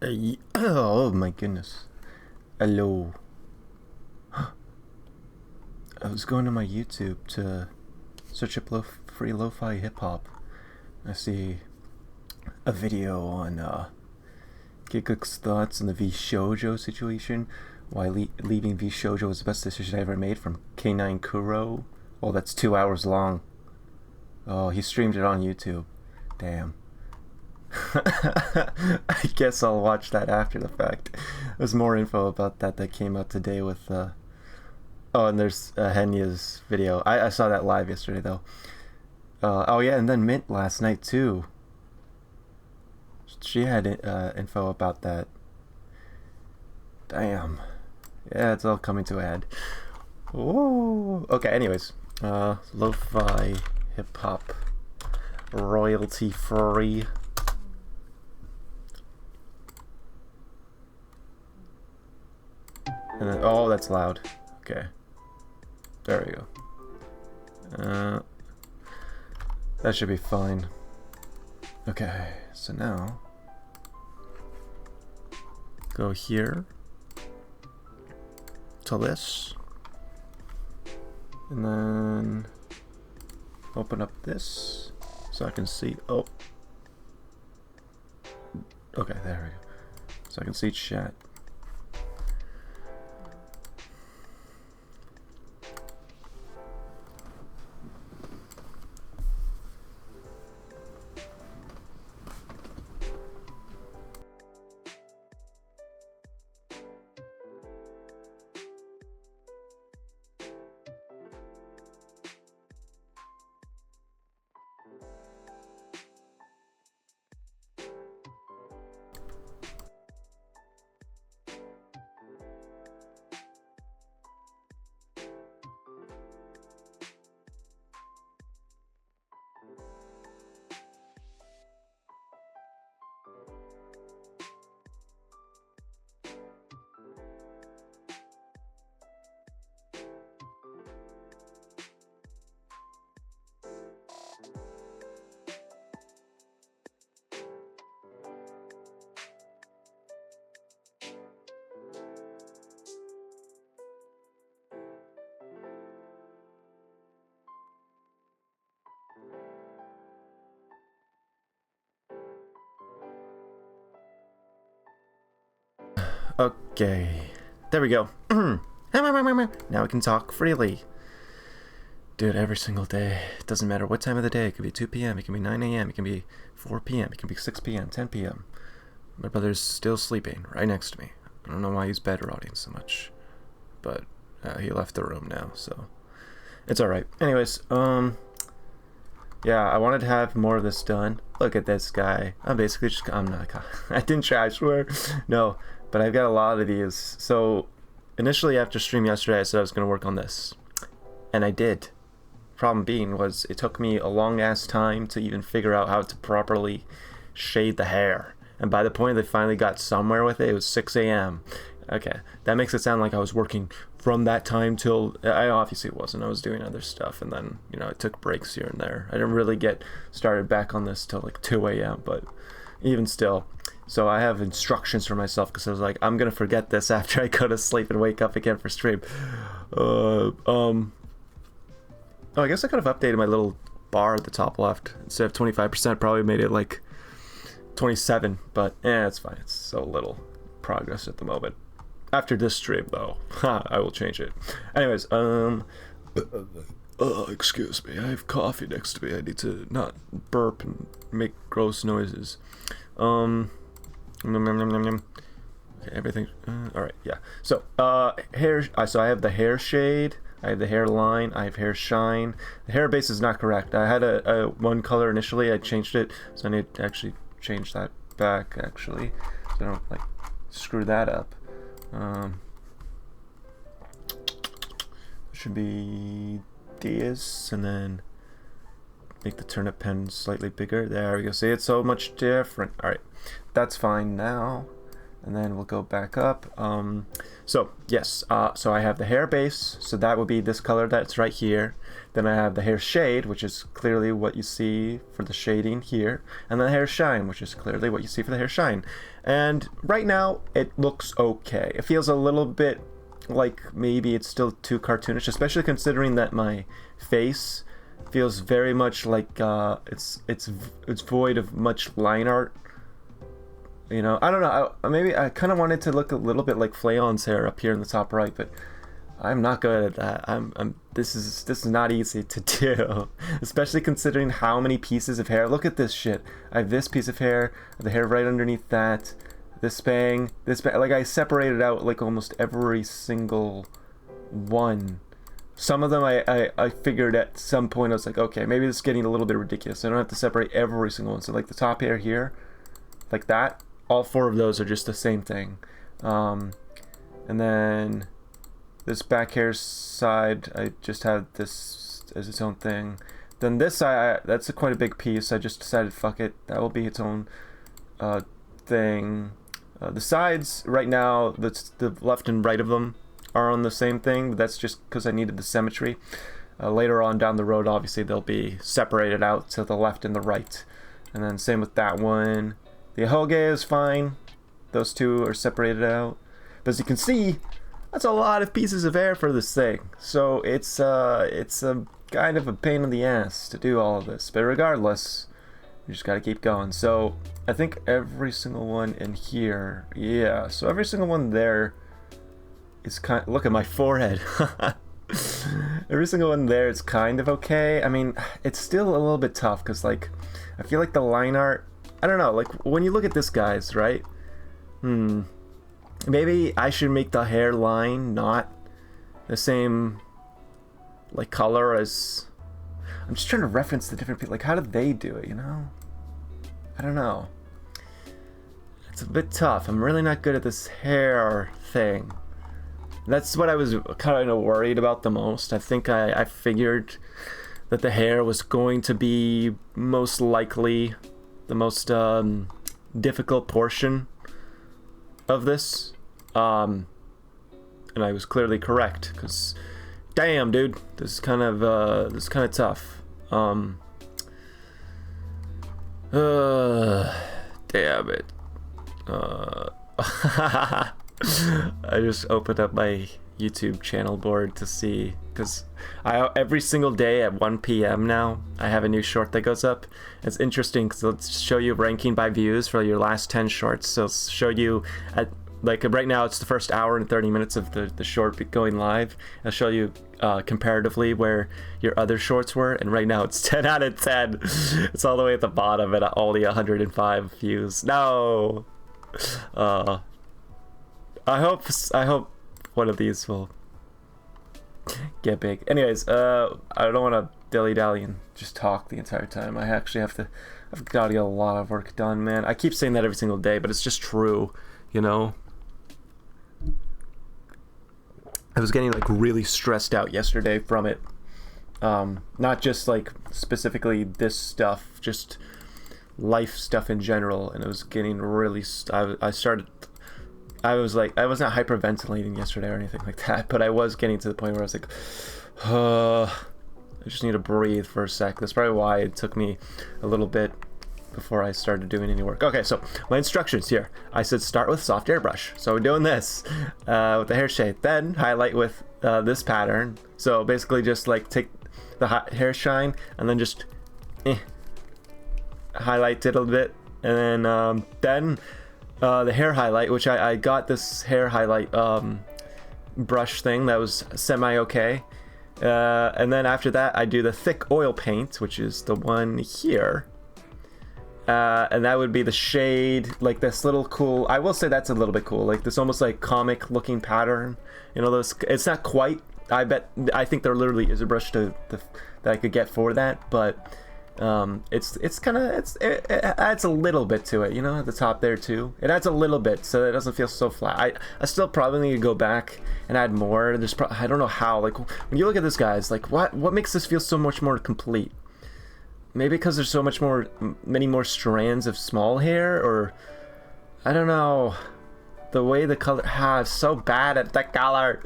Oh my goodness. Hello. I was going to my YouTube to search up free lo-fi hip-hop. I see a video on Giggook's thoughts on the V Shoujo situation. Why leaving V Shoujo was the best decision I ever made, from K9 Kuro. Oh, that's 2 hours long. Oh, he streamed it on YouTube. Damn. I guess I'll watch that after the fact. There's more info about that came out today with oh, and there's Henya's video. I saw that live yesterday though. Oh yeah, and then Mint last night too. She had info about that. Damn. Yeah, it's all coming to a head. Whoa. Okay, anyways. Lo-fi hip-hop. Royalty free. And then, oh, that's loud. Okay. There we go. That should be fine. Okay, so now go here to this, and then open up this so I can see. Oh, okay, there we go. So I can see chat. Okay, there we go. Now we can talk freely. Dude, every single day. It doesn't matter what time of the day. It could be 2 p.m., it can be 9 a.m., it can be 4 p.m., it can be 6 p.m., 10 p.m. My brother's still sleeping right next to me. I don't know why he's bed rotting so much, but he left the room now, so it's alright. Anyways, yeah, I wanted to have more of this done. Look at this guy. I'm basically just, I'm not, I didn't try, I swear. No, but I've got a lot of these. So initially after stream yesterday, I said I was going to work on this, and I did. Problem being was it took me a long ass time to even figure out how to properly shade the hair. And by the point they finally got somewhere with it, it was 6 a.m. Okay, that makes it sound like I was working from that time till, I obviously wasn't. I was doing other stuff, and then, you know, I took breaks here and there. I didn't really get started back on this till like 2 a.m., but even still. So I have instructions for myself because I was like, I'm gonna forget this after I go to sleep and wake up again for stream. Oh, I guess I could have updated my little bar at the top left. Instead of 25%, probably made it like 27, but it's fine. It's so little progress at the moment. After this stream, though, I will change it. Anyways, excuse me, I have coffee next to me. I need to not burp and make gross noises. Okay, everything. All right, yeah. So, hair. So I have the hair shade. I have the hairline. I have hair shine. The hair base is not correct. I had a one color initially. I changed it, so I need to actually change that back. Actually, so I don't like screw that up. Should be this, and then make the turnip pen slightly bigger. There we go. See, it's so much different. All right, that's fine now. and then we'll go back up. So yes, so I have the hair base, so that would be this color that's right here. Then I have the hair shade, which is clearly what you see for the shading here, and then the hair shine, which is clearly what you see for the hair shine. And right now it looks okay. It feels a little bit like maybe it's still too cartoonish, especially considering that my face feels very much like it's void of much line art. You know, I don't know. Maybe I kind of wanted to look a little bit like Flayon's hair up here in the top right, but I'm not good at that. This is not easy to do, especially considering how many pieces of hair. Look at this shit. I have this piece of hair, the hair right underneath that, this bang, like I separated out like almost every single one. Some of them I figured at some point I was like, okay, maybe this is getting a little bit ridiculous. I don't have to separate every single one. So like the top hair here, like that, all 4 of those are just the same thing. And then this back hair side, I just had this as its own thing. Then this side, that's quite a big piece. I just decided, fuck it, that will be its own thing. The sides right now, the left and right of them are on the same thing, but that's just because I needed the symmetry. Later on down the road, obviously they'll be separated out to the left and the right. And then same with that one. The ahoge is fine. Those 2 are separated out. But as you can see, that's a lot of pieces of hair for this thing. So it's a kind of a pain in the ass to do all of this. But regardless, you just gotta keep going. So I think every single one in here, yeah. So every single one there is kind. Look at my forehead. Every single one there is kind of okay. I mean, it's still a little bit tough because like I feel like the line art. I don't know. Like when you look at this guy's, right? Maybe I should make the hairline not the same like color as. I'm just trying to reference the different people. Like, how did they do it? You know? I don't know. It's a bit tough. I'm really not good at this hair thing. That's what I was kind of worried about the most. I think I figured that the hair was going to be most likely the most difficult portion of this. And I was clearly correct, because damn, dude, this is kind of tough. Damn it. I just opened up my YouTube channel board to see, because every single day at 1 p.m. now I have a new short that goes up. It's interesting because it'll show you ranking by views for your last 10 shorts. So it'll show you at like right now it's the first hour and 30 minutes of the short going live. It'll show you comparatively where your other shorts were, and right now it's 10 out of 10. It's all the way at the bottom at only 105 views. No. I hope one of these will get big. Anyways, I don't want to dilly-dally and just talk the entire time. I've got to get a lot of work done, man. I keep saying that every single day, but it's just true, you know? I was getting like really stressed out yesterday from it. Not just like specifically this stuff, just life stuff in general, and it was getting really I was not hyperventilating yesterday or anything like that, but I was getting to the point where I was like, I just need to breathe for a sec. That's probably why it took me a little bit before I started doing any work. Okay, so my instructions here. I said start with soft airbrush. So we're doing this with the hair shade. Then highlight with this pattern. So basically just like take the hair shine and then just highlight it a little bit. And then the hair highlight, which I got this hair highlight brush thing that was semi-okay. And then after that, I do the thick oil paint, which is the one here. And that would be the shade, like this little cool, I will say that's a little bit cool, like this almost like comic looking pattern. You know, those, it's not quite, I think there literally is a brush that I could get for that, but it adds a little bit to it, you know, at the top there too. It adds a little bit so it doesn't feel so flat. I still probably need to go back and add more. I don't know how, like when you look at this guys, like what makes this feel so much more complete? Maybe because there's so many more strands of small hair, or I don't know. the way the color, I'm so bad at that color.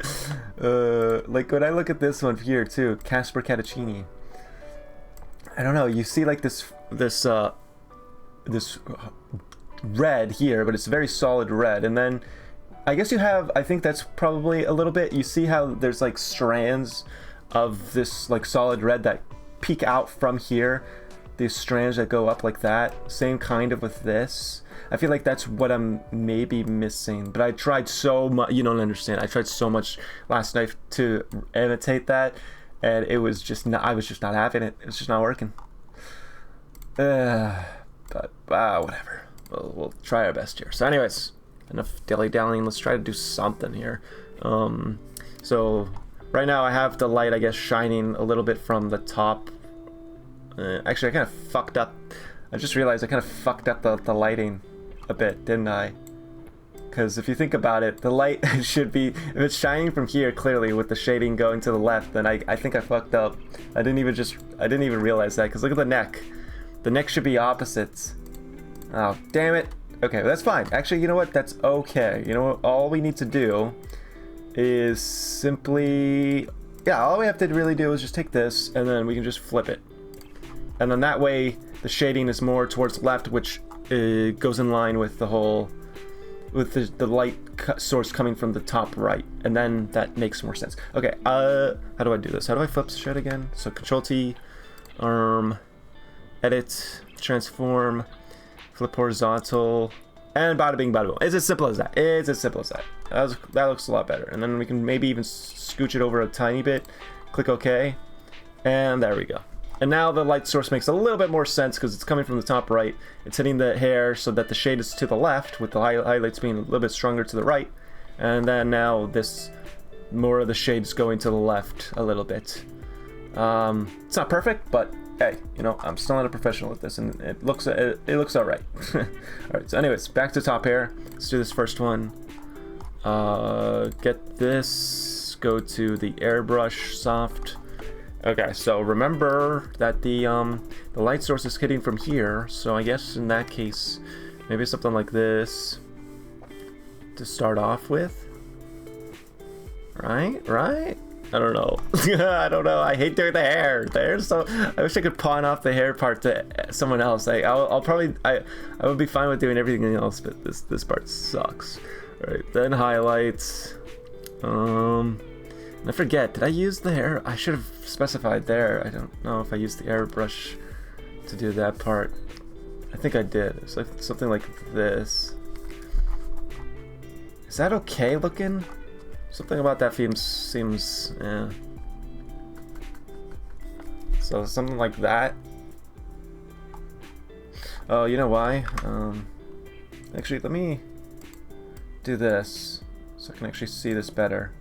Like when I look at this one here too, Casper Cattuccini. I don't know, you see like this red here, but it's very solid red, and then I guess you have, I think that's probably a little bit, you see how there's like strands of this like solid red that peek out from here, these strands that go up like that, same kind of with this. I feel like that's what I'm maybe missing, but I tried so much, you don't understand, I tried so much last night to imitate that, and it was just not, I was just not having it, it's just not working. But whatever, we'll try our best here. So anyways, enough dilly-dallying, let's try to do something here. So right now I have the light, I guess, shining a little bit from the top. Actually, I kind of fucked up. I just realized I kind of fucked up the lighting a bit, didn't I? Because if you think about it, the light should be, if it's shining from here clearly with the shading going to the left, then I think I fucked up. I didn't even realize that, because look at the neck. The neck should be opposites. Oh, damn it. Okay, well, that's fine. Actually, you know what? That's okay. You know what? All we need to do is simply... Yeah, all we have to really do is just take this, and then we can just flip it. And then that way, the shading is more towards the left, which goes in line with the whole... with the light source coming from the top right. And then that makes more sense. Okay, how do I do this? How do I flip shit again? So, Control-T, edit, transform... flip horizontal, and bada bing bada boom. It's as simple as that. It's as simple as that. That looks a lot better. And then we can maybe even scooch it over a tiny bit. Click OK. And there we go. And now the light source makes a little bit more sense because it's coming from the top right. It's hitting the hair so that the shade is to the left, with the highlights being a little bit stronger to the right. And then now this, more of the shades going to the left a little bit. It's not perfect, but hey, you know, I'm still not a professional at this, and it looks all right. All right. So, anyways, back to top hair. Let's do this first one. Get this. Go to the airbrush soft. Okay. So remember that the light source is hitting from here. So I guess in that case, maybe something like this to start off with. Right. I don't know. I don't know. I hate doing the hair. So I wish I could pawn off the hair part to someone else. Like I'll probably I would be fine with doing everything else, but this part sucks. All right, then highlights. I forget. Did I use the hair? I should have specified there. I don't know if I used the airbrush to do that part. I think I did. It's like something like this. Is that okay looking? Something about that seems, yeah. So something like that. Oh, you know why? Actually, let me do this so I can actually see this better.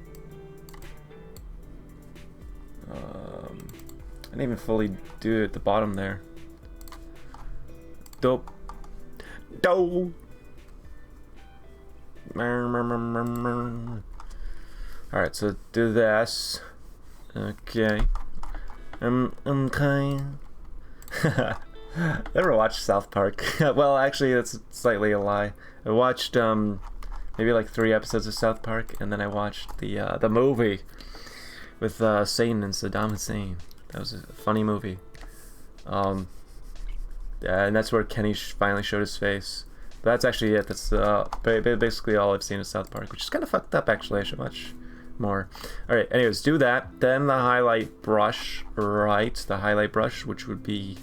I didn't even fully do it at the bottom there. Dope. Dope. Alright, so do this. Okay. Okay. Never watched South Park. Well, actually, that's slightly a lie. I watched maybe like 3 episodes of South Park, and then I watched the movie with Satan and Saddam Hussein. That was a funny movie. And that's where Kenny finally showed his face. But that's actually it. That's basically all I've seen of South Park, which is kind of fucked up. Actually, I should watch more. All right. Anyways, do that. Then the highlight brush, right? The highlight brush, which would be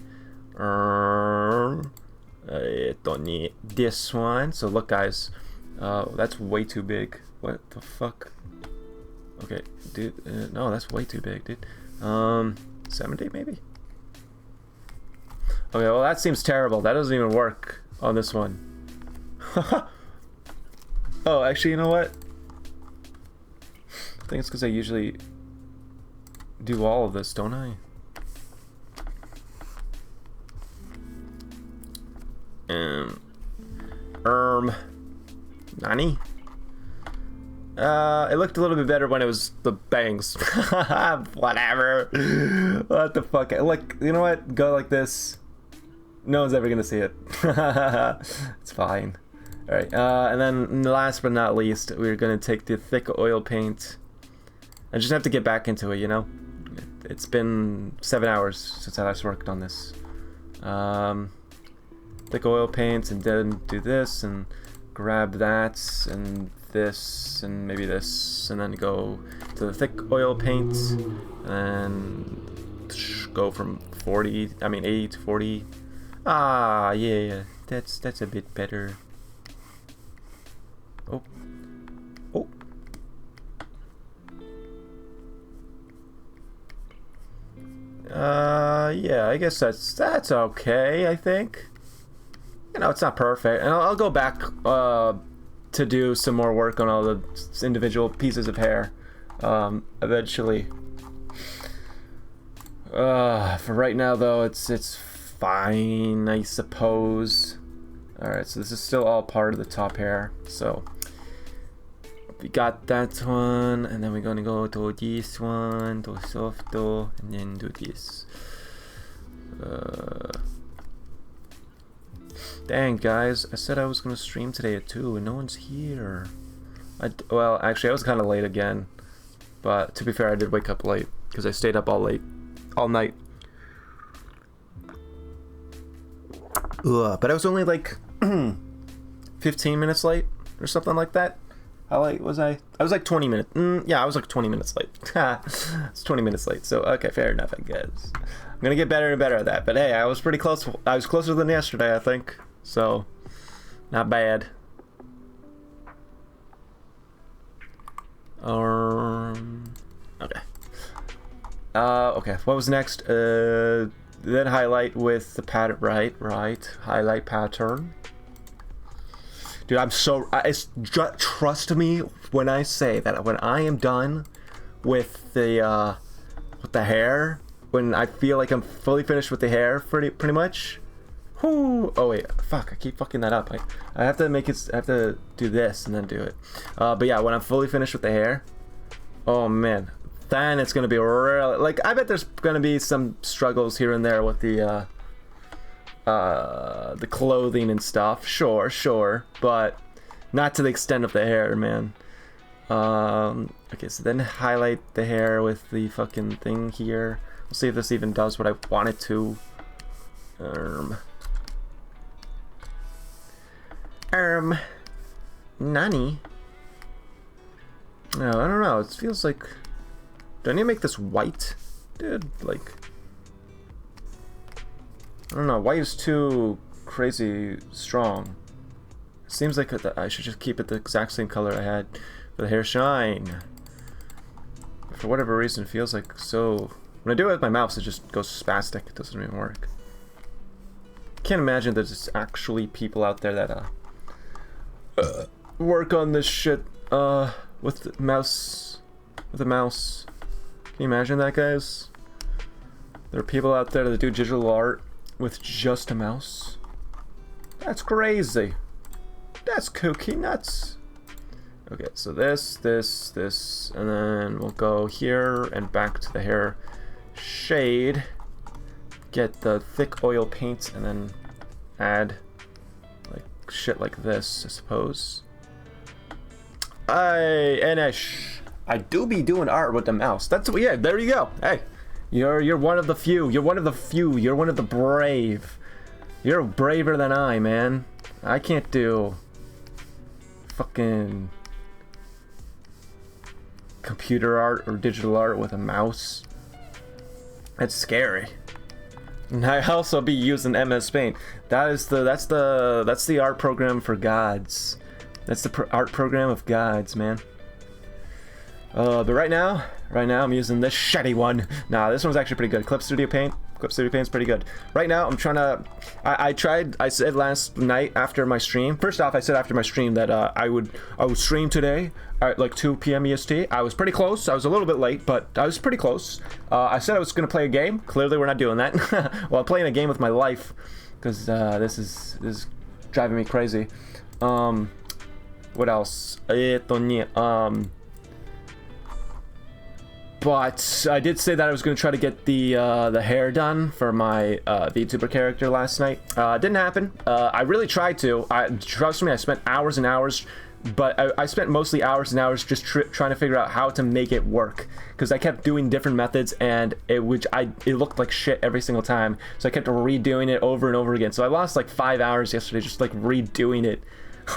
this one. So look, guys, that's way too big. What the fuck? Okay, dude. No, that's way too big, dude. 70 maybe. Okay, well that seems terrible. That doesn't even work on this one. Oh, actually, you know what? I think it's because I usually do all of this, don't I? Nani? It looked a little bit better when it was the bangs. Whatever. What the fuck? Look, you know what? Go like this. No one's ever gonna see it. It's fine. Alright, and then last but not least, we're gonna take the thick oil paint. I just have to get back into it, you know? It's been 7 hours since I last worked on this. Thick oil paint, and then do this, and grab that, and this, and maybe this, and then go to the thick oil paint, and go from 80 to 40. Ah, yeah, that's a bit better. Oh. Oh. Yeah, I guess that's okay, I think. You know, it's not perfect. And I'll go back to do some more work on all the individual pieces of hair eventually. For right now though, it's fine, I suppose. Alright, so this is still all part of the top hair. So we got that one, and then we're gonna go to this one, to softo, and then do this. Dang, guys, I said I was gonna stream today at 2 and no one's here. Well, actually, I was kind of late again, but to be fair, I did wake up late because I stayed up all night. Ugh, but I was only like 15 minutes late or something like that. How late was I? I was like 20 minutes. Yeah, I was like 20 minutes late. It's 20 minutes late. So okay, fair enough, I guess. I'm gonna get better and better at that. But hey, I was pretty close. I was closer than yesterday, I think. So not bad. Okay. Okay. What was next? Then highlight with the pattern. Right. Highlight pattern. Dude, trust me when I say that when I am done with the hair, when I feel like I'm fully finished with the hair, pretty much. Whoo! Oh wait, fuck! I keep fucking that up. I have to make it. I have to do this and then do it. But yeah, when I'm fully finished with the hair, oh man, then it's gonna be real. Like I bet there's gonna be some struggles here and there with the clothing and stuff. Sure, but not to the extent of the hair, man. Okay, so then highlight the hair with the fucking thing here. We'll see if this even does what I want it to. Nani? No, I don't know. It feels like. Do I need to make this white? Dude, like. I don't know. White is too crazy strong. It seems like I should just keep it the exact same color I had for the hair shine. But for whatever reason, it feels like so. When I do it with my mouse, it just goes spastic. It doesn't even work. Can't imagine there's actually people out there that work on this shit with the mouse. With a mouse. Can you imagine that, guys? There are people out there that do digital art with just a mouse. That's crazy. That's kooky nuts. Okay, so this, and then we'll go here and back to the hair shade. Get the thick oil paint and then add like shit like this, I suppose. I do be doing art with the mouse. That's yeah. There you go. Hey, you're one of the few. You're one of the few. You're one of the brave. You're braver than I, man. I can't do fucking computer art or digital art with a mouse. That's scary. And I also be using MS Paint. That's the art program for gods. That's the art program of gods, man. But right now I'm using this shitty one. Nah, this one's actually pretty good. Clip Studio Paint's pretty good. Right now I'm trying to. I said last night after my stream. First off, I said after my stream that I would stream today at like 2 p.m. EST. I was pretty close. I was a little bit late, but I was pretty close. I said I was gonna play a game. Clearly, we're not doing that. Well, I'm playing a game with my life because this is driving me crazy. What else? But I did say that I was going to try to get the hair done for my VTuber character last night. Didn't happen. I really tried to. Trust me, I spent hours and hours, but I spent mostly hours and hours just trying to figure out how to make it work, because I kept doing different methods, and it looked like shit every single time. So I kept redoing it over and over again. So I lost like 5 hours yesterday just like redoing it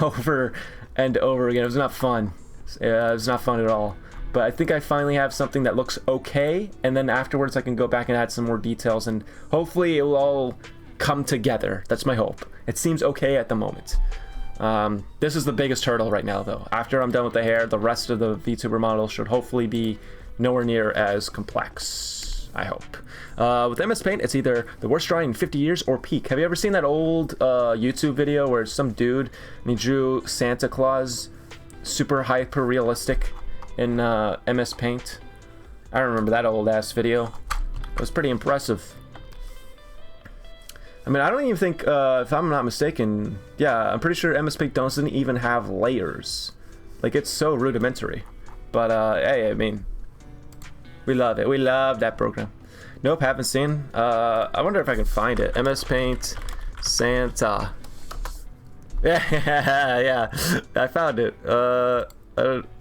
over and over again. It was not fun. It was not fun at all. But I think I finally have something that looks okay, and then afterwards I can go back and add some more details, and hopefully it will all come together. That's my hope. It seems okay at the moment. This is the biggest hurdle right now, though. After I'm done with the hair, the rest of the VTuber model should hopefully be nowhere near as complex, I hope. With MS Paint, it's either the worst drawing in 50 years or peak. Have you ever seen that old YouTube video where some dude, and he drew Santa Claus super hyper realistic in MS Paint? I remember that old ass video. It was pretty impressive. I mean, I don't even think, if I'm not mistaken, yeah, I'm pretty sure MS Paint doesn't even have layers. Like, it's so rudimentary. But, hey, I mean, we love it. We love that program. Nope, haven't seen. I wonder if I can find it. MS Paint Santa. Yeah, yeah, I found it.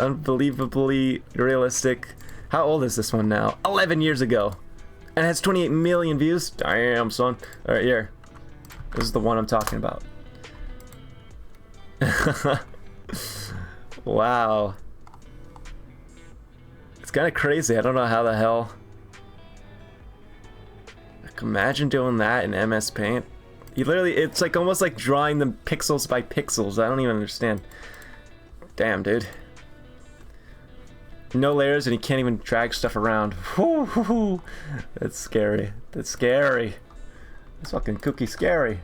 Unbelievably realistic. How old is this one now? 11 years ago. And it has 28 million views. Damn, son. Alright, here. This is the one I'm talking about. Wow. It's kind of crazy. I don't know how the hell. Like, imagine doing that in MS Paint. You literally, it's like almost like drawing them pixels by pixels. I don't even understand. Damn, dude. No layers, and you can't even drag stuff around. That's scary. That's scary. That's fucking kooky scary.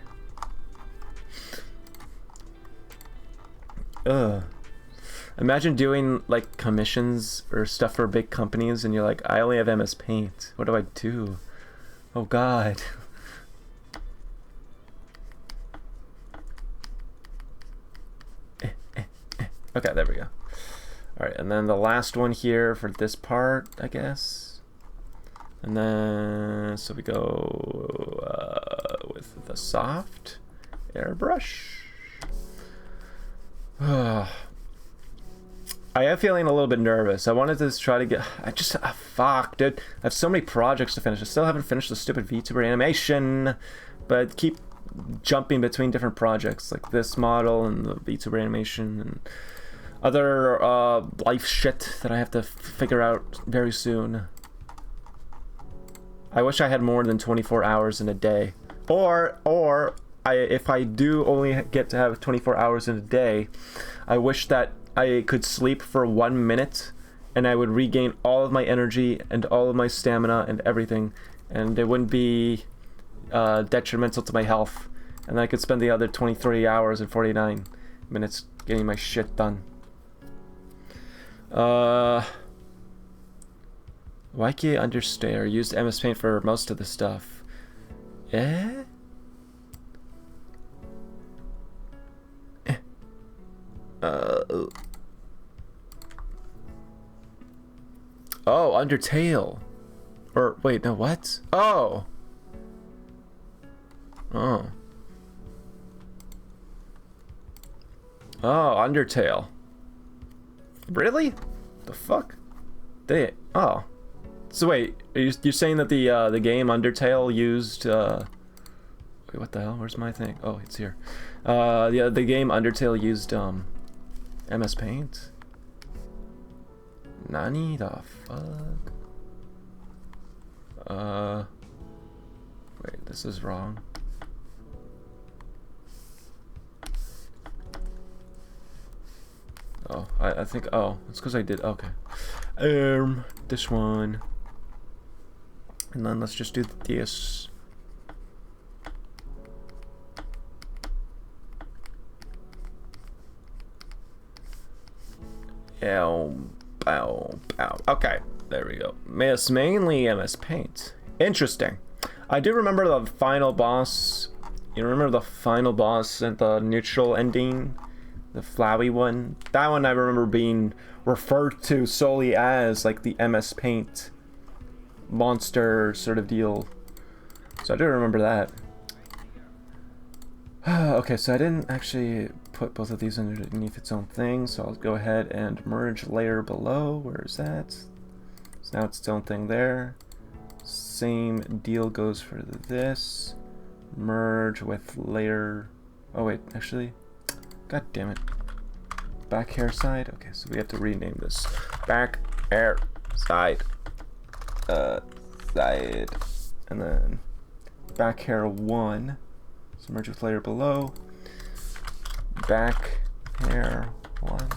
Ugh. Imagine doing like commissions or stuff for big companies, and you're like, I only have MS Paint. What do I do? Oh God. Okay, there we go. Alright, and then the last one here for this part, I guess. And then, so we go with the soft airbrush. I am feeling a little bit nervous. I wanted to try to get, fuck, dude. I have so many projects to finish. I still haven't finished the stupid VTuber animation, but keep jumping between different projects, like this model and the VTuber animation and other life shit that I have to figure out very soon. I wish I had more than 24 hours in a day. Or if I do only get to have 24 hours in a day, I wish that I could sleep for 1 minute and I would regain all of my energy and all of my stamina and everything, and it wouldn't be detrimental to my health, and I could spend the other 23 hours and 49 minutes getting my shit done. Why can't you understand? I used MS Paint for most of the stuff. Eh? Oh, Undertale. Or wait, no, what? Oh. Oh. Oh, Undertale. Really? The fuck? They. Oh. So wait, you're saying that the game Undertale used wait, what the hell? Where's my thing? Oh, it's here. The game Undertale used MS Paint. Nani the fuck? Wait, this is wrong. Oh, I think, oh, it's because I did, okay. This one. And then let's just do this. Ow, bow, bow. Okay, there we go. It's mainly MS Paint. Interesting. I do remember the final boss. You remember the final boss and the neutral ending the Flowey one. That one I remember being referred to solely as like the MS Paint monster sort of deal. So I do remember that. Okay, so I didn't actually put both of these underneath its own thing, so I'll go ahead and merge layer below. Where is that? So now it's its own thing there. Same deal goes for this. Merge with layer. Oh wait, actually, god damn it. Back hair side. Okay, so we have to rename this. Back hair side. Side, and then back hair 1. So merge with layer below. Back hair 1.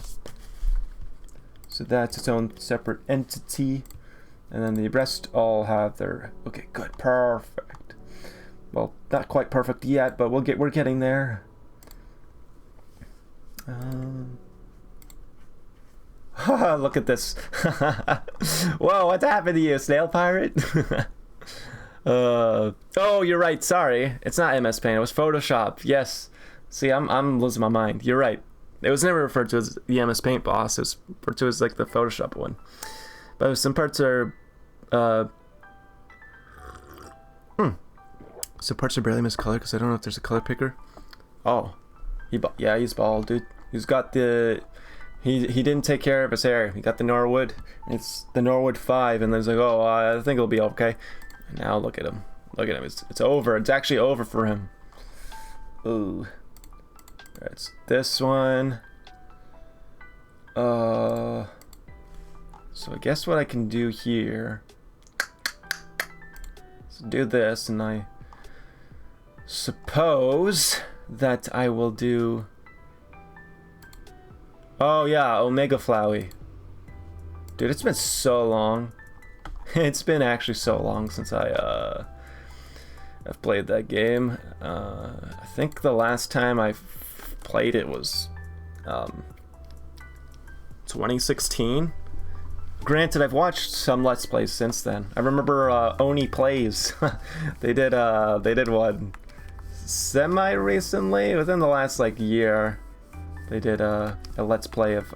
So that's its own separate entity. And then the rest all have their, okay, good, perfect. Well, not quite perfect yet, but we're getting there. Look at this. Whoa, what's happened to you, snail pirate? Oh, you're right, sorry. It's not MS Paint, it was Photoshop. Yes. See, I'm losing my mind. You're right. It was never referred to as the MS Paint boss. It was referred to as like the Photoshop one. But some parts are some parts are barely miscolored because I don't know if there's a color picker. Oh, he's bald, dude. He's got the he didn't take care of his hair. He got the Norwood. It's the Norwood 5, and then he's like, oh, I think it'll be okay. And now look at him. Look at him. It's over. It's actually over for him. Ooh. It's this one. So I guess what I can do here is do this, and I suppose that I will do. Oh yeah, Omega Flowey. Dude, it's been so long. It's been actually so long since I've played that game. I think the last time I played it was 2016. Granted, I've watched some Let's Plays since then. I remember Oni Plays. they did one semi-recently, within the last like year. They did a Let's Play of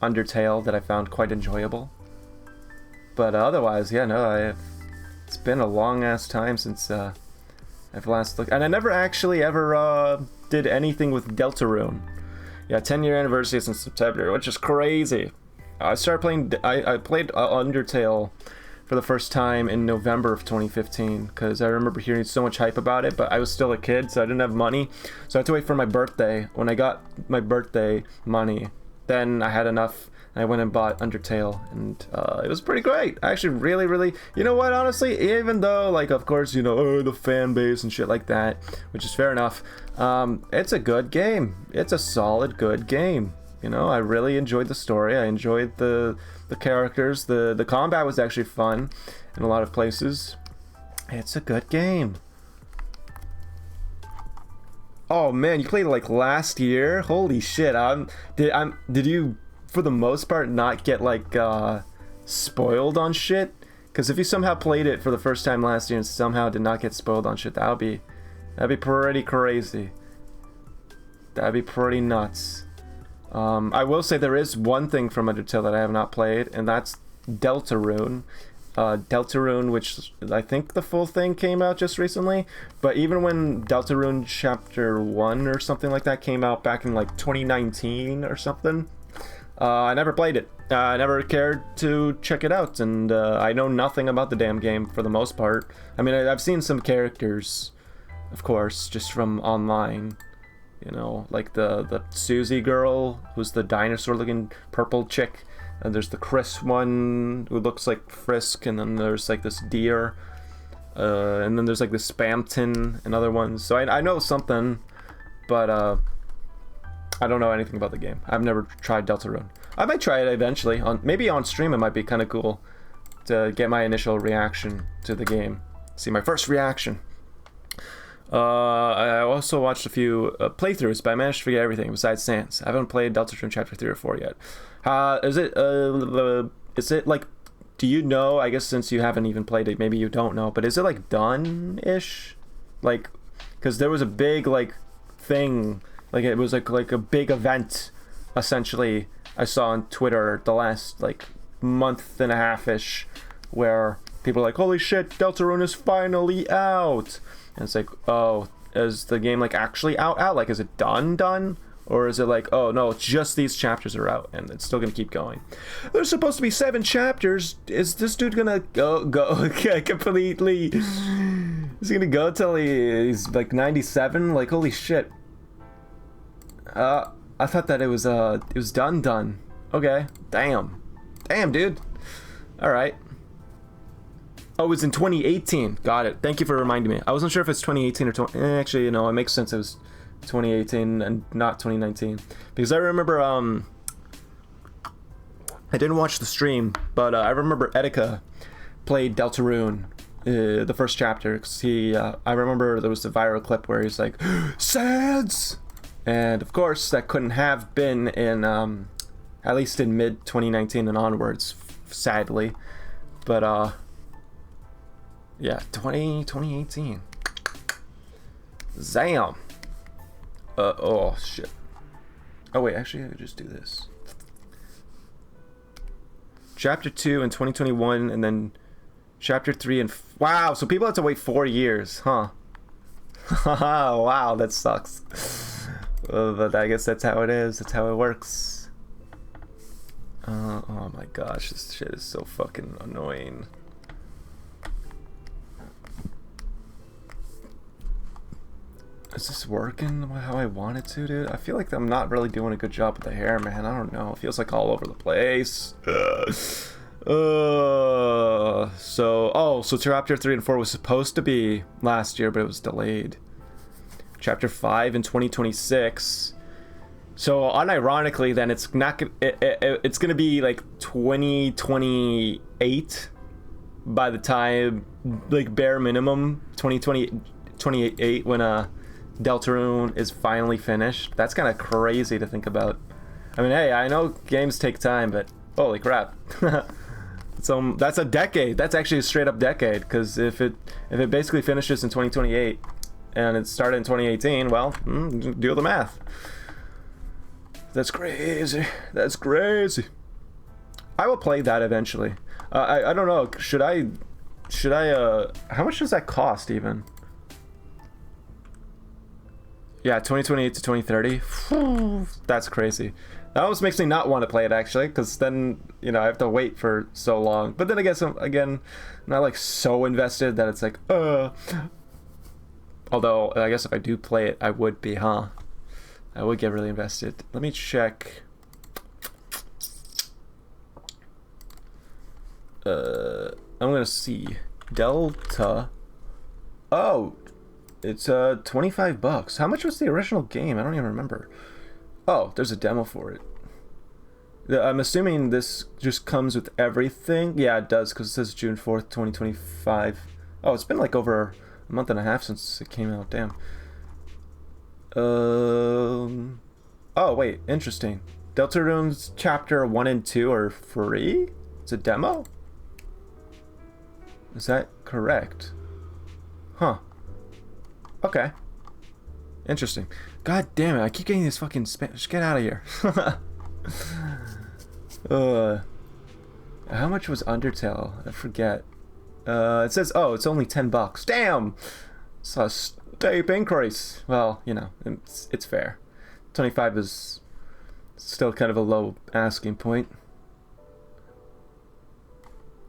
Undertale that I found quite enjoyable. But otherwise, yeah, no, it's been a long ass time since I've last looked, and I never actually ever did anything with Deltarune. Yeah, 10-year anniversary since September, which is crazy. I started playing. I played Undertale for the first time in November of 2015 because I remember hearing so much hype about it, but I was still a kid, so I didn't have money. So I had to wait for my birthday. When I got my birthday money, then I had enough. I went and bought Undertale, and it was pretty great. I actually really, you know what, honestly, even though, like, of course, you know, the fan base and shit like that, which is fair enough, it's a good game. It's a solid, good game. You know, I really enjoyed the story. I enjoyed the characters. The combat was actually fun in a lot of places. It's a good game. Oh man, you played it like last year? Holy shit! Did you, for the most part, not get like spoiled on shit? Because if you somehow played it for the first time last year and somehow did not get spoiled on shit, that'd be pretty crazy. That'd be pretty nuts. I will say there is one thing from Undertale that I have not played, and that's Deltarune. Deltarune, which I think the full thing came out just recently, but even when Deltarune Chapter 1 or something like that came out back in like 2019 or something, I never played it. I never cared to check it out, and I know nothing about the damn game for the most part. I mean, I've seen some characters, of course, just from online. You know, like the Susie girl, who's the dinosaur-looking purple chick. And there's the Chris one, who looks like Frisk. And then there's like this deer. And then there's like the Spamton and other ones. So I know something, but I don't know anything about the game. I've never tried Deltarune. I might try it eventually. Maybe on stream it might be kind of cool to get my initial reaction to the game. See my first reaction. I also watched a few playthroughs, but I managed to forget everything besides Sans. I haven't played Deltarune Chapter 3 or 4 yet. Is it like, do you know, I guess since you haven't even played it, maybe you don't know, but is it like done-ish? Like, because there was a big like thing Like it was like a big event, essentially. I saw on Twitter the last like month and a half ish, where people are like, "Holy shit, Deltarune is finally out!" And it's like, oh, is the game like actually out? Like, is it done? Or is it like, oh no, it's just these chapters are out and it's still gonna keep going? There's supposed to be 7 chapters. Is this dude gonna go completely? Is he gonna go till he's like 97? Like, holy shit. I thought that it was done. Okay, damn, dude. All right. Oh, it was in 2018. Got it. Thank you for reminding me. I wasn't sure if it's 2018 or 20. Actually, you know, it makes sense. It was 2018 and not 2019 because I remember. I didn't watch the stream, but I remember Etika played Deltarune, the first chapter. Cause I remember there was a viral clip where he's like, "Sands," and of course that couldn't have been in, at least in mid 2019 and onwards, sadly. But yeah, 2018. Zam. Oh shit. Oh wait, actually I could just do this. Chapter 2 in 2021, and then Chapter 3 in... Wow, so people have to wait 4 years, huh? Wow, that sucks. But I guess that's how it is. That's how it works. Oh my gosh, this shit is so fucking annoying. Is this working how I want it to, dude? I feel like I'm not really doing a good job with the hair, man. I don't know. It feels like all over the place. So chapter 3 and 4 was supposed to be last year, but it was delayed. Chapter 5 in 2026. So unironically, then it's not. It's gonna be like 2028 by the time, like bare minimum 2028 when Deltarune is finally finished. That's kind of crazy to think about. I mean, hey, I know games take time, but holy crap. So that's a decade. That's actually a straight up decade, because if it basically finishes in 2028 and it started in 2018, well, do the math. That's crazy. That's crazy. I will play that eventually. I don't know. Should I how much does that cost even? Yeah, 2028 to 2030. That's crazy. That almost makes me not want to play it, actually, because then, you know, I have to wait for so long. But then I guess I'm not like so invested that it's like, although I guess if I do play it, I would be, huh? I would get really invested. Let me check. I'm gonna see Delta. Oh, it's $25. How much was the original game? I don't even remember. Oh, there's a demo for it. I'm assuming this just comes with everything. Yeah, it does, because it says June 4th, 2025. Oh, it's been like over a month and a half since it came out. Damn. Oh, wait, interesting. Deltarune's Chapter 1 and 2 are free? It's a demo? Is that correct? Huh. Okay. Interesting. God damn it, I keep getting this fucking spam. Just get out of here. How much was Undertale? I forget. It says, oh, it's only $10. Damn! It's a steep increase. Well, you know, it's fair. 25 is still kind of a low asking point.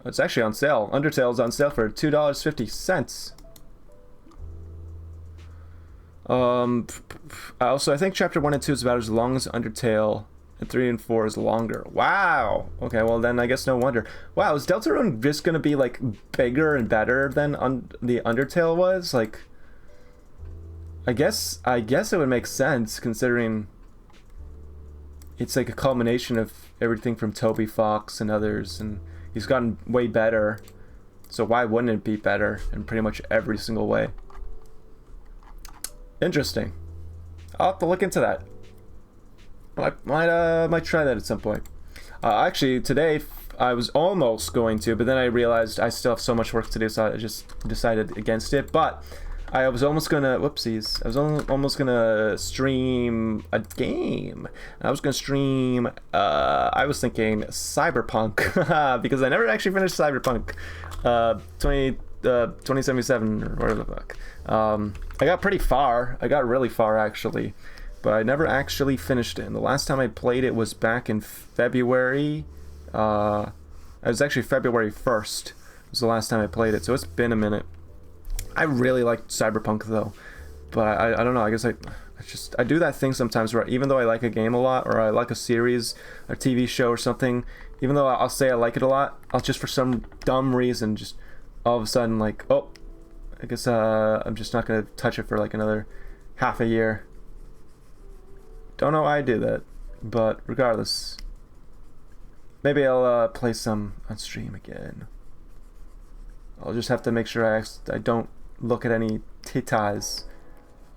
It's actually on sale. Undertale's on sale for $2.50. Also, I think Chapter 1 and 2 is about as long as Undertale, and 3 and 4 is longer. Wow! Okay, well then I guess no wonder. Wow, is Deltarune just gonna be, like, bigger and better than the Undertale was? Like, I guess it would make sense, considering it's like a culmination of everything from Toby Fox and others, and he's gotten way better. So why wouldn't it be better in pretty much every single way? Interesting. I'll have to look into that. I might try that at some point. Actually, today I was almost going to, but then I realized I still have so much work to do, so I just decided against it. But I was almost gonna, whoopsies, I was almost gonna stream a game. I was gonna stream, I was thinking Cyberpunk, because I never actually finished Cyberpunk 2077, or whatever the fuck. I got pretty far, I got really far actually, but I never actually finished it. And the last time I played it was back in February, it was actually February 1st, was the last time I played it, so it's been a minute. I really like Cyberpunk though, but I don't know, I guess I do that thing sometimes where even though I like a game a lot, or I like a series, a TV show or something, even though I'll say I like it a lot, I'll just for some dumb reason just all of a sudden like, oh, I guess I'm just not gonna touch it for like another half a year. Don't know why I do that, but regardless, maybe I'll play some on stream again. I'll just have to make sure I don't look at any titties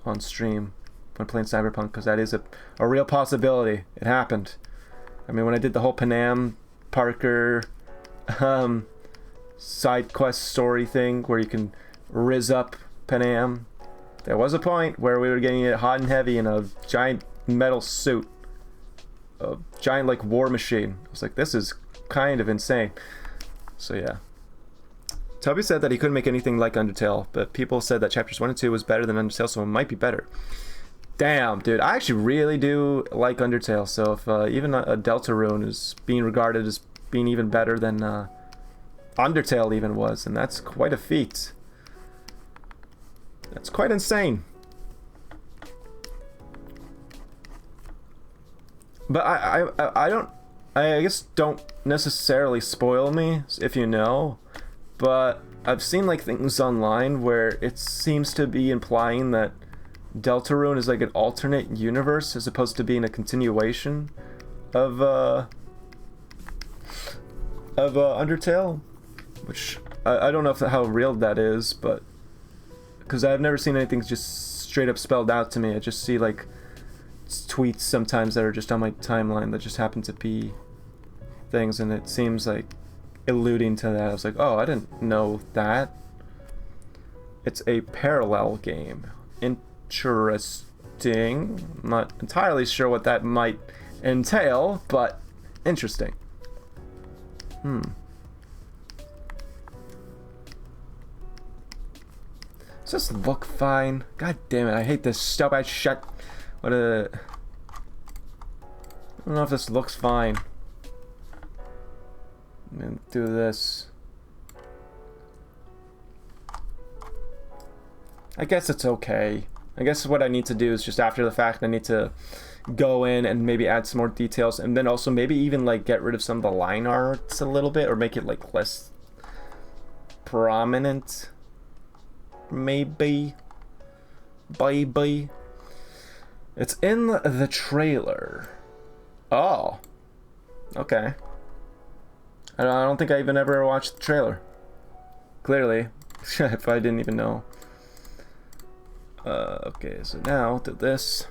on stream when playing Cyberpunk, because that is a real possibility. It happened. I mean, when I did the whole Panam Parker side quest story thing where you can rizz up Panam, there was a point where we were getting it hot and heavy in a giant metal suit, a giant like war machine. I was like, this is kind of insane. So yeah. Tubby said that he couldn't make anything like Undertale, but people said that chapters 1 and 2 was better than Undertale, so it might be better. Damn, dude, I actually really do like Undertale, so if even a Deltarune is being regarded as being even better than Undertale even was, and that's quite a feat. That's quite insane. But I guess don't necessarily spoil me if you know. But I've seen like things online where it seems to be implying that Deltarune is like an alternate universe as opposed to being a continuation of Undertale, which I don't know how real that is, but because I've never seen anything just straight up spelled out to me. I just see like tweets sometimes that are just on my timeline that just happen to be things, and it seems like alluding to that. I was like, oh, I didn't know that. It's a parallel game. Interesting. I'm not entirely sure what that might entail, but interesting. Does this look fine? God damn it, I hate this stupid shit. I don't know if this looks fine. And do this. I guess it's okay. I guess what I need to do is just after the fact I need to go in and maybe add some more details, and then also maybe even like get rid of some of the line arts a little bit, or make it like less prominent. Maybe. Baby. It's in the trailer. Oh. Okay. I don't think I even ever watched the trailer. Clearly. If I didn't even know. Okay, so now to this.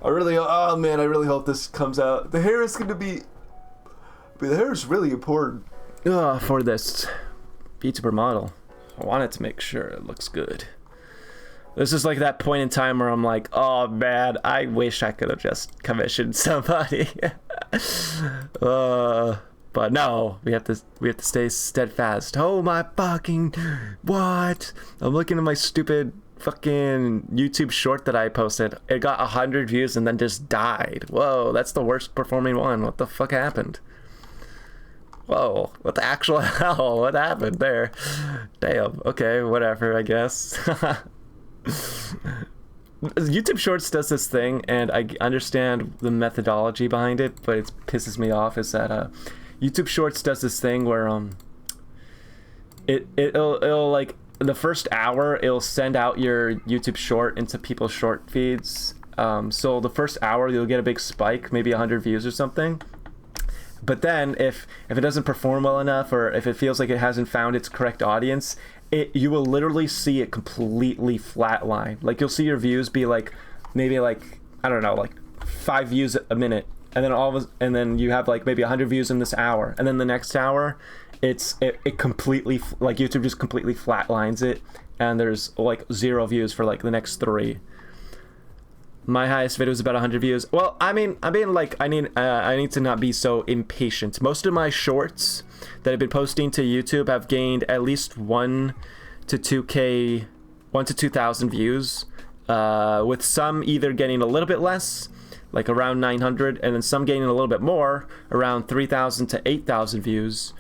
Oh man, I really hope this comes out. The hair is gonna be... The hair is really important. For this Vtuber model. I wanted to make sure it looks good. This is like that point in time where I'm like, oh man, I wish I could have just commissioned somebody. But no, we have to stay steadfast. Oh my fucking what? I'm looking at my stupid fucking YouTube short that I posted. It got 100 views and then just died. Whoa, that's the worst performing one. What the fuck happened? Whoa, what the actual hell? What happened there? Damn. Okay, whatever, I guess. YouTube Shorts does this thing, and I understand the methodology behind it, but it pisses me off is that YouTube Shorts does this thing where it'll like the first hour it'll send out your YouTube short into people's short feeds. So the first hour you'll get a big spike, maybe 100 views or something. But then if it doesn't perform well enough, or if it feels like it hasn't found its correct audience, you will literally see it completely flatline. Like you'll see your views be like maybe like, I don't know, like 5 views a minute, and then you have like maybe 100 views in this hour, and then the next hour, it completely, like, YouTube just completely flatlines it, and there's like 0 views for like the next 3. My highest video is about 100 views. Well, I mean, I need to not be so impatient. Most of my shorts that I've been posting to YouTube have gained at least 1 to 2,000 views, with some either getting a little bit less, like around 900, and then some gaining a little bit more, around 3,000 to 8,000 views.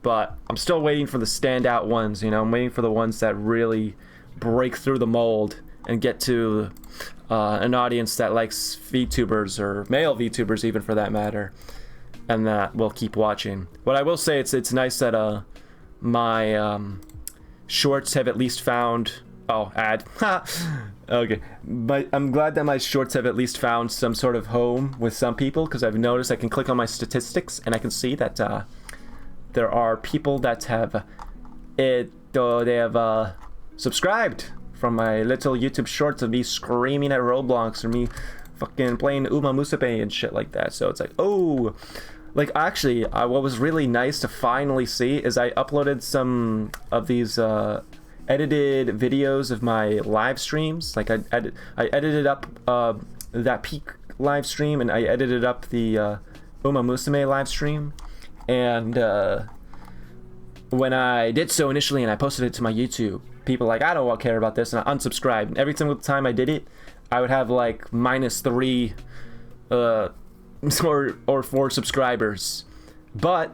But I'm still waiting for the standout ones, you know. I'm waiting for the ones that really break through the mold and get to an audience that likes VTubers, or male VTubers even for that matter, and that will keep watching. What I will say, it's nice that my shorts have at least found... Oh, ad. Okay. But I'm glad that my shorts have at least found some sort of home with some people, because I've noticed I can click on my statistics and I can see that there are people that have subscribed from my little YouTube shorts of me screaming at Roblox or me fucking playing Uma Musume and shit like that. So it's like, oh, like, actually, what was really nice to finally see is I uploaded some of these edited videos of my live streams. Like, I edited up that peak live stream, and I edited up the Uma Musume live stream. And when I did so initially and I posted it to my YouTube, people like, I don't care about this, and I unsubscribed. And every single time I did it, I would have like -3 or 4 subscribers. But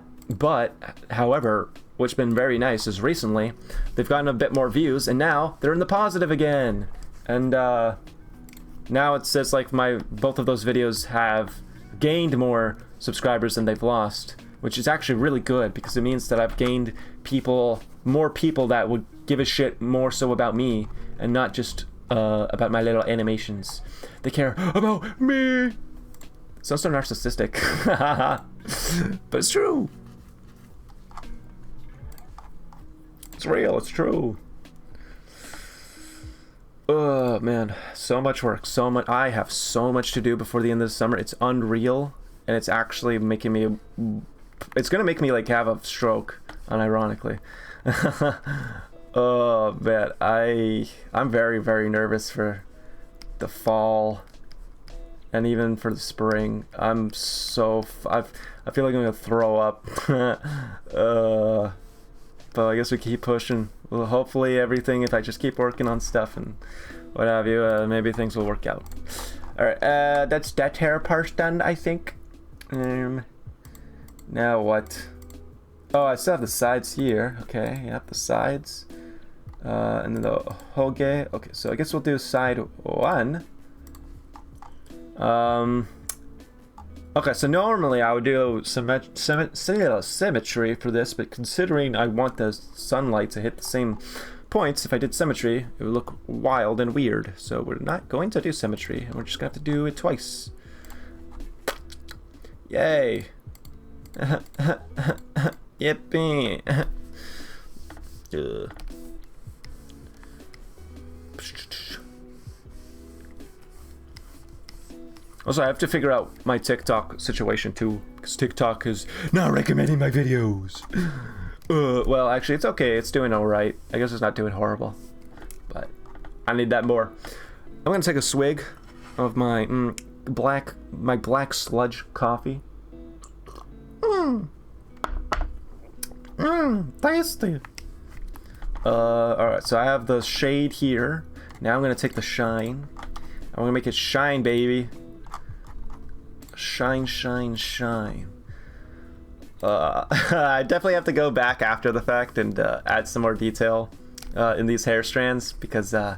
however, what's been very nice is recently they've gotten a bit more views, and now they're in the positive again. And now it says like both of those videos have gained more subscribers than they've lost, which is actually really good, because it means that I've gained more people that would give a shit more so about me and not just about my little animations. They care about me. Sounds so narcissistic. But it's true. It's real, it's true. Oh man, so much work, I have so much to do before the end of the summer. It's unreal, and it's actually making me, it's gonna make me like have a stroke, unironically. Oh man, I'm very, very nervous for the fall and even for the spring. I feel like I'm gonna throw up. But I guess we keep pushing. Well, hopefully everything, if I just keep working on stuff and what have you, maybe things will work out. Alright, that's that hair part done, I think. Now what? Oh, I still have the sides here. Okay, yep, the sides. And then the hoge. Okay, so I guess we'll do side 1. Okay, so normally I would do symmetry for this, but considering I want the sunlight to hit the same points, if I did symmetry, it would look wild and weird. So we're not going to do symmetry. We're just going to have to do it twice. Yay. Yippee. Also, I have to figure out my TikTok situation too, because TikTok is not recommending my videos. Well, actually, it's okay. It's doing alright. I guess it's not doing horrible, but I need that more. I'm gonna take a swig of my black sludge coffee. Tasty. Alright, so I have the shade here. Now I'm gonna take the shine. I'm gonna make it shine, baby. Shine, shine, shine. I definitely have to go back after the fact and add some more detail in these hair strands, because you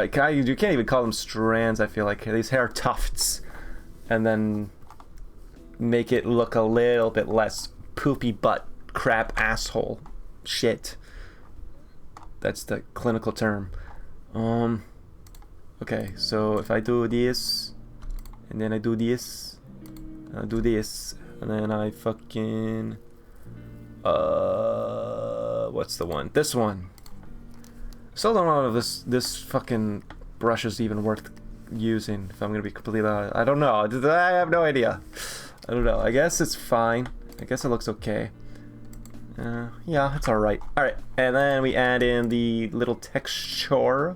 can't even call them strands, I feel like. These hair tufts. And then make it look a little bit less poopy butt crap asshole shit. That's the clinical term. Okay, so if I do this, and then I do this, I do this, and then I fucking what's the one? This one. Still don't know if this fucking brush is even worth using, if I'm gonna be completely honest. I don't know. I have no idea. I don't know. I guess it's fine. I guess it looks okay. Yeah, it's alright. Alright, and then we add in the little texture.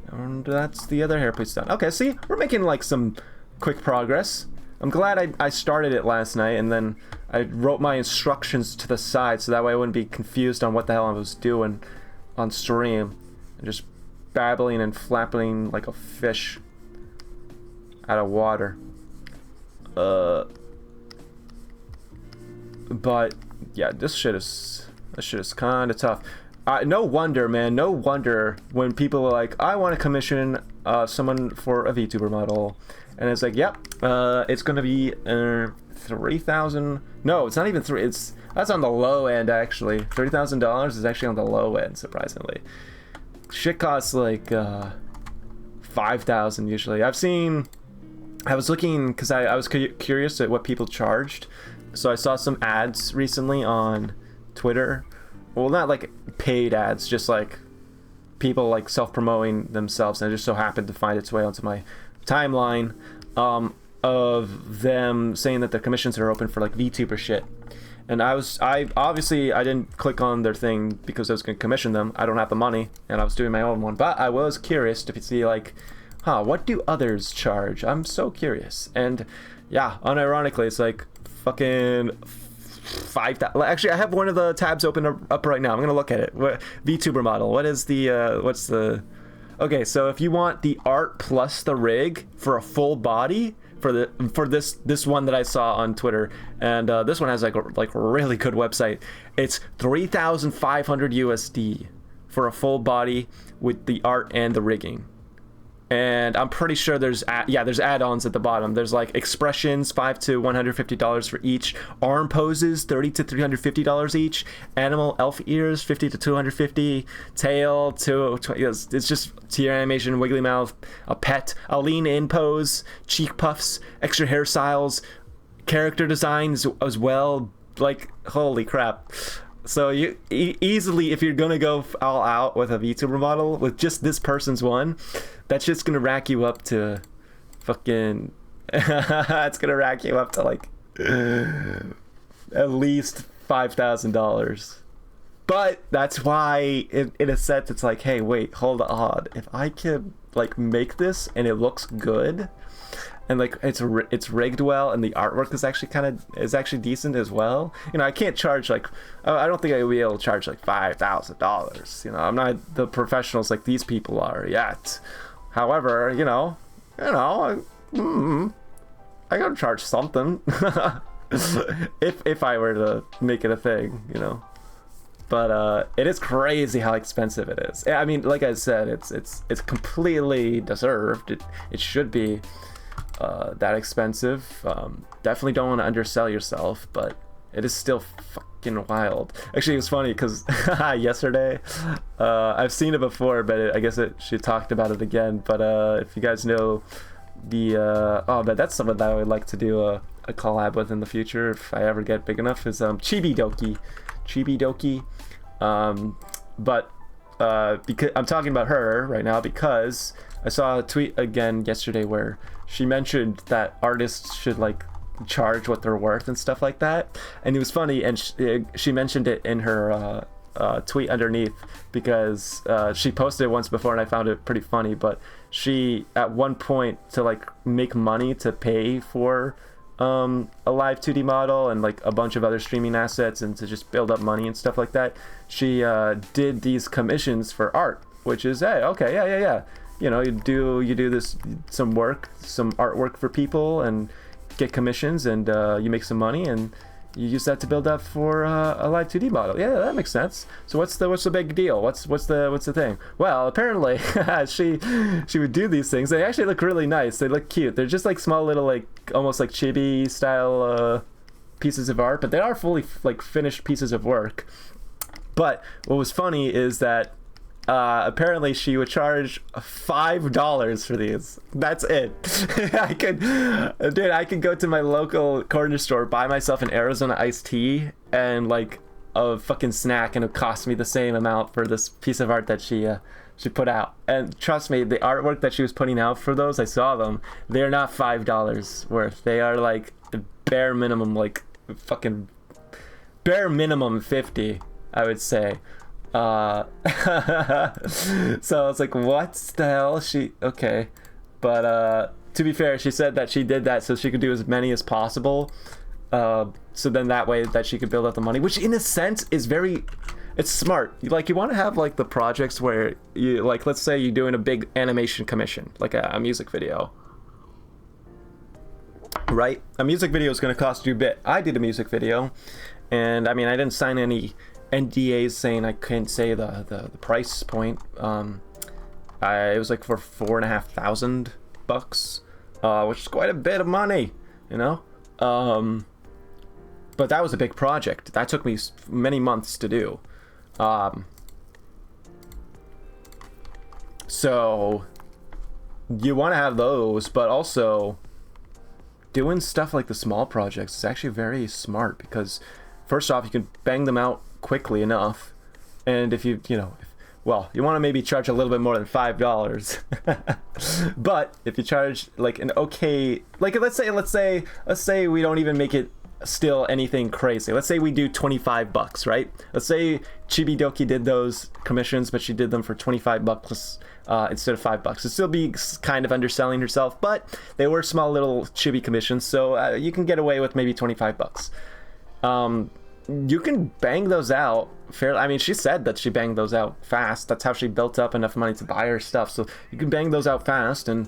And that's the other hairpiece done. Okay, see? We're making like some quick progress. I'm glad I started it last night, and then I wrote my instructions to the side so that way I wouldn't be confused on what the hell I was doing on stream. And just babbling and flapping like a fish out of water. But yeah, this shit is kind of tough. No wonder, man. No wonder when people are like, I want to commission someone for a VTuber model, and it's like, yep, it's gonna be 3,000. No, it's not even three. That's on the low end actually. $30,000 is actually on the low end, surprisingly. Shit costs like 5,000 usually. I was looking because I was curious at what people charged. So I saw some ads recently on Twitter. Well, not like paid ads, just like people like self-promoting themselves, and it just so happened to find its way onto my timeline of them saying that their commissions are open for like VTuber shit. And I obviously didn't click on their thing because I was going to commission them. I don't have the money, and I was doing my own one. But I was curious to see like, what do others charge? I'm so curious. And yeah, unironically, it's like fucking 5,000. Actually, I have one of the tabs open up right now. I'm gonna look at it. VTuber model. What is the what's the? Okay, so if you want the art plus the rig for a full body for this one that I saw on Twitter, and this one has like a really good website. It's 3,500 USD for a full body with the art and the rigging. And I'm pretty sure there's add-ons at the bottom. There's like expressions, $5 to $150 for each. Arm poses, $30 to $350 each. Animal elf ears, $50 to $250. Tail, it's just tear animation, wiggly mouth. A pet, a lean-in pose, cheek puffs, extra hairstyles, character designs as well. Like, holy crap. So you easily, if you're gonna go all out with a VTuber model with just this person's one, that's just gonna rack you up to fucking it's gonna rack you up to like at least $5,000. But that's why in a sense it's like, hey, wait, hold on, if I can like make this and it looks good and like it's rigged well and the artwork is actually decent as well, you know, I can't charge like, I don't think I would be able to charge like $5,000. You know, I'm not the professionals like these people are yet. However, you know, I gotta charge something if I were to make it a thing, you know. But it is crazy how expensive it is. I mean, like I said, it's completely deserved. It should be that expensive. Definitely don't want to undersell yourself, but it is still fucking wild. Actually, it was funny because yesterday, I've seen it before, but I guess she talked about it again. But if you guys know but that's someone that I would like to do a collab with in the future if I ever get big enough, is Chibi Doki. But because I'm talking about her right now because I saw a tweet again yesterday where she mentioned that artists should like charge what they're worth and stuff like that, and it was funny, and she mentioned it in her tweet underneath because she posted it once before and I found it pretty funny. But she at one point, to like make money to pay for a live 2D model and like a bunch of other streaming assets and to just build up money and stuff like that, she did these commissions for art, which is, hey, okay, yeah, you know, you do this some artwork for people and get commissions, and you make some money and you use that to build up for a live 2D model. Yeah, that makes sense. So what's the big deal? What's the thing? Well, apparently she would do these things. They actually look really nice. They look cute. They're just like small little like almost like chibi style pieces of art, but they are fully like finished pieces of work. But what was funny is that apparently she would charge $5 for these. That's it. I could go to my local corner store, buy myself an Arizona iced tea and like a fucking snack, and it would cost me the same amount for this piece of art that she she put out. And trust me, the artwork that she was putting out for those, I saw them. They're not $5 worth. They are like bare minimum, like fucking bare minimum 50, I would say. So I was like, what the hell? Okay. But to be fair, she said that she did that so she could do as many as possible. So then that way that she could build up the money, which in a sense is it's smart. Like, you want to have like the projects where you, like, let's say you're doing a big animation commission, like a music video, right? A music video is going to cost you a bit. I did a music video, and I mean, I didn't sign any NDAs saying I couldn't say the price point. It was like for $4,500, which is quite a bit of money, you know. But that was a big project. That took me many months to do. So you want to have those, but also doing stuff like the small projects is actually very smart, because first off, you can bang them out quickly enough, and if you want to maybe charge a little bit more than $5. But if you charge like an okay, like let's say we don't even make it still anything crazy. Let's say we do $25, right? Let's say Chibidoki did those commissions, but she did them for $25 instead of $5. It'd still be kind of underselling herself, but they were small little chibi commissions, so you can get away with maybe $25. You can bang those out fairly. I mean, she said that she banged those out fast. That's how she built up enough money to buy her stuff. So you can bang those out fast, and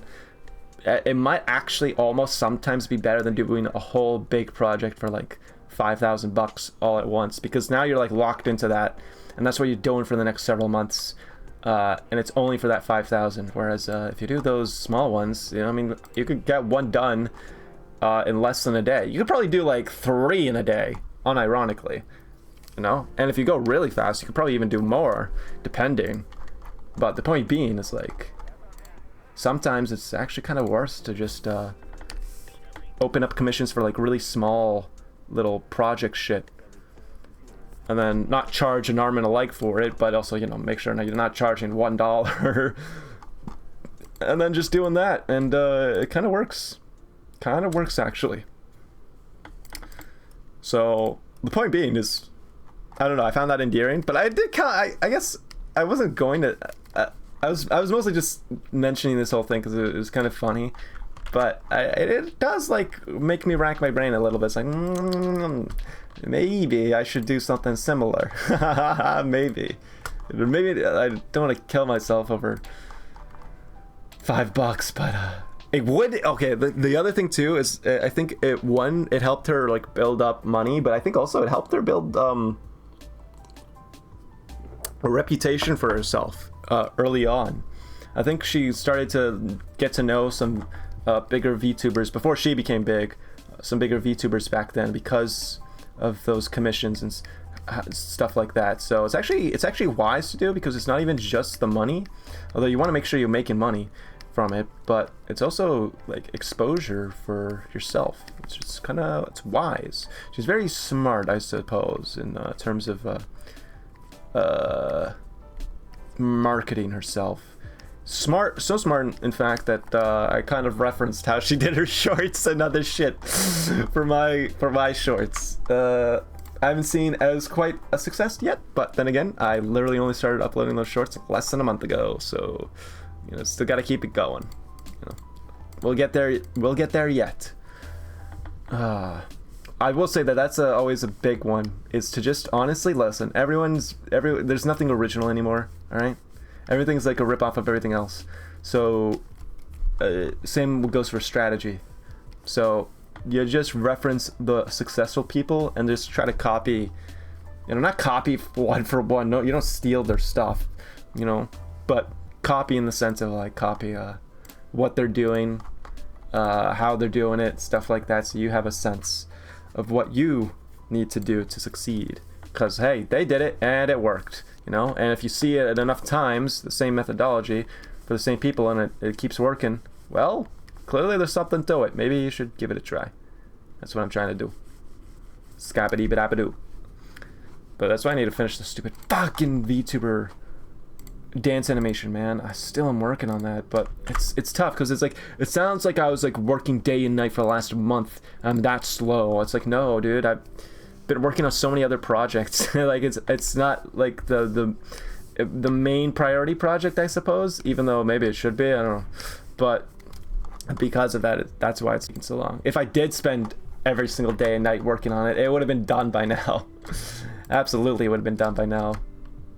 it might actually almost sometimes be better than doing a whole big project for like $5,000 all at once, because now you're like locked into that, and that's what you're doing for the next several months, and it's only for that $5,000. Whereas if you do those small ones, I mean, you could get one done in less than a day. You could probably do like 3 in a day, unironically, and if you go really fast, you could probably even do more, depending. But the point being is, like, sometimes it's actually kind of worth to just open up commissions for like really small little project shit, and then not charge an arm and a leg for it, but also, make sure you're not charging $1 and then just doing that, and it kind of works actually. So the point being is, I don't know, I found that endearing, but I did I guess I wasn't going to I was mostly just mentioning this whole thing because it was kind of funny, but it does like make me rack my brain a little bit. It's like, maybe I should do something similar. maybe I don't want to kill myself over $5, but it would. Okay, the other thing too is, I think it helped her like build up money, but I think also it helped her build a reputation for herself early on. I think she started to get to know some bigger VTubers before she became big, some bigger VTubers back then, because of those commissions and stuff like that. So it's actually wise to do, because it's not even just the money, although you want to make sure you're making money from it, but it's also like exposure for yourself. It's just it's wise. She's very smart, I suppose, in terms of marketing herself. So smart, in fact, that I kind of referenced how she did her shorts and other shit for my shorts. I haven't seen as quite a success yet, but then again, I literally only started uploading those shorts less than a month ago, so still got to keep it going. We'll get there yet. I will say that that's always a big one, is to just honestly listen. There's nothing original anymore, all right? Everything's like a rip-off of everything else. So same goes for strategy. So you just reference the successful people and just try to copy, not copy one for one. No, you don't steal their stuff, but copy in the sense of like copy what they're doing, how they're doing it, stuff like that, so you have a sense of what you need to do to succeed. Because hey, they did it and it worked, and if you see it enough times, the same methodology for the same people, and it keeps working, well, clearly there's something to it. Maybe you should give it a try. That's what I'm trying to do. Scabba-dee-ba-da-ba-doo. But that's why I need to finish the stupid fucking VTuber dance animation, man. I still am working on that, but it's tough because it's like it sounds like I was like working day and night for the last month. I'm that slow. It's like, no, dude, I've been working on so many other projects. Like it's not like the main priority project, I suppose, even though maybe it should be, I don't know. But because of that, that's why it's taking so long. If I did spend every single day and night working on it, it would have been done by now. Absolutely would have been done by now.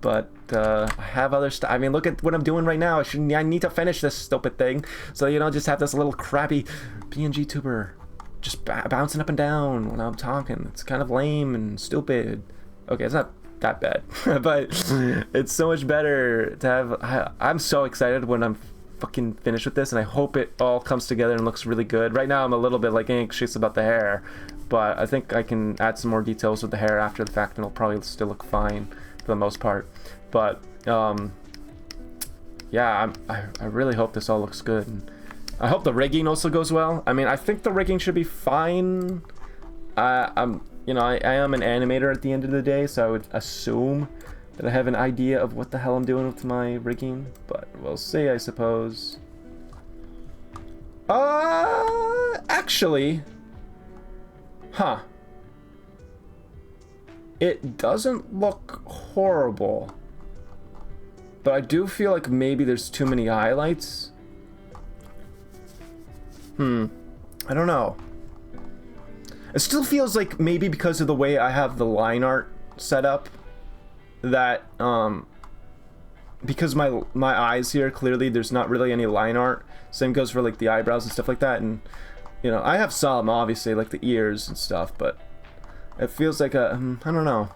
But I have other stuff. I mean, look at what I'm doing right now. I need to finish this stupid thing. So, you know, just have this little crappy PNG tuber just bouncing up and down when I'm talking. It's kind of lame and stupid. Okay, it's not that bad. But it's so much better to have... I'm so excited when I'm fucking finished with this, and I hope it all comes together and looks really good. Right now, I'm a little bit, like, anxious about the hair. But I think I can add some more details with the hair after the fact, and it'll probably still look fine for the most part. But yeah, I really hope this all looks good, and I hope the rigging also goes well. I mean, I think the rigging should be fine. I'm you know, I am an animator at the end of the day, so I would assume that I have an idea of what the hell I'm doing with my rigging, but we'll see, I suppose. Actually, it doesn't look horrible, but I do feel like maybe there's too many highlights. I don't know. It still feels like maybe because of the way I have the line art set up, that because my eyes here, clearly there's not really any line art. Same goes for like the eyebrows and stuff like that, and you know, I have some obviously, like the ears and stuff, but it feels like a I don't know,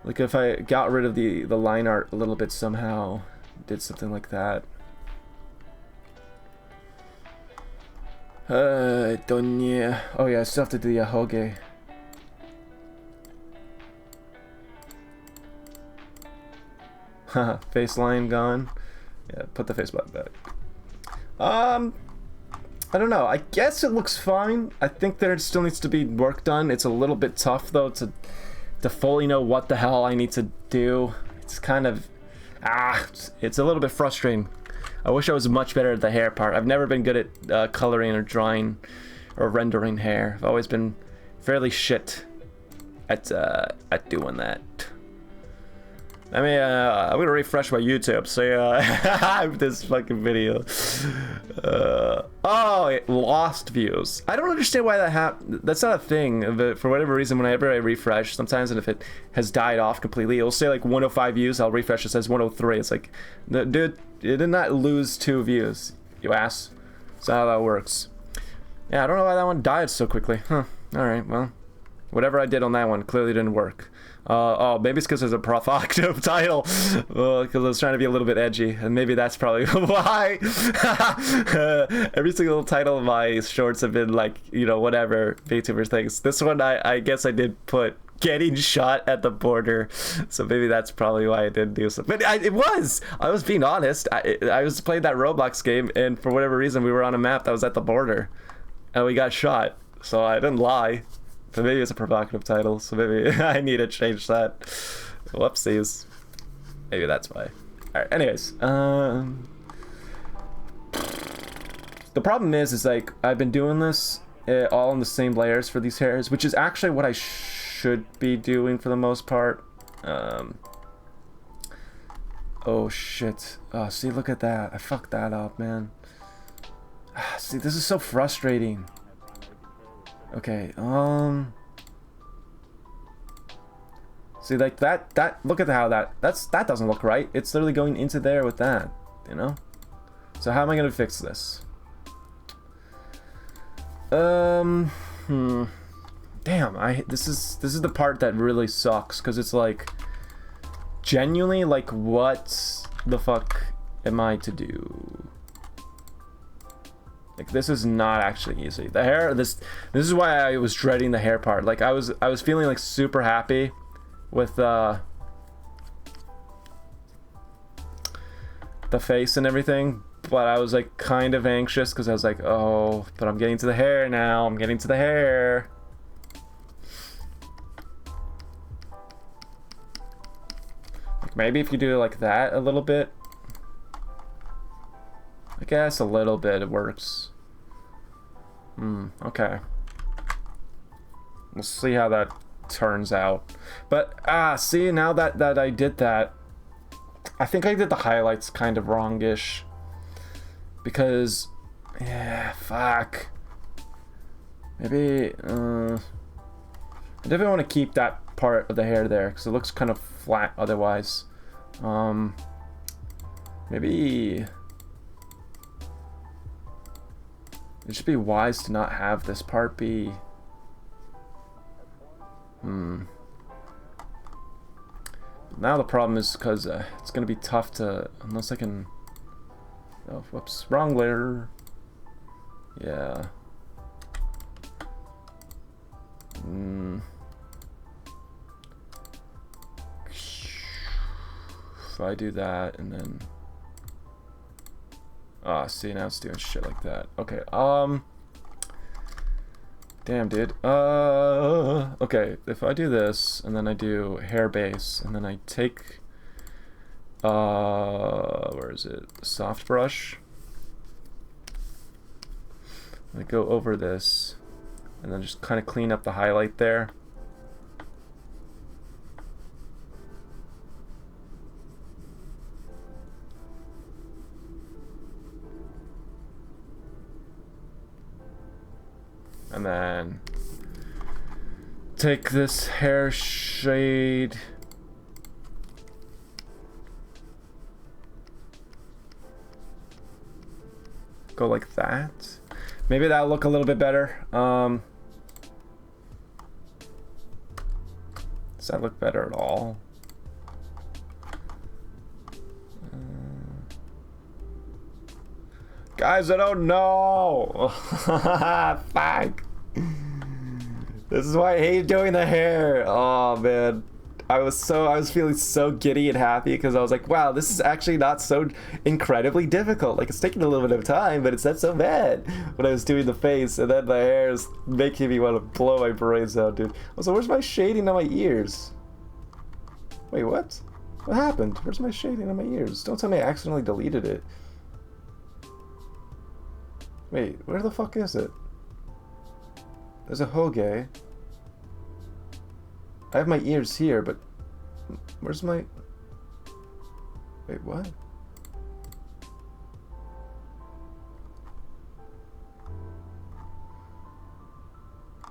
like if I got rid of the line art a little bit somehow, did something like that. Donya. Oh yeah, I still have to do the ahoge. Haha, face line gone. Yeah, put the face button back. I don't know. I guess it looks fine. I think there still needs to be work done. It's a little bit tough though to fully know what the hell I need to do. It's kind of it's a little bit frustrating. I wish I was much better at the hair part. I've never been good at coloring or drawing or rendering hair. I've always been fairly shit at doing that. I mean, I'm gonna refresh my YouTube, so this fucking video. Oh, it lost views. I don't understand why that happened. That's not a thing, but for whatever reason, whenever I refresh, sometimes, and if it has died off completely, it'll say like 105 views. I'll refresh, it says 103. It's like, dude, it did not lose 2 views, you ass. That's not how that works. Yeah, I don't know why that one died so quickly. Huh. All right, well, whatever I did on that one clearly didn't work. Oh, maybe it's because there's a provocative title. Because I was trying to be a little bit edgy, and maybe that's probably why. Every single title of my shorts have been like, you know, whatever VTuber things. This one, I guess I did put getting shot at the border, so maybe that's probably why I didn't do so. But I was being honest. I was playing that Roblox game, and for whatever reason, we were on a map that was at the border, and we got shot. So I didn't lie. But maybe it's a provocative title, so maybe I need to change that. Whoopsies. Maybe that's why. Alright, anyways. The problem is like, I've been doing this all in the same layers for these hairs, which is actually what I should be doing for the most part. Oh, shit. Oh, see, look at that. I fucked that up, man. See, this is so frustrating. Okay, see, like that look at how that doesn't look right. It's literally going into there with that, you know? So how am I gonna fix this? Damn, this is the part that really sucks, because it's like, genuinely, like, what the fuck am I to do? Like, this is not actually easy. The hair, this is why I was dreading the hair part. Like, I was feeling like super happy with the face and everything, but I was like kind of anxious because I was like, oh, but I'm getting to the hair now. I'm getting to the hair. Maybe if you do like that a little bit. I guess a little bit it works. Okay. We'll see how that turns out. But, see, now that I did that, I think I did the highlights kind of wrongish. Because, yeah, fuck. Maybe, I definitely want to keep that part of the hair there, because it looks kind of flat otherwise. Maybe it should be wise to not have this part be... Now the problem is because it's going to be tough to... Unless I can... Oh, whoops. Wrong layer. Yeah. If I do that and then... see, now it's doing shit like that. Okay, damn, dude. Okay, if I do this, and then I do hair base, and then I take... where is it? Soft brush. I go over this, and then just kind of clean up the highlight there. And then take this hair shade. Go like that. Maybe that'll look a little bit better. Does that look better at all? Guys, I don't know. Fuck. This is why I hate doing the hair. Oh man, I was feeling so giddy and happy because I was like, wow, this is actually not so incredibly difficult. Like, it's taking a little bit of time, but it's not so bad. When I was doing the face, and then the hair is making me want to blow my brains out, dude. Also, where's my shading on my ears? Wait, what? What happened? Where's my shading on my ears? Don't tell me I accidentally deleted it. Wait, where the fuck is it? There's a Hoge. I have my ears here, but where's my... Wait, what?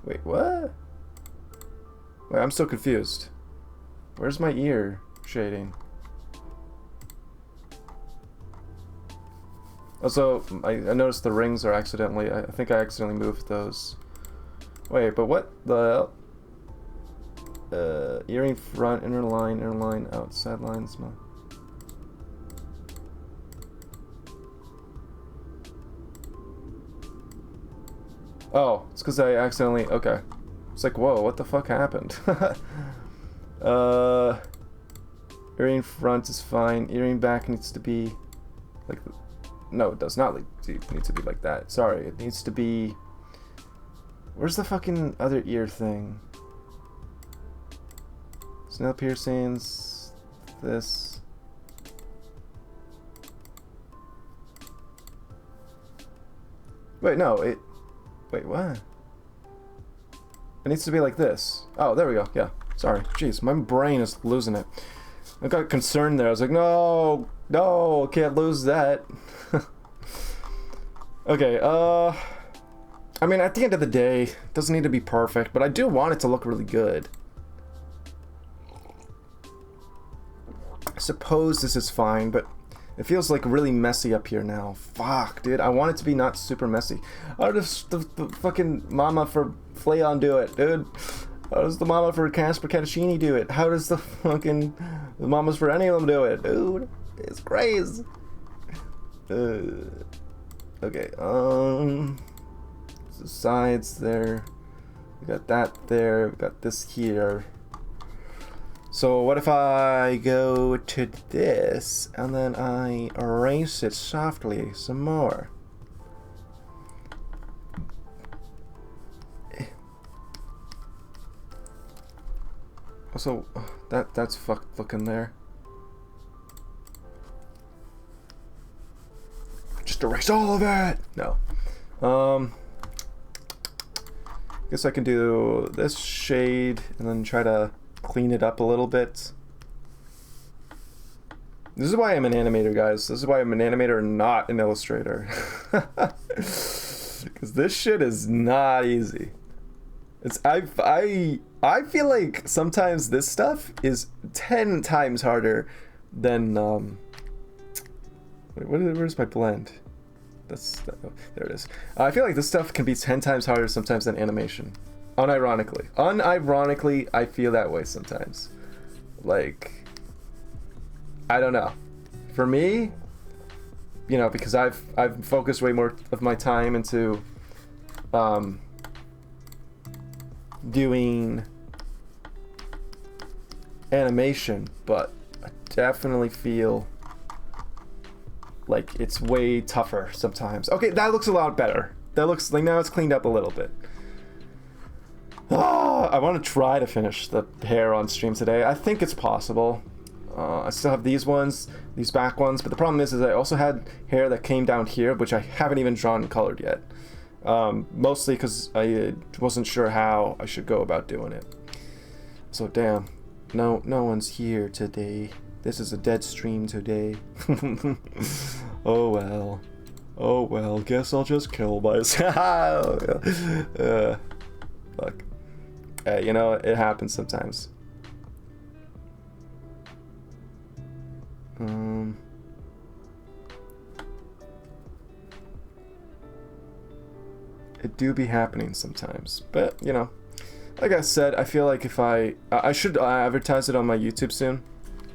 Wait, what? Wait, I'm so confused. Where's my ear shading? Also, I noticed the rings are accidentally... I think I accidentally moved those. Wait, but what the... earring front, inner line, outside lines. Oh, it's because I accidentally... Okay. It's like, whoa, what the fuck happened? Earring front is fine. Earring back needs to be... like... No, it does not need to be like that. Sorry, it needs to be... Where's the fucking other ear thing? Snail piercings... This... Wait, no, it... Wait, what? It needs to be like this. Oh, there we go, yeah. Sorry, jeez, my brain is losing it. I got concerned there. I was like, no, no, can't lose that. Okay, I mean, at the end of the day, it doesn't need to be perfect, but I do want it to look really good. I suppose this is fine, but it feels like really messy up here now. Fuck, dude, I want it to be not super messy. How does the fucking mama for Flayon do it, dude? How does the mama for Casper Catashini do it? How does the fucking the mamas for any of them do it, dude? It's crazy. Okay, the sides there. We got that there. We got this here. So what if I go to this and then I erase it softly some more? Also, that's fucked looking there. erase all of it. No. Guess I can do this shade and then try to clean it up a little bit. This is why I'm an animator, guys. This is why I'm an animator and not an illustrator. Because this shit is not easy. I feel like sometimes this stuff is 10 times harder than wait, where's my blend? There it is. I feel like this stuff can be 10 times harder sometimes than animation. Unironically, I feel that way sometimes. Like, I don't know. For me, you know, because I've focused way more of my time into doing animation, but I definitely feel like it's way tougher sometimes. Okay, that looks a lot better. That looks like now it's cleaned up a little bit. I want to try to finish the hair on stream today. I think it's possible. I still have these ones, these back ones, but the problem is I also had hair that came down here, which I haven't even drawn and colored yet. Mostly because I wasn't sure how I should go about doing it. So damn, no one's here today. This is a dead stream today. Oh well, guess I'll just kill myself. Fuck. You know, it happens sometimes. It do be happening sometimes, but you know, like I said, I feel like if I should advertise it on my YouTube soon.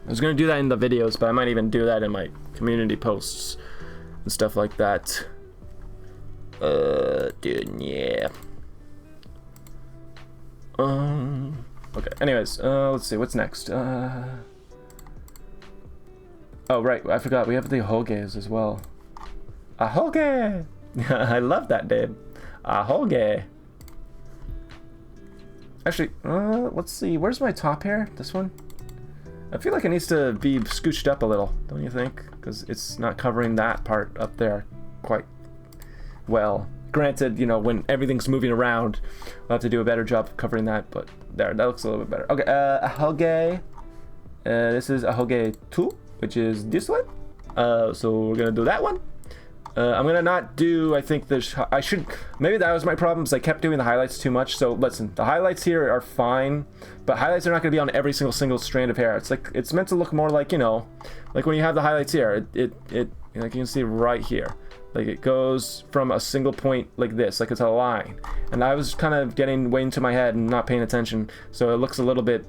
I was gonna do that in the videos, but I might even do that in my community posts and stuff like that. Dude, yeah. Okay. Anyways, let's see what's next. Oh right, I forgot we have the ahoges as well. Ahoge! I love that name. Ahoge. Actually, let's see. Where's my top hair? This one? I feel like it needs to be scooched up a little, don't you think? Because it's not covering that part up there quite well. Granted, you know, when everything's moving around, we'll have to do a better job of covering that, but there, that looks a little bit better. Okay, ahoge. This is ahoge 2, which is this one. So we're gonna do that one. I'm gonna not do, I think this, I should, maybe that was my problem, is I kept doing the highlights too much. So listen, the highlights here are fine, but highlights are not gonna be on every single strand of hair. It's like, it's meant to look more like, you know, like when you have the highlights here, it like you can see right here, like it goes from a single point like this, like it's a line. And I was kind of getting way into my head and not paying attention, so it looks a little bit,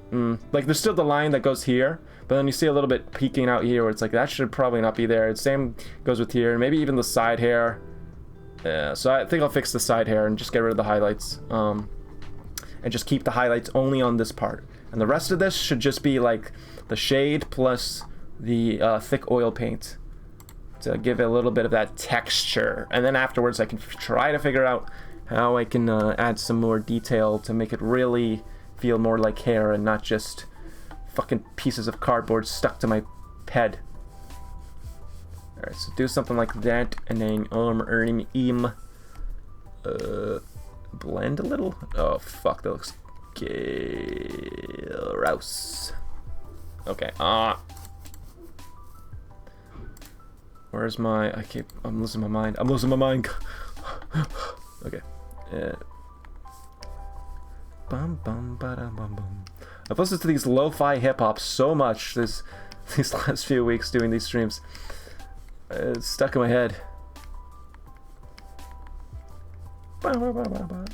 like there's still the line that goes here, but then you see a little bit peeking out here where it's like, that should probably not be there. Same goes with here, maybe even the side hair. Yeah, so I think I'll fix the side hair and just get rid of the highlights. And just keep the highlights only on this part. And the rest of this should just be like the shade plus the thick oil paint to give it a little bit of that texture. And then afterwards I can try to figure out how I can add some more detail to make it really feel more like hair and not just fucking pieces of cardboard stuck to my head. Alright, so do something like that, and then blend a little. Oh fuck, that looks gross. Okay, where's my, I'm losing my mind. Okay. Bum bum ba bum bum. I've listened to these lo-fi hip-hop so much these last few weeks doing these streams. It's stuck in my head. Alright,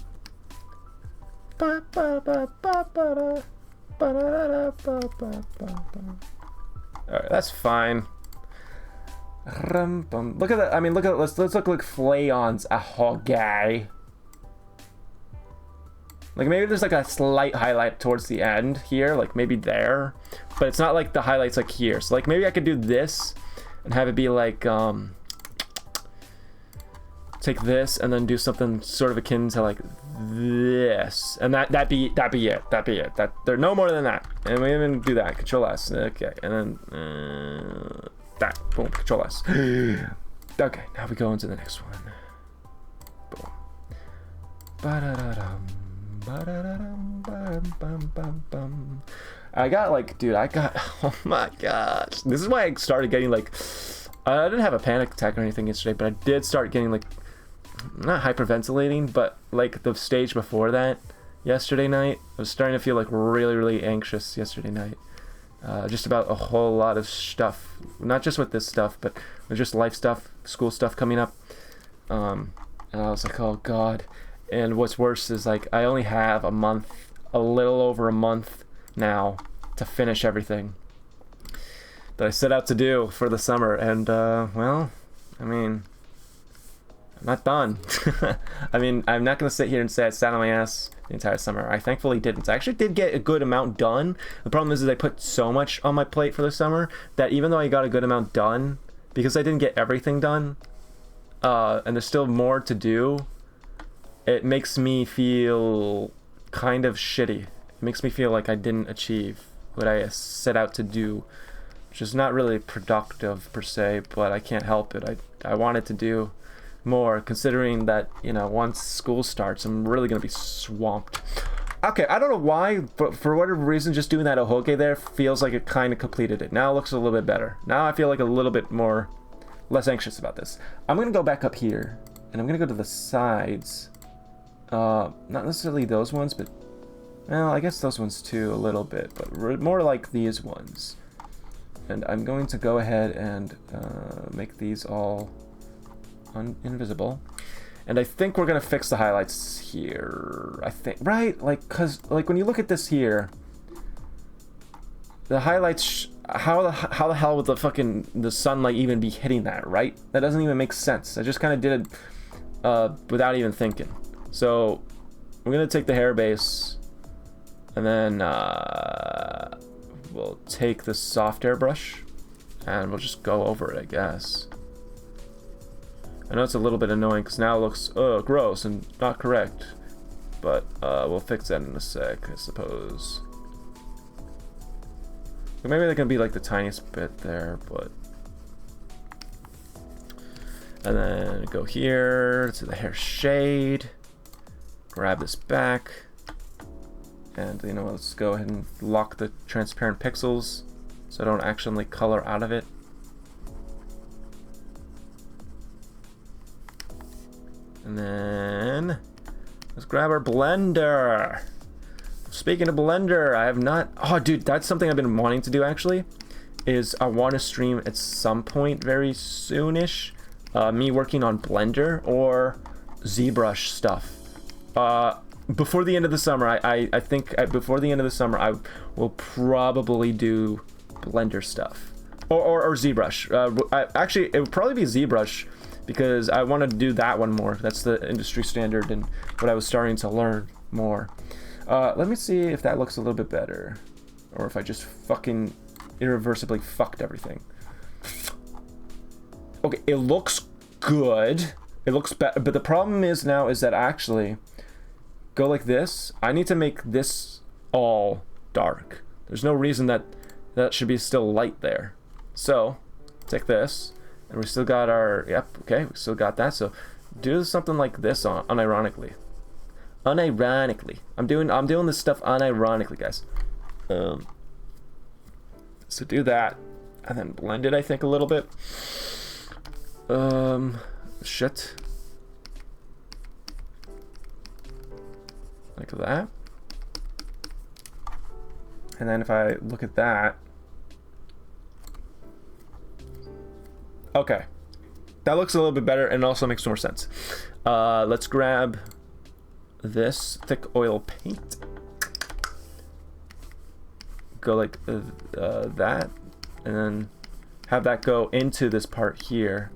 that's fine. Look at that. I mean, look at, let's look like Flayon's ahoge. Like maybe there's like a slight highlight towards the end here, like maybe there, but it's not like the highlights like here. So like maybe I could do this and have it be like take this and then do something sort of akin to like this, and that'd be it. That there, no more than that. And we even do that. Control S. Okay, and then that. Boom. Control S. Okay, now we go into the next one. Boom. Ba-da-da-dum, ba-da-da-dum, ba-dum-bum-bum-bum. I got like, dude, oh my gosh. This is why I started getting like, I didn't have a panic attack or anything yesterday, but I did start getting like, not hyperventilating, but like the stage before that yesterday night. I was starting to feel like really, really anxious yesterday night. Just about a whole lot of stuff, not just with this stuff, but with just life stuff, school stuff coming up. And I was like, oh God. And what's worse is like, I only have a month, a little over a month now to finish everything that I set out to do for the summer. And, well, I mean, I'm not done. I mean, I'm not going to sit here and say I sat on my ass the entire summer. I thankfully didn't. I actually did get a good amount done. The problem is I put so much on my plate for the summer that even though I got a good amount done, because I didn't get everything done, and there's still more to do, it makes me feel kind of shitty. It makes me feel like I didn't achieve what I set out to do, which is not really productive per se, but I can't help it. I wanted to do more, considering that, you know, once school starts, I'm really going to be swamped. Okay, I don't know why, but for whatever reason, just doing that ohoge there feels like it kind of completed it. Now it looks a little bit better. Now I feel like a little bit less anxious about this. I'm going to go back up here, and I'm going to go to the sides. Not necessarily those ones, but, well, I guess those ones too, a little bit, but more like these ones. And I'm going to go ahead and make these all invisible, and I think we're gonna fix the highlights here. I think, right? Like, cause like when you look at this here, the highlights. How the hell would the sunlight even be hitting that? Right? That doesn't even make sense. I just kind of did it without even thinking. So we're gonna take the hair base, and then we'll take the soft airbrush, and we'll just go over it, I guess. I know it's a little bit annoying because now it looks gross and not correct, but we'll fix that in a sec, I suppose. Or maybe that can be like the tiniest bit there, but. And then go here to the hair shade, grab this back, and you know, let's go ahead and lock the transparent pixels so I don't accidentally color out of it. And then let's grab our blender. Speaking of blender, I have not. Oh, dude, that's something I've been wanting to do actually. Is I want to stream at some point very soonish, me working on Blender or ZBrush stuff. Before the end of the summer, I think before the end of the summer, I will probably do Blender stuff or ZBrush. Actually, it would probably be ZBrush, because I wanted to do that one more. That's the industry standard and what I was starting to learn more. Let me see if that looks a little bit better, or if I just fucking irreversibly fucked everything. Okay, it looks good. It looks better, but the problem is now is that I actually go like this. I need to make this all dark. There's no reason that should be still light there. So take this. And we still got our, yep, okay, we still got that. So do something like this unironically. Unironically. I'm doing this stuff unironically, guys. So do that. And then blend it, I think, a little bit. Shit. Like that. And then if I look at that, okay, that looks a little bit better and also makes more sense. Let's grab this thick oil paint. Go like that, and then have that go into this part here.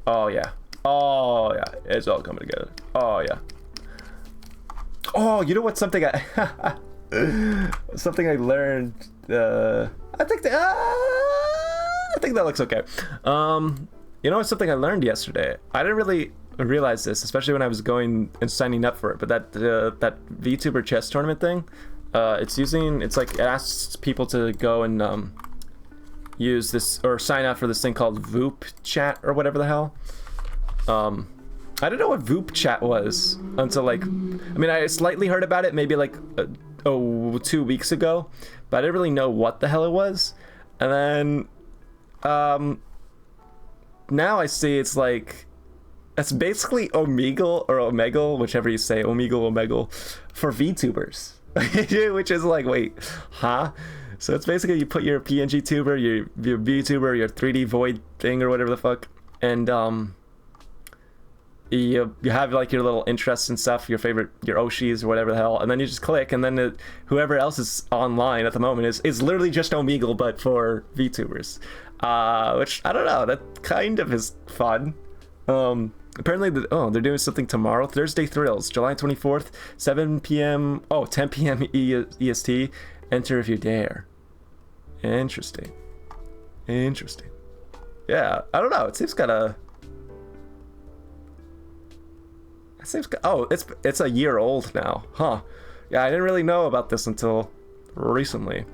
Oh yeah, oh yeah, it's all coming together. Oh yeah. Oh, you know what? Something I learned. I think that looks okay. You know, it's something I learned yesterday. I didn't really realize this, especially when I was going and signing up for it. But that Vtuber chess tournament thing, it asks people to go and use this or sign up for this thing called Voop Chat or whatever the hell. I didn't know what Voop Chat was until like, I mean, I slightly heard about it maybe like 2 weeks ago, but I didn't really know what the hell it was. And then now I see it's like, it's basically Omegle or Omegle, whichever you say, Omegle, for VTubers. Which is like, wait, huh? So it's basically you put your PNG tuber, your VTuber, your 3D void thing or whatever the fuck, and you have like your little interests and stuff, your favorite, your Oshis or whatever the hell, and then you just click, and then whoever else is online at the moment is literally just Omegle but for VTubers, which I don't know, that kind of is fun. Apparently they're doing something tomorrow, Thursday Thrills, July 24th, 7 p.m. 10 p.m. EST. Enter if you dare. Interesting. Yeah, I don't know, it seems kind of. It's a year old now, huh? Yeah, I didn't really know about this until recently.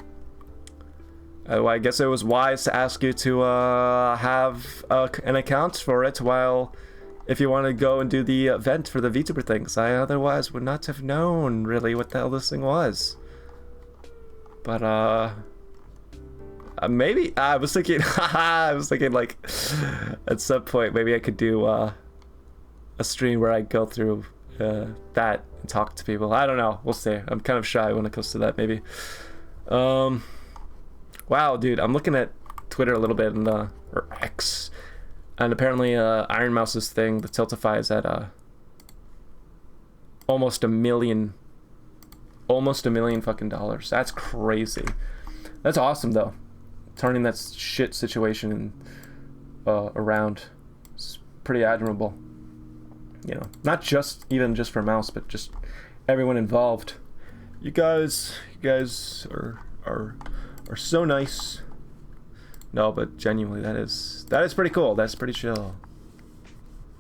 I guess it was wise to ask you to have an account for it while, if you want to go and do the event for the VTuber things. I otherwise would not have known really what the hell this thing was. But maybe I was thinking like at some point maybe I could do a stream where I go through that and talk to people. I don't know, we'll see. I'm kind of shy when it comes to that, maybe. Wow, dude, I'm looking at Twitter a little bit, and or X, and apparently Iron Mouse's thing, the Tiltify, is at almost a million fucking dollars. That's crazy. That's awesome though, turning that shit situation around. It's pretty admirable. You know, not just for Mouse, but just everyone involved. You guys are so nice. No, but genuinely, that is pretty cool. That's pretty chill.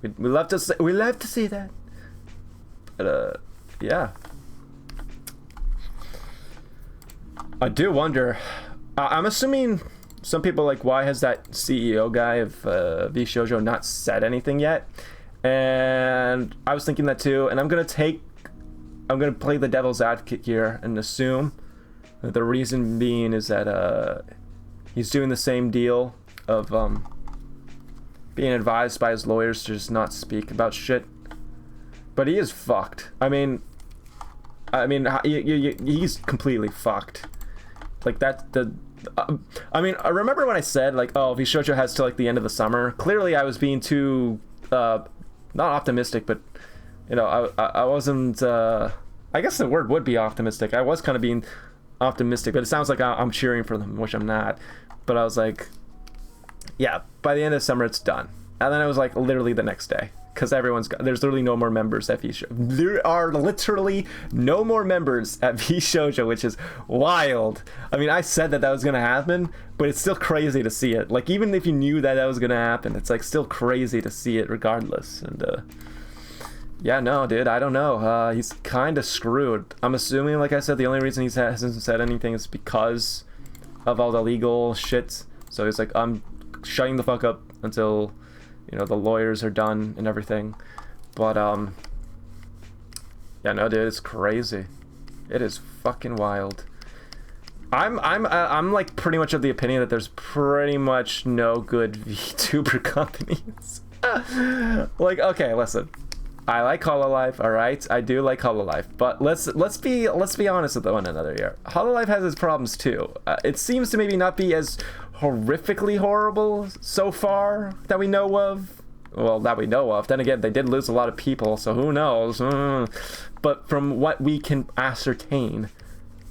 We love to see that. But yeah. I do wonder. I'm assuming some people like, why has that CEO guy of VShojo not said anything yet? And I was thinking that too, and I'm gonna play the devil's advocate here and assume that the reason being is that he's doing the same deal of being advised by his lawyers to just not speak about shit. But he is fucked. I mean, he's completely fucked. Like that. I mean, I remember when I said like, oh, VShojo has till like the end of the summer. Clearly, I was being too. Not optimistic, but you know, I wasn't. I guess the word would be optimistic. I was kind of being optimistic, but it sounds like I'm cheering for them, which I'm not. But I was like, yeah, by the end of summer it's done. And then it was like literally the next day, because there's literally no more members at VShojo. There are literally no more members at VShojo, which is wild. I mean, I said that was gonna happen, but it's still crazy to see it. Like, even if you knew that was gonna happen, it's like still crazy to see it regardless. And yeah, no, dude, I don't know. He's kind of screwed. I'm assuming, like I said, the only reason he hasn't said anything is because of all the legal shit. So he's like, I'm shutting the fuck up until, you know, the lawyers are done and everything. But yeah, no, dude, it's crazy. It is fucking wild. I'm like pretty much of the opinion that there's pretty much no good VTuber companies. Like, okay, listen. I like Hololive, all right. I do like Hololive, but let's be honest with one another here. Hololive has its problems too. It seems to maybe not be as horrifically horrible so far that we know of. Well, that we know of. Then again, they did lose a lot of people, so who knows? But from what we can ascertain,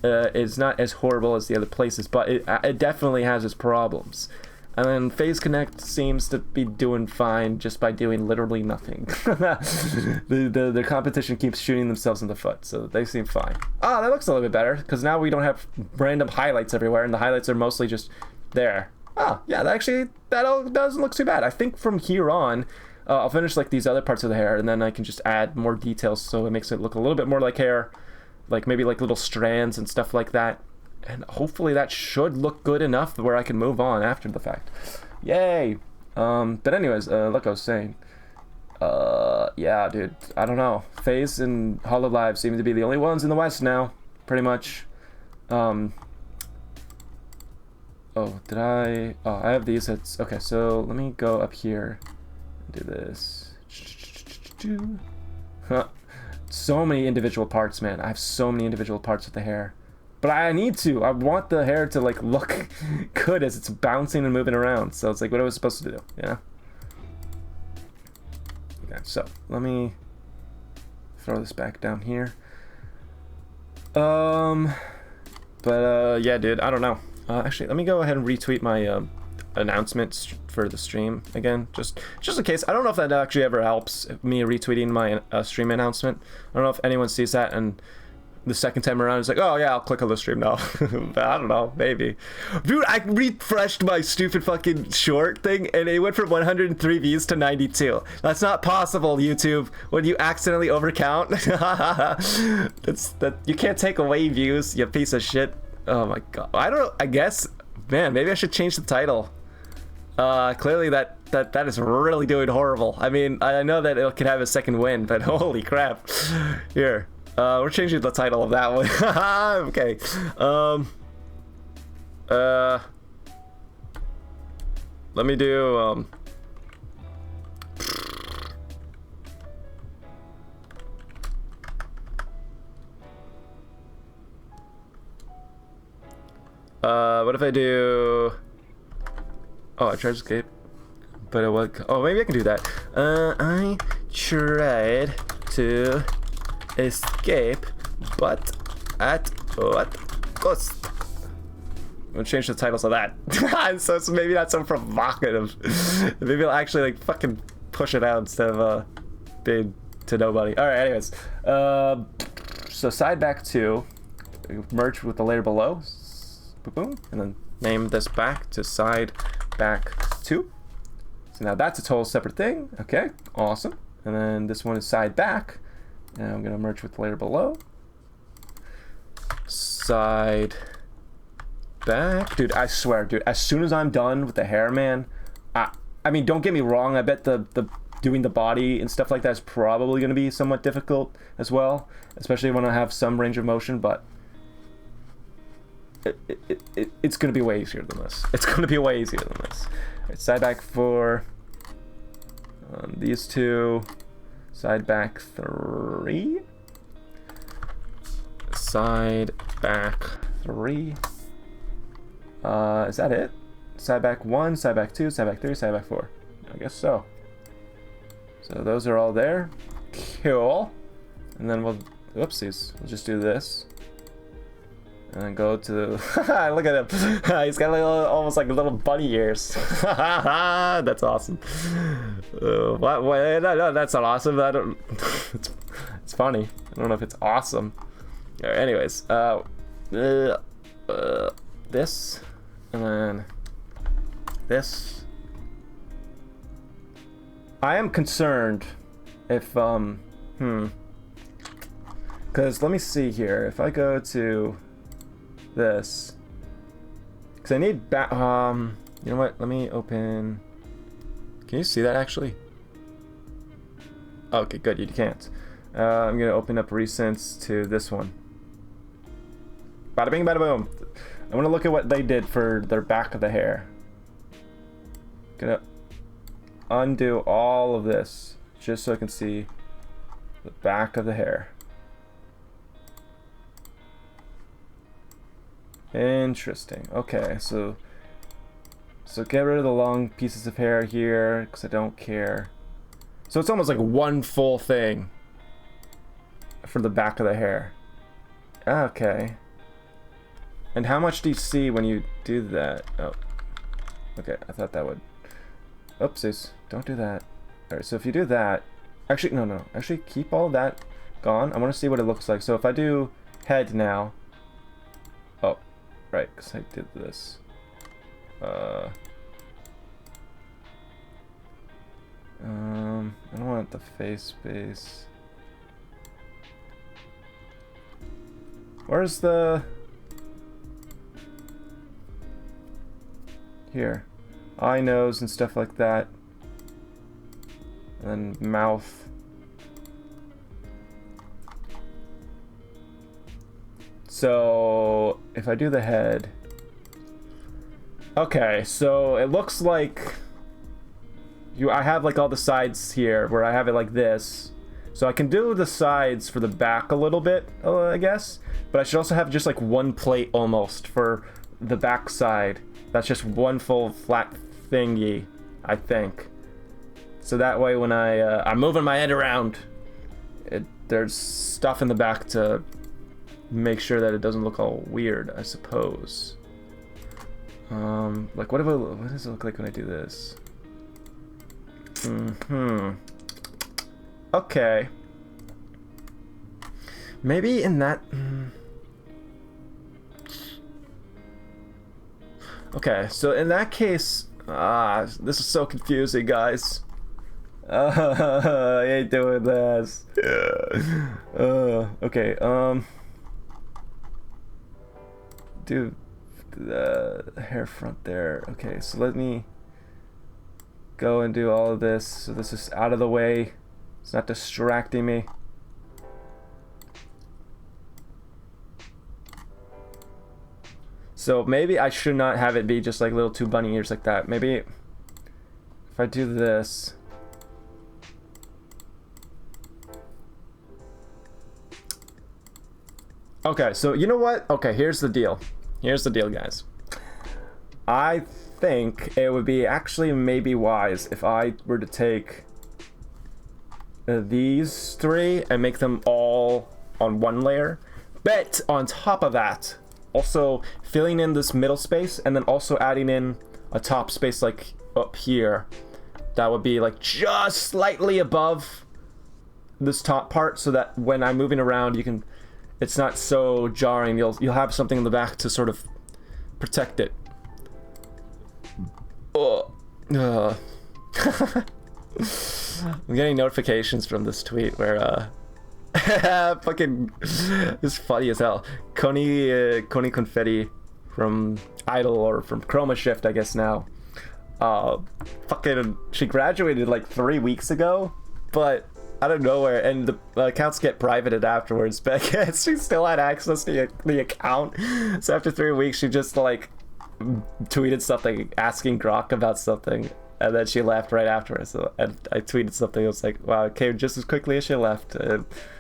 it's not as horrible as the other places, but it definitely has its problems. And then FaZe Connect seems to be doing fine just by doing literally nothing. The competition keeps shooting themselves in the foot, so they seem fine. Ah, that looks a little bit better, because now we don't have random highlights everywhere, and the highlights are mostly just there. Oh, yeah, that doesn't look too bad. I think from here on, I'll finish like these other parts of the hair, and then I can just add more details so it makes it look a little bit more like hair, like maybe like little strands and stuff like that. And hopefully that should look good enough where I can move on after the fact. Yay! But anyways, like I was saying, yeah, dude, I don't know. FaZe and Hololive seem to be the only ones in the West now, pretty much. Oh, did I? Oh, I have these. It's okay. So let me go up here and do this. So many individual parts, man. I have so many individual parts with the hair, but I need to. I want the hair to like look good as it's bouncing and moving around. So it's like what I was supposed to do, yeah. Okay, so let me throw this back down here. Yeah, dude, I don't know. Actually, let me go ahead and retweet my announcements for the stream again, just in case. I don't know if that actually ever helps, me retweeting my stream announcement. I don't know if anyone sees that and the second time around it's like, oh yeah, I'll click on the stream now. I don't know, maybe. Dude, I refreshed my stupid fucking short thing and it went from 103 views to 92. That's not possible, YouTube, when you accidentally overcount. That you can't take away views, you piece of shit. Oh my god. I don't know, I guess, man, maybe I should change the title. Clearly that is really doing horrible. I mean, I know that it could have a second win, but holy crap. Here, we're changing the title of that one. Okay. Let me do, what if I do... Oh, I tried to escape, but it was... Oh, maybe I can do that. I tried to escape, but at what cost? I'm gonna change the titles of that. So it's maybe not so provocative. Maybe I'll actually like fucking push it out instead of being to nobody. All right, anyways. So side back 2, merge with the layer below. Boom, and then name this back to side back 2. So now that's a total separate thing. Okay, awesome. And then this one is side back. And I'm gonna merge with the layer below. Side back. Dude, I swear, dude, as soon as I'm done with the hair, man, I mean, don't get me wrong, I bet the doing the body and stuff like that is probably gonna be somewhat difficult as well, especially when I have some range of motion, but it's gonna be way easier than this. It's gonna be way easier than this. All right, side back 4. These 2. Side back 3. Side back 3. Is that it? Side back 1, side back 2, side back 3, side back 4. I guess so. So those are all there. Cool. And then we'll, whoopsies, we'll just do this. And then go to, look at him. He's got like almost like little bunny ears. That's awesome. What? No, that's not awesome. I don't. It's funny. I don't know if it's awesome. All right, anyways, this, and then this. I am concerned if because let me see here. If I go to this, because I need you know what, let me open. Can you see that actually? Okay, good, you can't. I'm gonna open up recents to this one. Bada bing, bada boom. I want to look at what they did for their back of the hair. Gonna undo all of this just so I can see the back of the hair. Interesting. Okay, so get rid of the long pieces of hair here because I don't care. So it's almost like one full thing for the back of the hair. Okay. And how much do you see when you do that? Oh. Okay, I thought that would... Oopsies. Don't do that. Alright, so if you do that... Actually, no. Actually, keep all that gone. I want to see what it looks like. So if I do head now... Oh. Right, because I did this. I don't want the face space. Where's the... Here. Eye, nose, and stuff like that. And then mouth. So, if I do the head... Okay, so it looks like... I have like all the sides here, where I have it like this. So I can do the sides for the back a little bit, I guess. But I should also have just like one plate almost for the back side. That's just one full flat thingy, I think. So that way when I'm moving my head around, there's stuff in the back to make sure that it doesn't look all weird, I suppose. Like what does it look like when I do this? Okay. Maybe in that... Okay, so in that case... this is so confusing, guys. I ain't doing this. Okay, do the hair front there. Okay, so let me go and do all of this. So this is out of the way. It's not distracting me. So maybe I should not have it be just like little two bunny ears like that. Maybe if I do this. Okay, so you know what? Okay, here's the deal. Here's the deal, guys. I think it would be actually maybe wise if I were to take these three and make them all on one layer. But on top of that, also filling in this middle space and then also adding in a top space like up here. That would be like just slightly above this top part so that when I'm moving around you can... It's not so jarring. You'll have something in the back to sort of protect it. I'm getting notifications from this tweet where fucking it's funny as hell. Connie Confetti from Idol or from Chroma Shift, I guess now. Fucking she graduated like 3 weeks ago, but out of nowhere, and the accounts get privated afterwards, but she still had access to the account. So after 3 weeks, she just like tweeted something asking Grok about something, and then she left right afterwards. So and I tweeted something. I was like, wow, it came just as quickly as she left.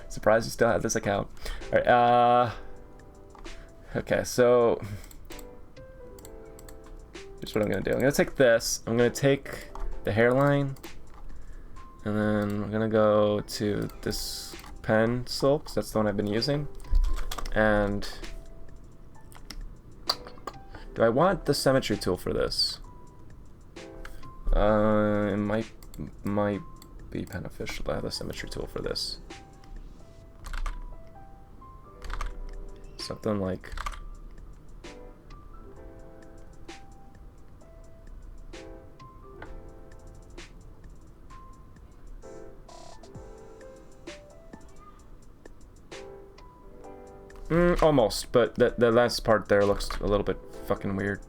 Surprised you still have this account. All right. Okay, so here's what I'm gonna do. I'm gonna take this. I'm gonna take the hairline. And then we're gonna go to this pencil, because that's the one I've been using. And do I want the symmetry tool for this? It might be beneficial to have the symmetry tool for this. Something like... almost, but the last part there looks a little bit fucking weird.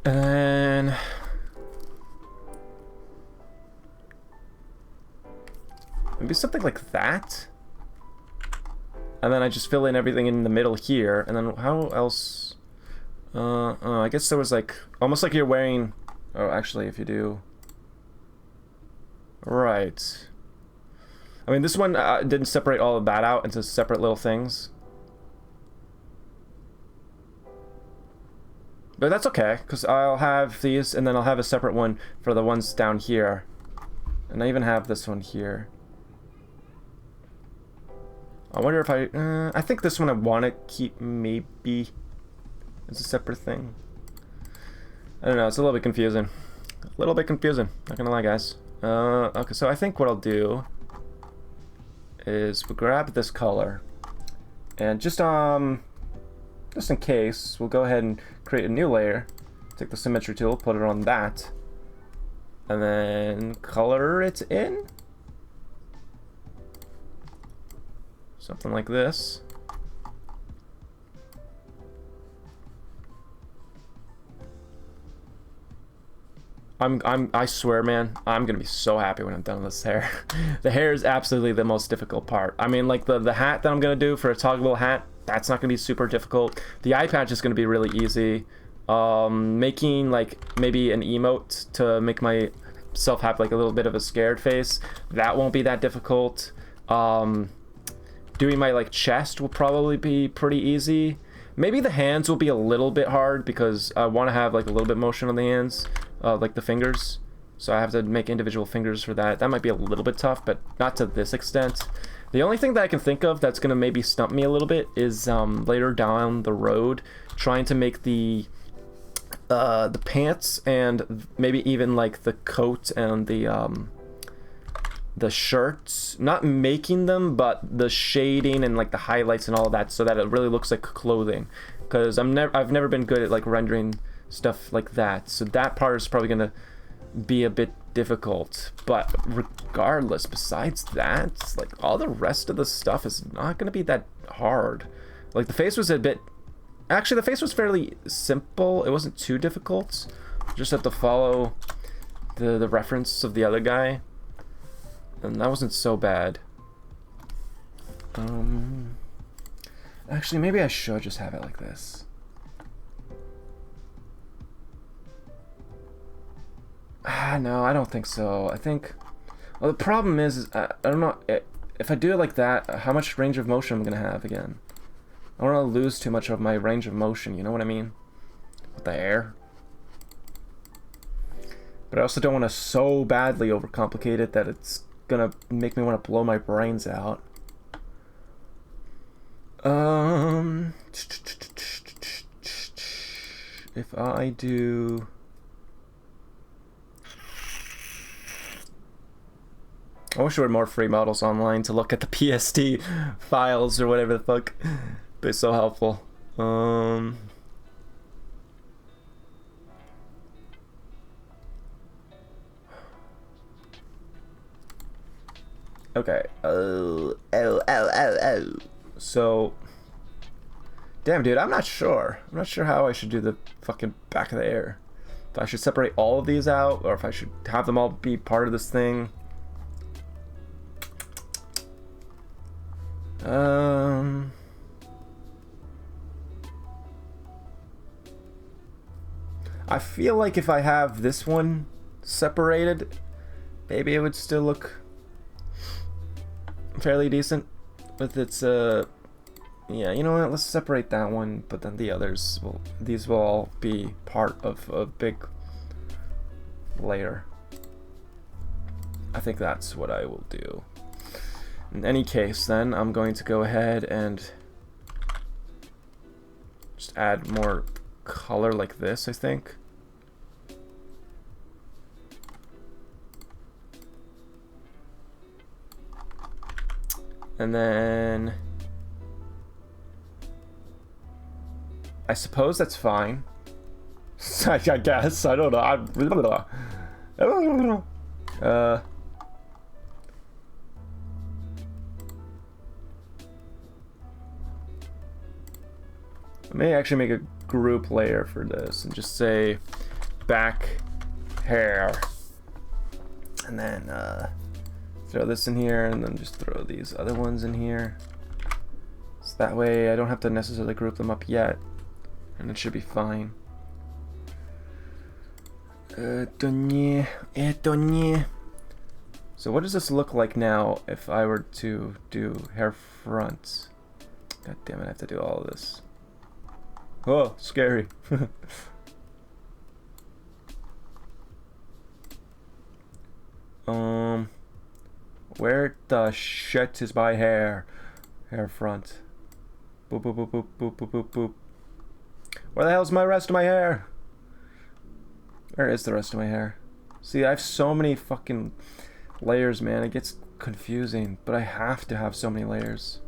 And maybe something like that. And then I just fill in everything in the middle here. And then how else? I guess there was like almost like you're wearing. Oh, actually, if you do. Right. I mean, this one didn't separate all of that out into separate little things. But that's okay, because I'll have these, and then I'll have a separate one for the ones down here. And I even have this one here. I wonder if I think this one I want to keep maybe as a separate thing. I don't know, it's a little bit confusing. A little bit confusing, not gonna lie, guys. Okay, so I think what I'll do is we'll grab this color and just in case, we'll go ahead and create a new layer. Take the symmetry tool, put it on that, and then color it in. Something like this. I swear, man, I'm gonna be so happy when I'm done with this hair. The hair is absolutely the most difficult part. I mean, like the hat that I'm gonna do for a toggleable hat, that's not gonna be super difficult. The eye patch is gonna be really easy. Making like maybe an emote to make myself have like a little bit of a scared face, that won't be that difficult. Doing my like chest will probably be pretty easy. Maybe the hands will be a little bit hard because I want to have like a little bit motion on the hands, like the fingers. So I have to make individual fingers for that. That might be a little bit tough, but not to this extent. The only thing that I can think of that's gonna maybe stump me a little bit is later down the road, trying to make the pants and maybe even like the coat and the shirts, not making them, but the shading and like the highlights and all of that, so that it really looks like clothing. Because I've never been good at like rendering stuff like that, so that part is probably gonna be a bit difficult. But regardless, besides that, like all the rest of the stuff is not gonna be that hard. Like the face was a bit, actually the face was fairly simple. It wasn't too difficult. Just have to follow the reference of the other guy. And that wasn't so bad. Actually, maybe I should just have it like this. No, I don't think so. I think, well, the problem is I don't know, if I do it like that, how much range of motion I'm gonna have again. I don't want to lose too much of my range of motion, you know what I mean? With the hair. But I also don't want to so badly overcomplicate it that it's gonna make me want to blow my brains out. If I do, I wish there were more free models online to look at the PSD files or whatever the fuck. But it's so helpful. Okay. So, damn, dude, I'm not sure. I'm not sure how I should do the fucking back of the hair. If I should separate all of these out, or if I should have them all be part of this thing. I feel like if I have this one separated, maybe it would still look fairly decent with its yeah, you know what, let's separate that one, but then the others will, these will all be part of a big layer. I think that's what I will do. In any case, then I'm going to go ahead and just add more color like this, I think. And then I suppose that's fine. I guess, I don't know. I don't know. I may actually make a group layer for this and just say back hair, and then throw this in here, and then just throw these other ones in here. So that way I don't have to necessarily group them up yet, and it should be fine. So what does this look like now if I were to do hair fronts? God damn it, I have to do all of this. Oh, scary. Where the shit is my hair? Hair front. Boop, boop, boop, boop, boop, boop, boop, boop. Where the hell's my rest of my hair? Where is the rest of my hair? See, I have so many fucking layers, man. It gets confusing, but I have to have so many layers.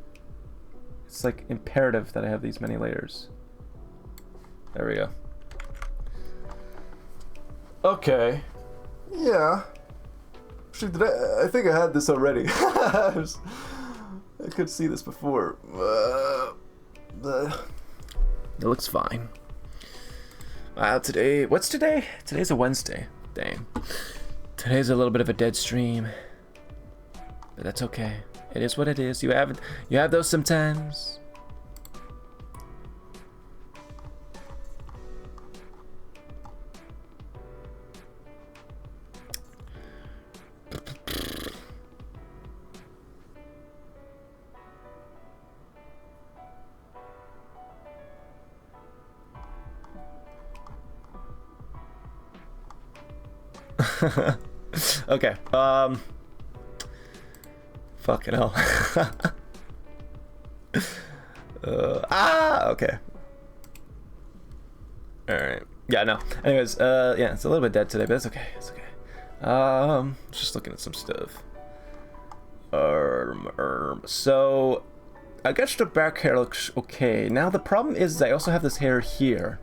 It's like imperative that I have these many layers. There we go. Okay. Yeah. Actually, I think I had this already. I could see this before. It looks fine. Today, what's today? Today's a Wednesday. Dang. Today's a little bit of a dead stream. But that's okay. It is what it is. You have those sometimes. Okay. Fucking hell. Okay. Alright. Yeah, no. Anyways, yeah, it's a little bit dead today, but it's okay. It's okay. Just looking at some stuff. So, I guess the back hair looks okay. Now, the problem is I also have this hair here.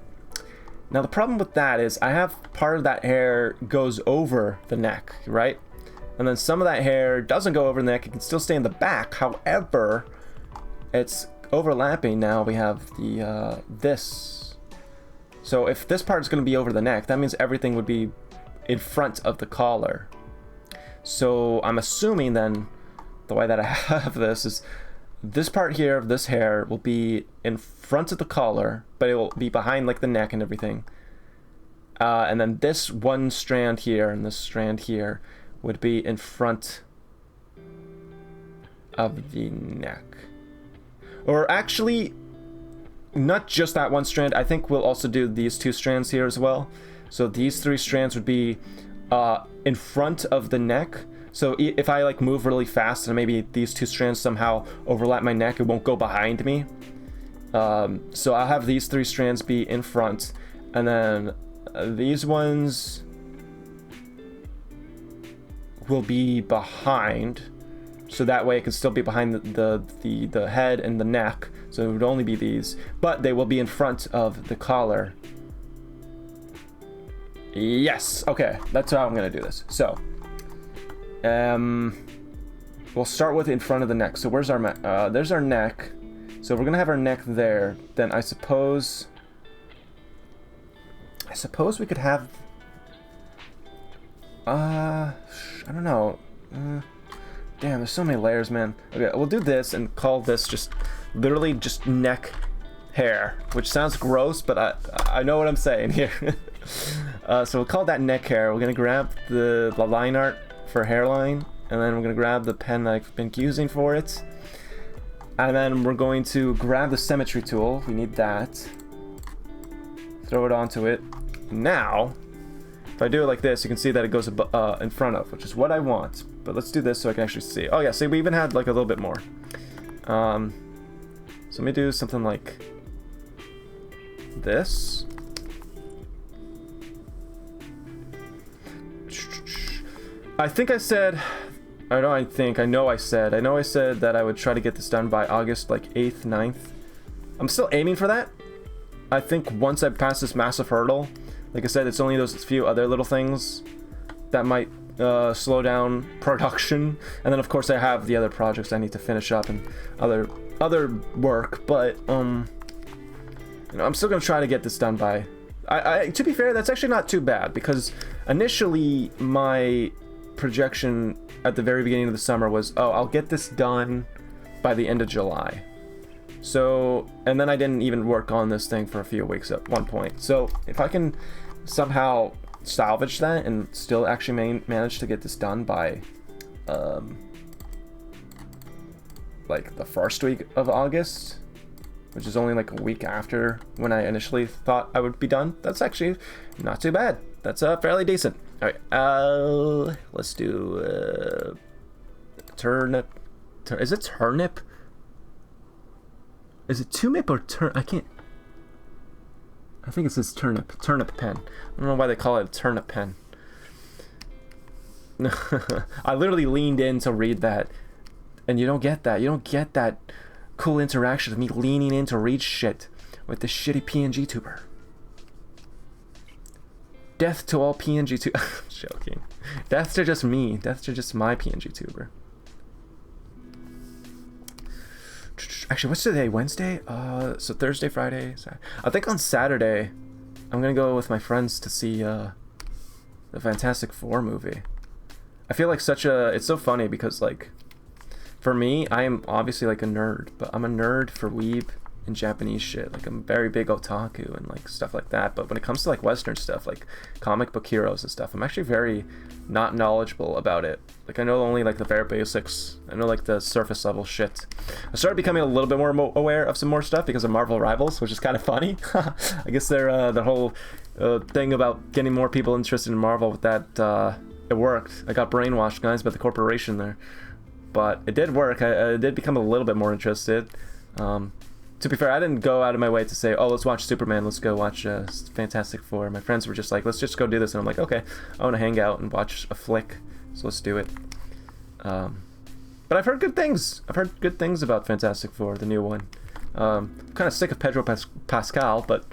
Now, the problem with that is I have part of that hair goes over the neck, right? And then some of that hair doesn't go over the neck. It can still stay in the back. However, it's overlapping now. We have the this. So if this part is going to be over the neck, that means everything would be in front of the collar. So I'm assuming then the way that I have this is this part here of this hair will be in front of the collar, but it will be behind like the neck and everything. And then this one strand here and this strand here would be in front of the neck. Or actually, not just that one strand. I think we'll also do these two strands here as well. So these three strands would be in front of the neck. So if I like move really fast and maybe these two strands somehow overlap my neck, it won't go behind me. So I'll have these three strands be in front, and then these ones will be behind. So that way it can still be behind the head and the neck. So it would only be these, but they will be in front of the collar. Yes, okay, that's how I'm gonna do this. So, we'll start with in front of the neck. So where's our there's our neck. So we're gonna have our neck there. Then I suppose we could have. I don't know. Damn, there's so many layers, man. Okay, we'll do this and call this just literally just neck hair, which sounds gross, but I know what I'm saying here. So we'll call that neck hair. We're gonna grab the line art for hairline, and then we're gonna grab the pen that I've been using for it, and then we're going to grab the symmetry tool. We need that. Throw it onto it. Now, if I do it like this, you can see that it goes in front of, which is what I want. But let's do this so I can actually see. Oh yeah, see, we even had like a little bit more. So let me do something like this. I think I said, I know I said that I would try to get this done by August like 8th, 9th. I'm still aiming for that. I think once I pass this massive hurdle, like I said, it's only those few other little things that might slow down production. And then of course I have the other projects I need to finish up and other work, but you know, I'm still gonna try to get this done by to be fair, that's actually not too bad, because initially my projection at the very beginning of the summer was, oh, I'll get this done by the end of July. So, and then I didn't even work on this thing for a few weeks at one point. So if I can somehow salvage that and still actually manage to get this done by like the first week of August, which is only like a week after when I initially thought I would be done, that's actually not too bad. That's fairly decent. All right, let's do turnip. Is it turnip? Is it tumip or I can't. I think it says turnip. Turnip pen. I don't know why they call it a turnip pen. I literally leaned in to read that, and you don't get that. You don't get that cool interaction of me leaning in to read shit with this shitty PNG tuber. Death to all PNG tuber. Joking. Death to just me. Death to just my PNG tuber. Actually, what's today? Wednesday? So Thursday, Friday, Saturday. I think on Saturday, I'm gonna go with my friends to see the Fantastic Four movie. I feel like it's so funny because like, for me, I am obviously like a nerd, but I'm a nerd for weeb and Japanese shit. Like I'm very big otaku and like stuff like that. But when it comes to like Western stuff, like comic book heroes and stuff, I'm actually very not knowledgeable about it. Like I know only like the very basics. I know like the surface level shit. I started becoming a little bit more aware of some more stuff because of Marvel Rivals, which is kind of funny. I guess they're the whole thing about getting more people interested in Marvel with that, it worked. I got brainwashed, guys, by the corporation there. But it did work. I did become a little bit more interested. To be fair, I didn't go out of my way to say, oh, let's watch Superman, let's go watch Fantastic Four. My friends were just like, let's just go do this. And I'm like, okay, I want to hang out and watch a flick, so let's do it. But I've heard good things. I've heard good things about Fantastic Four, the new one. I'm kind of sick of Pedro Pascal, but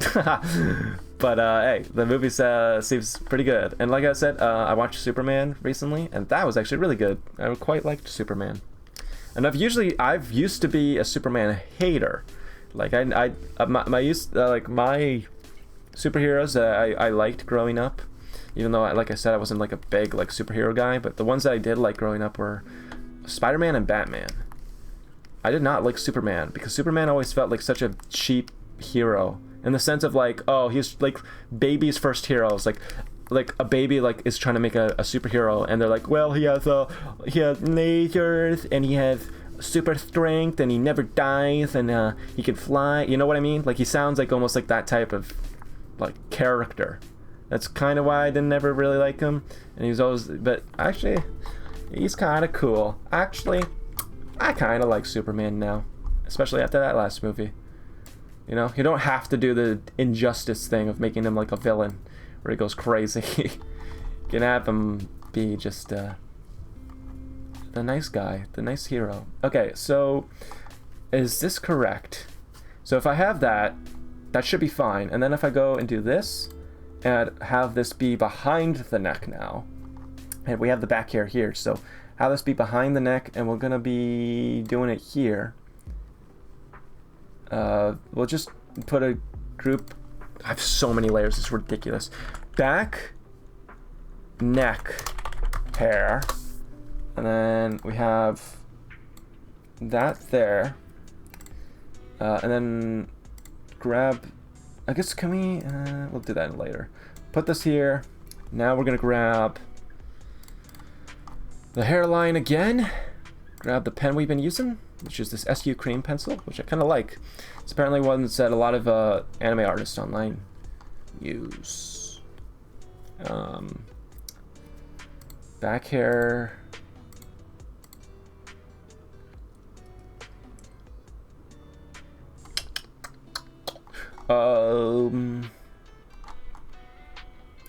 but hey, the movie seems pretty good. And like I said, I watched Superman recently, and that was actually really good. I quite liked Superman. And I've used to be a Superman hater. Like my superheroes I liked growing up, even though like I said I wasn't like a big like superhero guy, but the ones that I did like growing up were Spider-Man and Batman. I did not like Superman because Superman always felt like such a cheap hero in the sense of like, oh, he's like baby's first heroes, like a baby like is trying to make a superhero, and they're like, well, he has lasers and he has super strength and he never dies and he can fly. You know what I mean? Like he sounds like almost like that type of like character. That's kind of why I didn't ever really like him. And he was always, but actually, he's kind of cool. Actually, I kind of like Superman now, especially after that last movie. You know, you don't have to do the injustice thing of making him like a villain where he goes crazy. You can have him be just the nice guy, the nice hero. Okay, so is this correct? So if I have that, that should be fine. And then if I go and do this and have this be behind the neck now, and we have the back hair here, so have this be behind the neck, and we're gonna be doing it here. We'll just put a group. I have so many layers, it's ridiculous. Back, neck, hair, and then we have that there, and then grab, I guess, can we, we'll do that later. Put this here. Now we're gonna grab the hairline again, grab the pen we've been using, which is this SU cream pencil, which I kind of like. It's apparently one that a lot of anime artists online use. Back hair.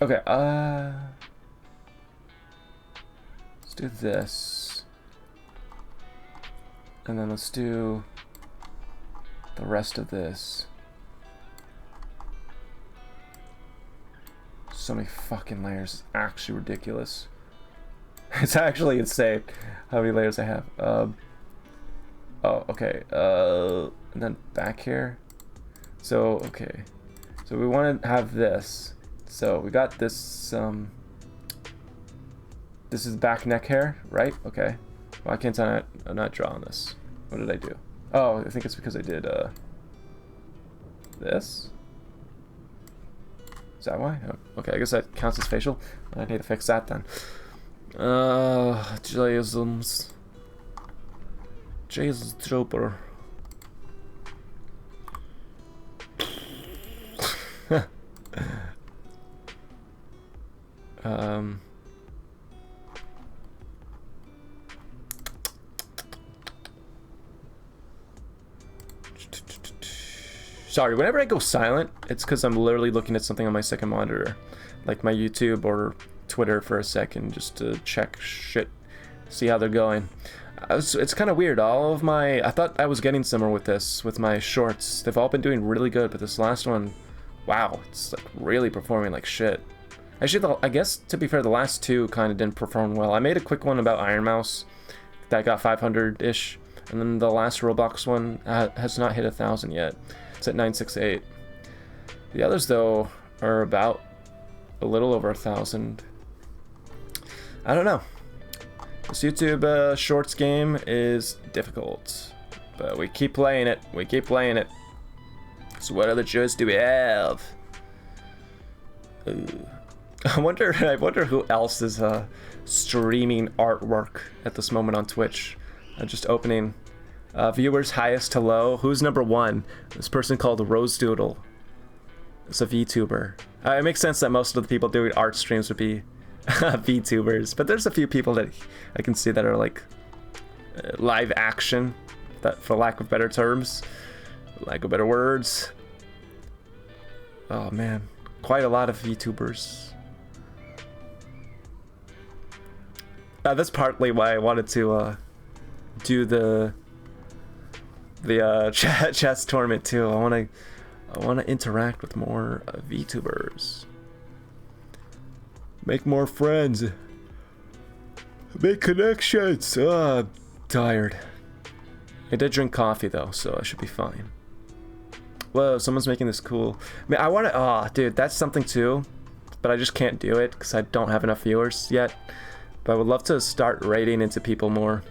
Okay, let's do this. And then let's do the rest of this. So many fucking layers. It's actually ridiculous. It's actually insane how many layers I have. Oh, okay. And then back here. So, okay. So we want to have this. So we got this, this is back neck hair, right? Okay. Why can't I not draw on this? What did I do? Oh, I think it's because I did, this? Is that why? Oh, okay, I guess that counts as facial. I need to fix that then. Jesus Trooper. Sorry, whenever I go silent, it's because I'm literally looking at something on my second monitor, like my YouTube or Twitter for a second, just to check shit, see how they're going. It's kind of weird. I thought I was getting somewhere with this, with my shorts. They've all been doing really good, but this last one, wow, it's like really performing like shit. Actually, I guess, to be fair, the last two kind of didn't perform well. I made a quick one about Iron Mouse that got 500-ish, And then the last Roblox one has not hit 1,000 yet. It's at 968. The others, though, are about a little over 1,000. I don't know. This YouTube Shorts game is difficult. But we keep playing it. We keep playing it. So what other choice do we have? I wonder who else is streaming artwork at this moment on Twitch. Just opening viewers highest to low. Who's number one? This person called Rose Doodle. It's a VTuber. It makes sense that most of the people doing art streams would be VTubers, but there's a few people that I can see that are like live action, that for lack of better terms, lack of better words. Oh man, quite a lot of VTubers. That's partly why I wanted to do the chess tournament too. I want to interact with more VTubers. Make more friends. Make connections. I'm tired. I did drink coffee though, so I should be fine. Whoa, someone's making this cool. I mean, I want to. Oh, dude, that's something too, but I just can't do it because I don't have enough viewers yet. But I would love to start raiding into people more.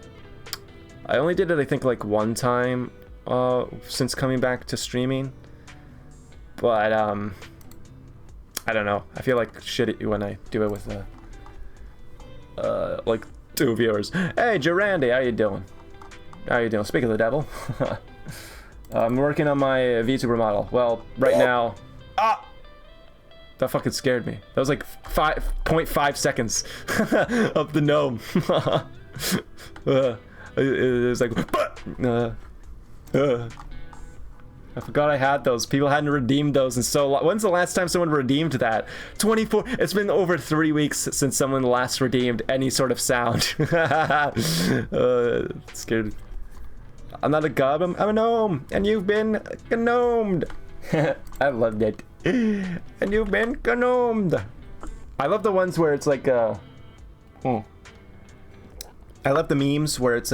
I only did it, I think, like one time since coming back to streaming. But I don't know. I feel like shitty when I do it with like 2 viewers. Hey, Gerandy, how you doing? How you doing? Speak of the devil. I'm working on my VTuber model. Well, right now... Ah! That fucking scared me. That was like 5.5 seconds of the gnome. It was like... I forgot I had those. People hadn't redeemed those in so long. When's the last time someone redeemed that? 24. It's been over 3 weeks since someone last redeemed any sort of sound. Scared. I'm not a goblin. I'm a gnome, and you've been gnomed. I loved it. And you've been gnomed. I love the ones where it's like I love the memes where it's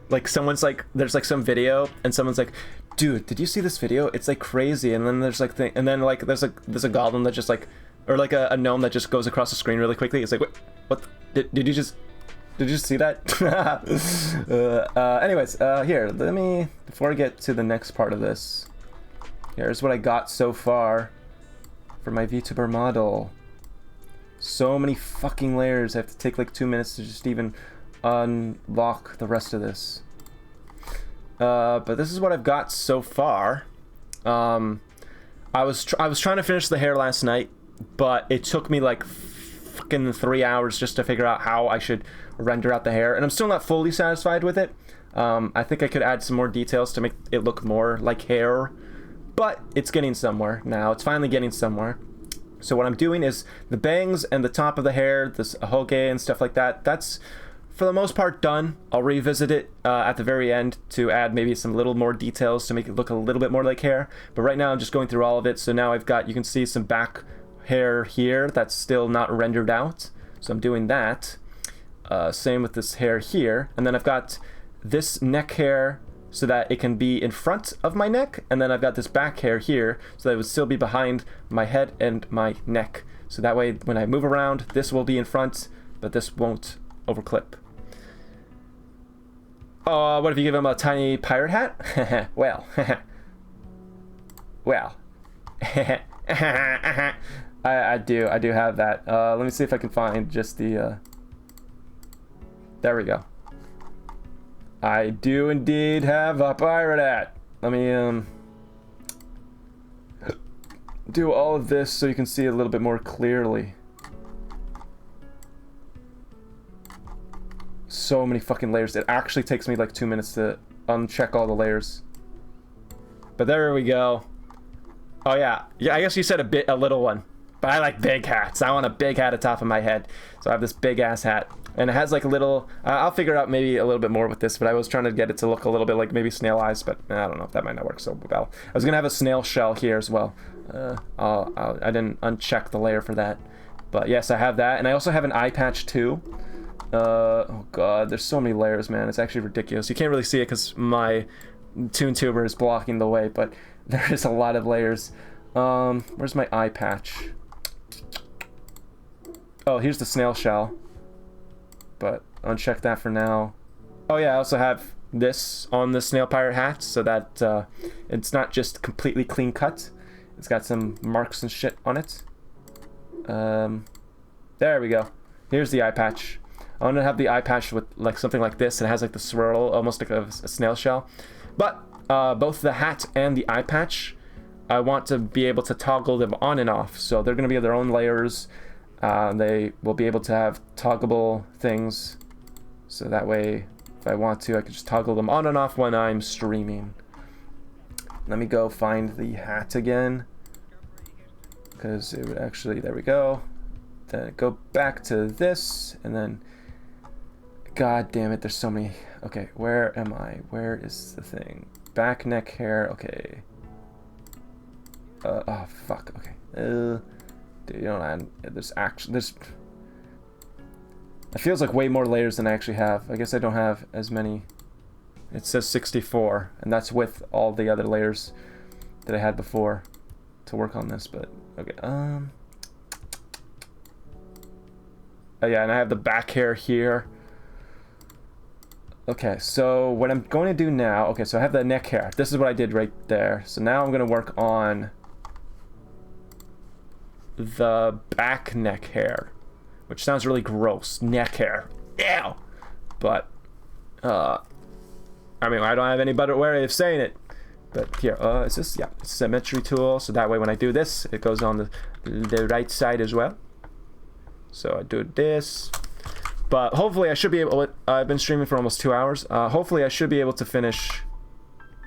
like someone's like, there's like some video and someone's like, dude, did you see this video? It's like crazy. And then there's like there's a goblin that just like, or like a gnome that just goes across the screen really quickly. It's like, what did you just see that? Anyways, here, let me, before I get to the next part of this, here's what I got so far for my VTuber model. So many fucking layers. I have to take like 2 minutes to just even unlock the rest of this. But this is what I've got so far. I was trying to finish the hair last night, but it took me like fucking 3 hours just to figure out how I should render out the hair, and I'm still not fully satisfied with it. I think I could add some more details to make it look more like hair, but it's getting somewhere now. It's finally getting somewhere. So what I'm doing is the bangs and the top of the hair, this hoge and stuff like that, that's for the most part done. I'll revisit it at the very end to add maybe some little more details to make it look a little bit more like hair. But right now I'm just going through all of it. So now I've got, you can see some back hair here that's still not rendered out. So I'm doing that. Same with this hair here. And then I've got this neck hair so that it can be in front of my neck. And then I've got this back hair here so that it would still be behind my head and my neck. So that way when I move around, this will be in front, but this won't overclip. What if you give him a tiny pirate hat? Well, well, I do have that. Let me see if I can find just the, there we go. I do indeed have a pirate hat. Let me, do all of this so you can see it a little bit more clearly. So many fucking layers. It actually takes me like 2 minutes to uncheck all the layers. But there we go. Oh yeah, I guess you said a little one. But I like big hats. I want a big hat atop of my head. So I have this big ass hat. And it has like a little, I'll figure out maybe a little bit more with this, but I was trying to get it to look a little bit like maybe snail eyes, but I don't know if that might not work so well. I was gonna have a snail shell here as well. I didn't uncheck the layer for that. But yes, I have that. And I also have an eye patch too. Oh god, there's so many layers, man. It's actually ridiculous. You can't really see it because my Vtuber is blocking the way, but there is a lot of layers. Where's my eye patch? Oh, here's the snail shell. But uncheck that for now. Oh yeah, I also have this on the snail pirate hat, so that it's not just completely clean cut. It's got some marks and shit on it. There we go. Here's the eye patch. I want to have the eye patch with like something like this. It has like the swirl, almost like a snail shell. But both the hat and the eye patch, I want to be able to toggle them on and off. So they're going to be their own layers. They will be able to have toggleable things. So that way, if I want to, I can just toggle them on and off when I'm streaming. Let me go find the hat again. Because it would actually, there we go. Then go back to this, and then, god damn it, there's so many. Okay, where am I? Where is the thing? Back neck hair, okay. Oh, fuck, okay. Dude, you know, there's actually, it feels like way more layers than I actually have. I guess I don't have as many. It says 64, and that's with all the other layers that I had before to work on this, but, okay, oh yeah, and I have the back hair here. Okay, so what I'm going to do now, okay, so I have the neck hair. This is what I did right there. So now I'm going to work on the back neck hair, which sounds really gross. Neck hair. Ew! But, I mean, I don't have any better way of saying it. But here, it's this, yeah, it's a symmetry tool, so that way when I do this, it goes on the right side as well. So I do this, but hopefully I should be able, I've been streaming for almost 2 hours. Hopefully I should be able to finish,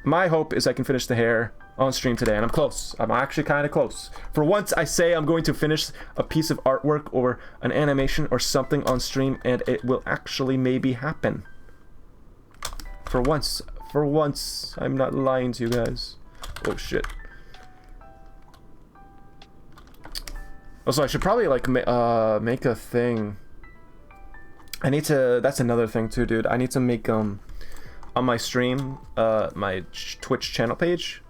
my hope is I can finish the hair on stream today, and I'm close. I'm actually kind of close. For once I say I'm going to finish a piece of artwork or an animation or something on stream, and it will actually maybe happen. For once, I'm not lying to you guys. Oh shit. Also, I should probably like make a thing. I need to. That's another thing too, dude. I need to make on my stream, my Twitch channel page.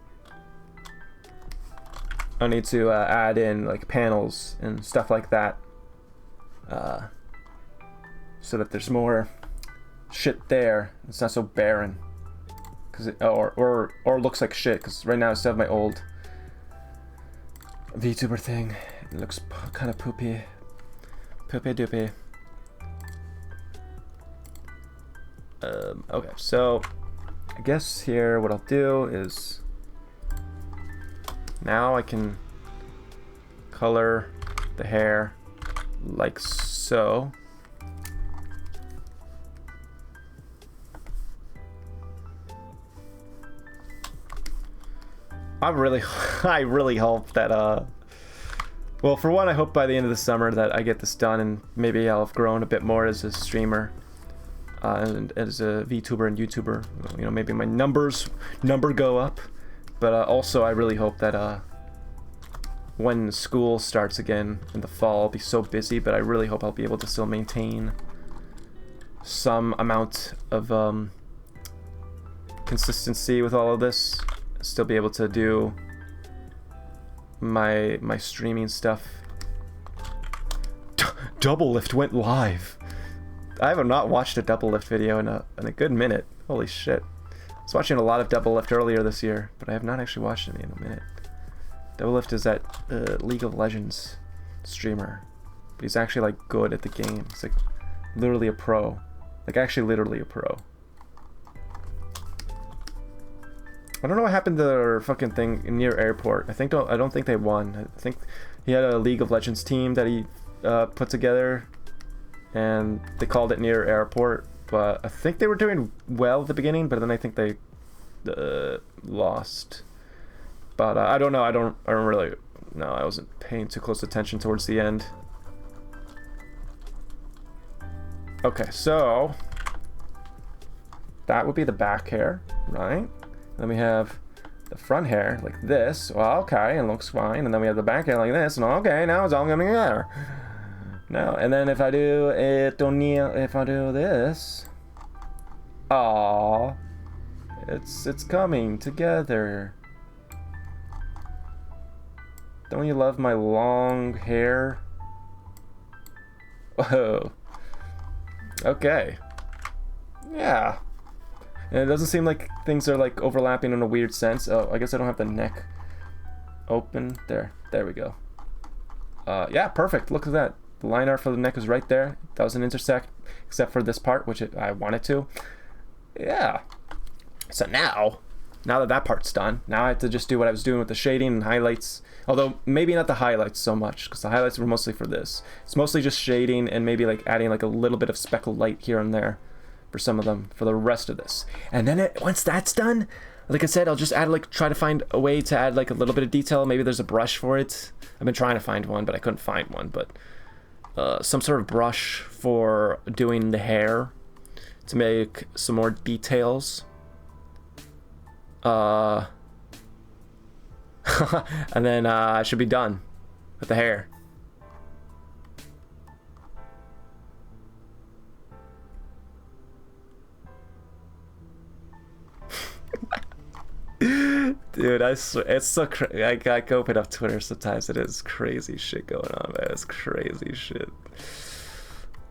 I need to add in like panels and stuff like that, so that there's more shit there. It's not so barren, cause it, or looks like shit. Cause right now I still have my old VTuber thing. It looks kind of poopy doopy. Okay, so I guess here what I'll do is now I can color the hair like so. I really hope that well, for one, I hope by the end of the summer that I get this done, and maybe I'll have grown a bit more as a streamer, and as a VTuber and YouTuber. You know, maybe my number go up. But also, I really hope that when school starts again in the fall, I'll be so busy. But I really hope I'll be able to still maintain some amount of consistency with all of this. Still be able to do my streaming stuff. Double Lift went live. I have not watched a Double Lift video in a good minute. Holy shit. I was watching a lot of Double Lift earlier this year, but I have not actually watched any in a minute. Double Lift is that League of Legends streamer, but he's actually like good at the game. He's like literally a pro. Like actually literally a pro. I don't know what happened to their fucking thing near airport. I don't think they won. I think he had a League of Legends team that he put together, and they called it near airport. But I think they were doing well at the beginning, but then I think they lost. But I don't know. I don't really. No, I wasn't paying too close attention towards the end. Okay, so that would be the back hair, right? Then we have the front hair like this. Well, okay, it looks fine. And then we have the back hair like this. And okay, now it's all coming together. No, and then if I do it, if I do this, aww, it's coming together. Don't you love my long hair? Whoa. Okay. Yeah. And it doesn't seem like things are like overlapping in a weird sense. Oh, I guess I don't have the neck open. There we go. Yeah, perfect. Look at that. The line art for the neck is right there. It doesn't intersect except for this part, which I wanted to. Yeah. So now that part's done, now I have to just do what I was doing with the shading and highlights. Although maybe not the highlights so much, because the highlights were mostly for this. It's mostly just shading and maybe like adding like a little bit of speckled light here and there for some of them for the rest of this. And then once that's done, like I said, I'll just add like try to find a way to add like a little bit of detail. Maybe there's a brush for it. I've been trying to find one, but I couldn't find one. But some sort of brush for doing the hair to make some more details. And then I should be done with the hair. Dude, I swear, it's so crazy. I open up Twitter sometimes. It is crazy shit going on, man. It's crazy shit.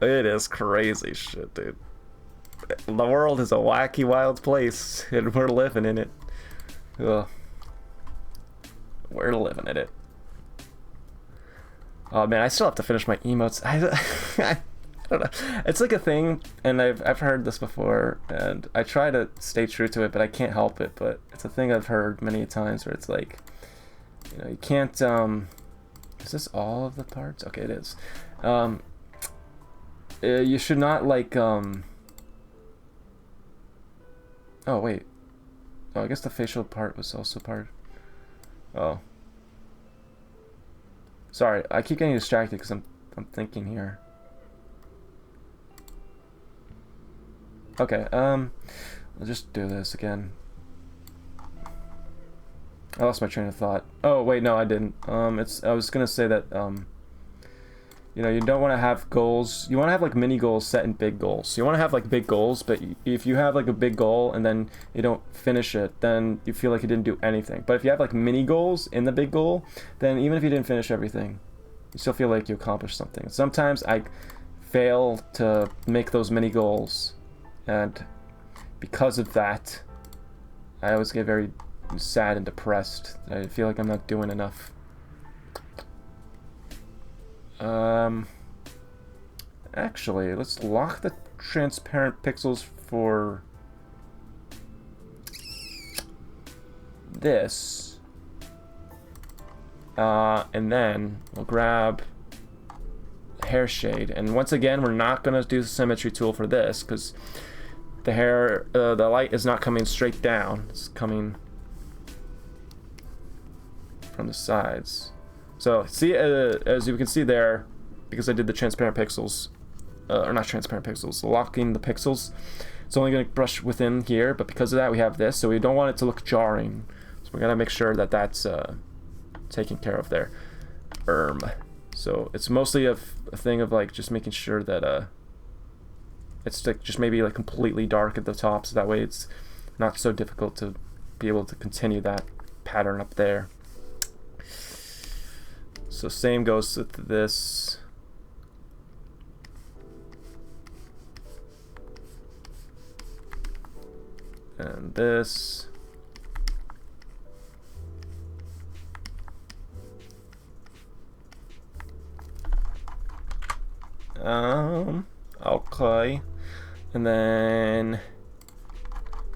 It is crazy shit, dude. The world is a wacky, wild place, and we're living in it. Ugh. We're living in it. Oh man, I still have to finish my emotes. I don't know. It's like a thing, and I've heard this before, and I try to stay true to it, but I can't help it. But it's a thing I've heard many times where it's like, you know, you can't. Is this all of the parts? Okay, it is. You should not like. Oh wait. Oh, I guess the facial part was also part. Oh. Sorry, I keep getting distracted because I'm thinking here. Okay, I'll just do this again. I lost my train of thought. Oh wait, no, I didn't. I was gonna say that you know, you don't want to have goals. You want to have like mini goals set in big goals. So you want to have like big goals, but if you have like a big goal and then you don't finish it, then you feel like you didn't do anything. But if you have like mini goals in the big goal, then even if you didn't finish everything, you still feel like you accomplished something. Sometimes I fail to make those mini goals, and because of that, I always get very sad and depressed. I feel like I'm not doing enough. Actually, let's lock the transparent pixels for this. And then we'll grab hair shade. And once again, we're not gonna do the symmetry tool for this because the hair, the light is not coming straight down. It's coming from the sides. So see, as you can see there, because I did the transparent pixels, or not transparent pixels, locking the pixels, it's only going to brush within here, but because of that we have this, so we don't want it to look jarring. So we're going to make sure that that's taken care of there. So it's mostly a thing of like just making sure that it's like just maybe like completely dark at the top, so that way it's not so difficult to be able to continue that pattern up there. So same goes with this. And this. Okay. And then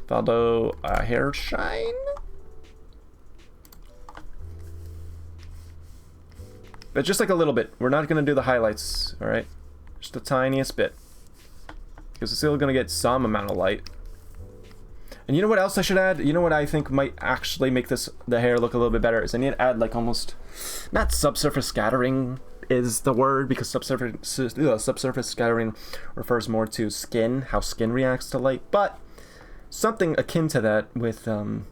follow a hair shine. But just like a little bit. We're not going to do the highlights, all right? Just the tiniest bit. Because it's still going to get some amount of light. And you know what else I should add? You know what I think might actually make the hair look a little bit better is I need to add like almost, not subsurface scattering is the word, because subsurface scattering refers more to skin, how skin reacts to light, but something akin to that with the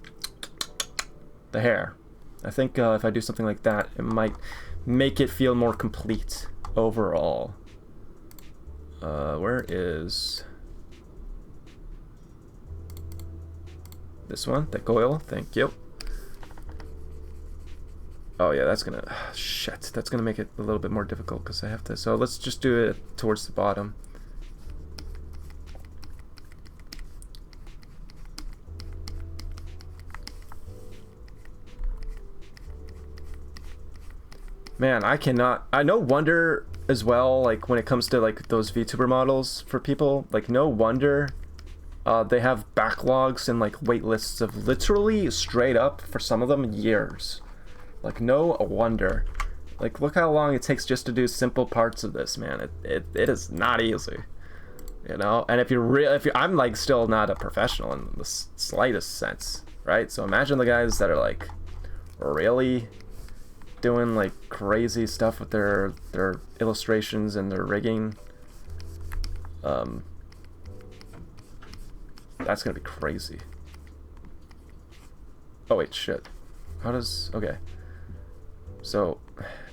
hair. I think if I do something like that, it might make it feel more complete overall. Where is this one? The coil, thank you. Oh yeah, that's gonna, shit, that's gonna make it a little bit more difficult because I have to, so let's just do it towards the bottom. Man, I cannot, no wonder as well, like when it comes to like those VTuber models for people, like no wonder they have backlogs and like wait lists of literally straight up, for some of them, years. Like no wonder. Like look how long it takes just to do simple parts of this, man. It is not easy. You know, and if you're I'm like still not a professional in the slightest sense, right? So imagine the guys that are like really doing like crazy stuff with their illustrations and their rigging. That's gonna be crazy. Oh wait, shit. How does, okay. So,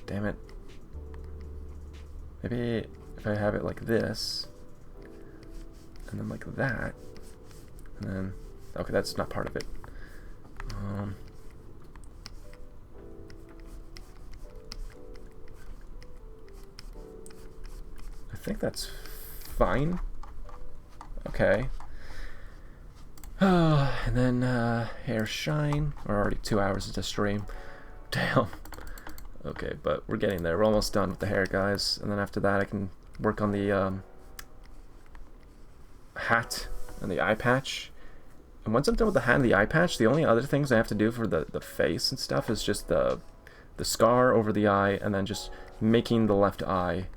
damn it. Maybe if I have it like this, and then like that, and then, okay, that's not part of it. I think that's fine. Okay. And then hair shine. We're already 2 hours into stream. Damn. Okay, but we're getting there. We're almost done with the hair, guys. And then after that, I can work on the hat and the eye patch. And once I'm done with the hat and the eye patch, the only other things I have to do for the face and stuff is just the scar over the eye, and then just making the left eye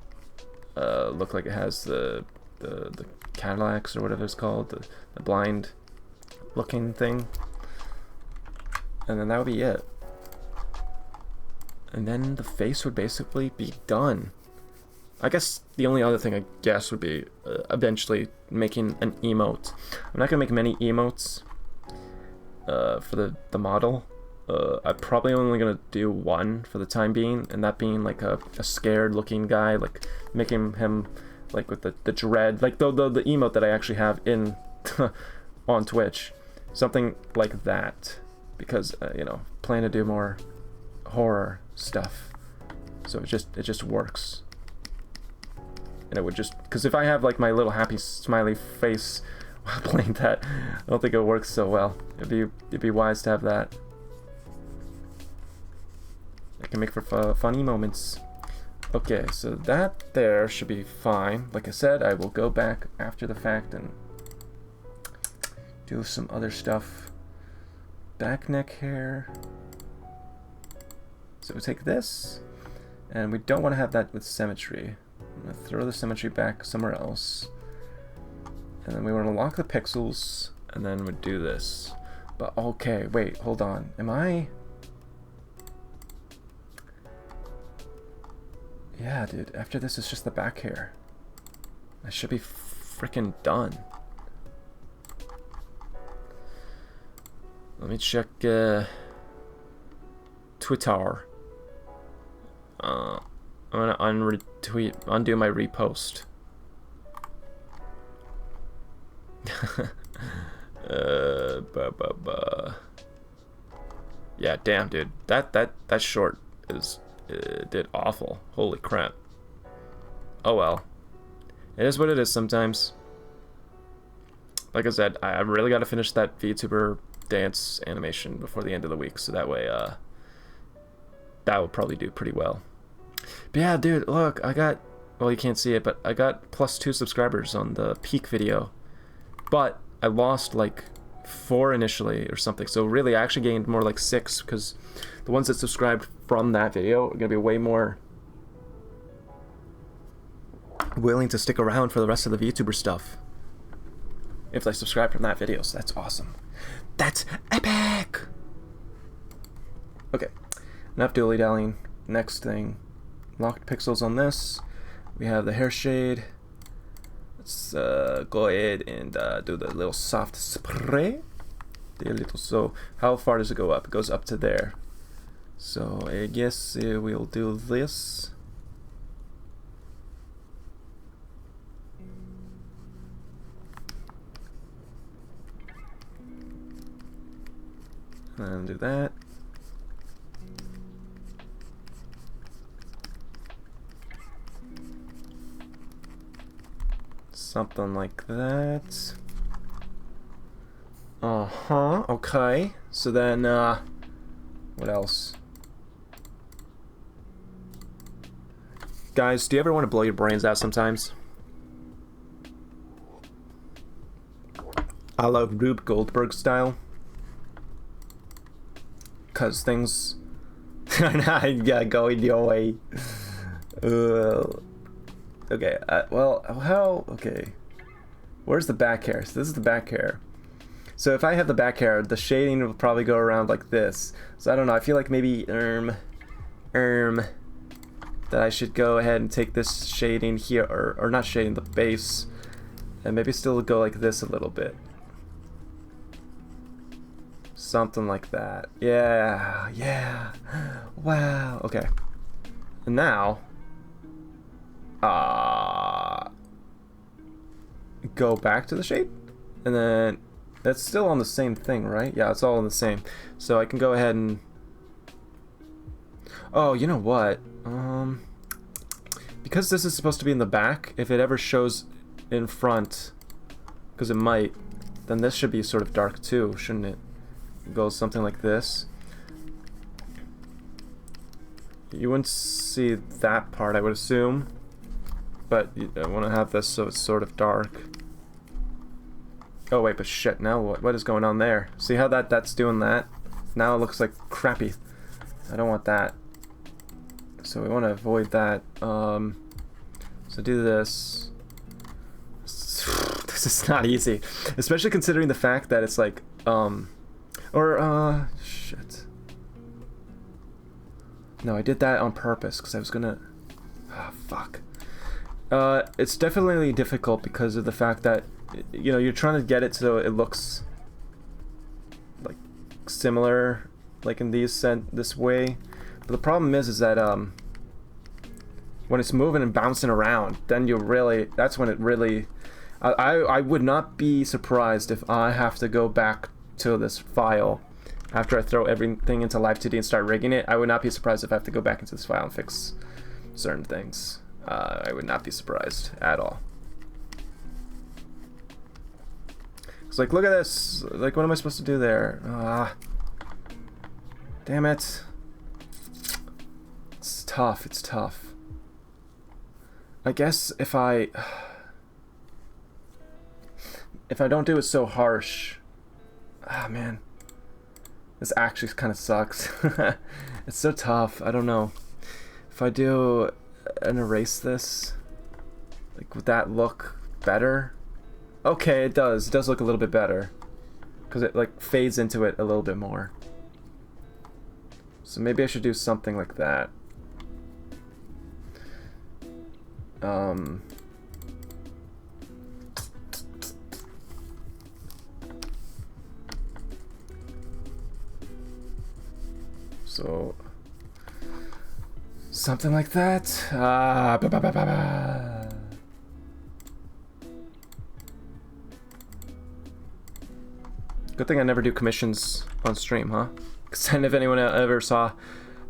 look like it has the Cadillacs or whatever it's called, the blind looking thing, and then that would be it. And then the face would basically be done. I guess the only other thing I guess would be eventually making an emote. I'm not gonna make many emotes for the model. I'm probably only gonna do one for the time being, and that being like a scared looking guy, like making him like with the dread, like the emote that I actually have in on Twitch, something like that, because you know, plan to do more horror stuff, so it just works. And it would just, because if I have like my little happy smiley face while playing that, I don't think it works so well. It'd be wise to have that. It can make for funny moments. Okay, so that there should be fine. Like I said, I will go back after the fact and do some other stuff. Back neck hair. So we take this, and we don't want to have that with symmetry. I'm going to throw the symmetry back somewhere else. And then we want to lock the pixels, and then we do this. But okay, wait, hold on. Am I... Yeah, dude, after this is just the back hair. I should be freaking done. Let me check Twitter. I'm gonna undo my repost. Yeah, damn, dude. That short is did awful. Holy crap. Oh well. It is what it is sometimes. Like I said, I really got to finish that VTuber dance animation before the end of the week, so that way that would probably do pretty well. But yeah, dude, look, I got, well, you can't see it, but I got +2 subscribers on the peak video, but I lost like 4 initially or something, so really I actually gained more like 6, because the ones that subscribed from that video are gonna be way more willing to stick around for the rest of the VTuber stuff if they subscribe from that video, so that's awesome. That's epic! Okay, enough dilly-dallying. Next thing, locked pixels on this. We have the hair shade. Let's go ahead and do the little soft spray. So how far does it go up? It goes up to there. So I guess we'll do this. And do that. Something like that. Uh-huh, okay. So then, what else? Guys, do you ever want to blow your brains out sometimes? I love Rube Goldberg style. Cause things yeah, going your way. Okay, well, how, okay. Where's the back hair? So this is the back hair. So if I have the back hair, the shading will probably go around like this. So I don't know, I feel like maybe, that I should go ahead and take this shading here, or not shading, the base, and maybe still go like this a little bit. Something like that. Yeah, yeah. Wow. Okay. And now, go back to the shade, and then that's still on the same thing, right? Yeah, it's all on the same. So I can go ahead and, oh, you know what? Because this is supposed to be in the back, if it ever shows in front, because it might, then this should be sort of dark too, shouldn't it? Go something like this. You wouldn't see that part, I would assume, but I want to have this so it's sort of dark. Oh wait, but shit, now what is going on there? See how that's doing that? Now it looks like crappy. I don't want that. So we want to avoid that. So do this. This is not easy, especially considering the fact that it's like, shit. No, I did that on purpose because I was gonna, fuck. It's definitely difficult because of the fact that, you know, you're trying to get it so it looks like similar, like in this way. But the problem is that when it's moving and bouncing around, then that's when it really, I would not be surprised if I have to go back to this file after I throw everything into Live 2D and start rigging it. I would not be surprised if I have to go back into this file and fix certain things. I would not be surprised at all. It's like, look at this. Like, what am I supposed to do there? Damn it. It's tough. It's tough. I guess if I don't do it so harsh. Man. This actually kind of sucks. It's so tough. I don't know. If I do and erase this, like, would that look better? Okay, it does. It does look a little bit better. Because it, like, fades into it a little bit more. So maybe I should do something like that. So something like that. Good thing I never do commissions on stream, huh? Because then if anyone ever saw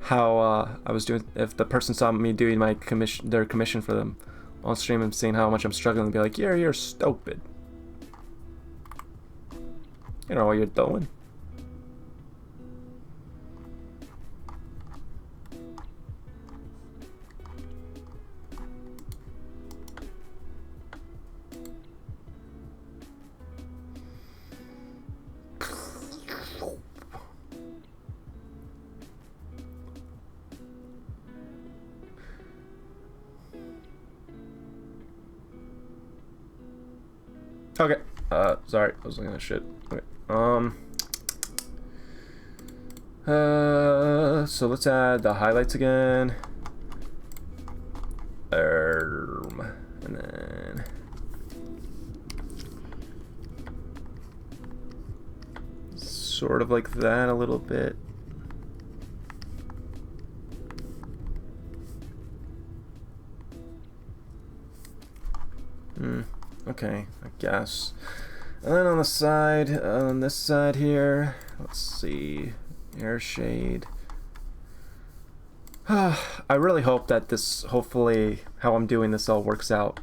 how I was doing, if the person saw me doing my their commission for them on stream and seeing how much I'm struggling, they'd be like, "Yeah, you're stupid. You know what you're doing." Okay. Sorry, I was looking at shit. Okay. So let's add the highlights again. And then sort of like that a little bit. Okay, I guess. And then on the side, on this side here, let's see, air shade. I really hope that this, hopefully, how I'm doing this all works out.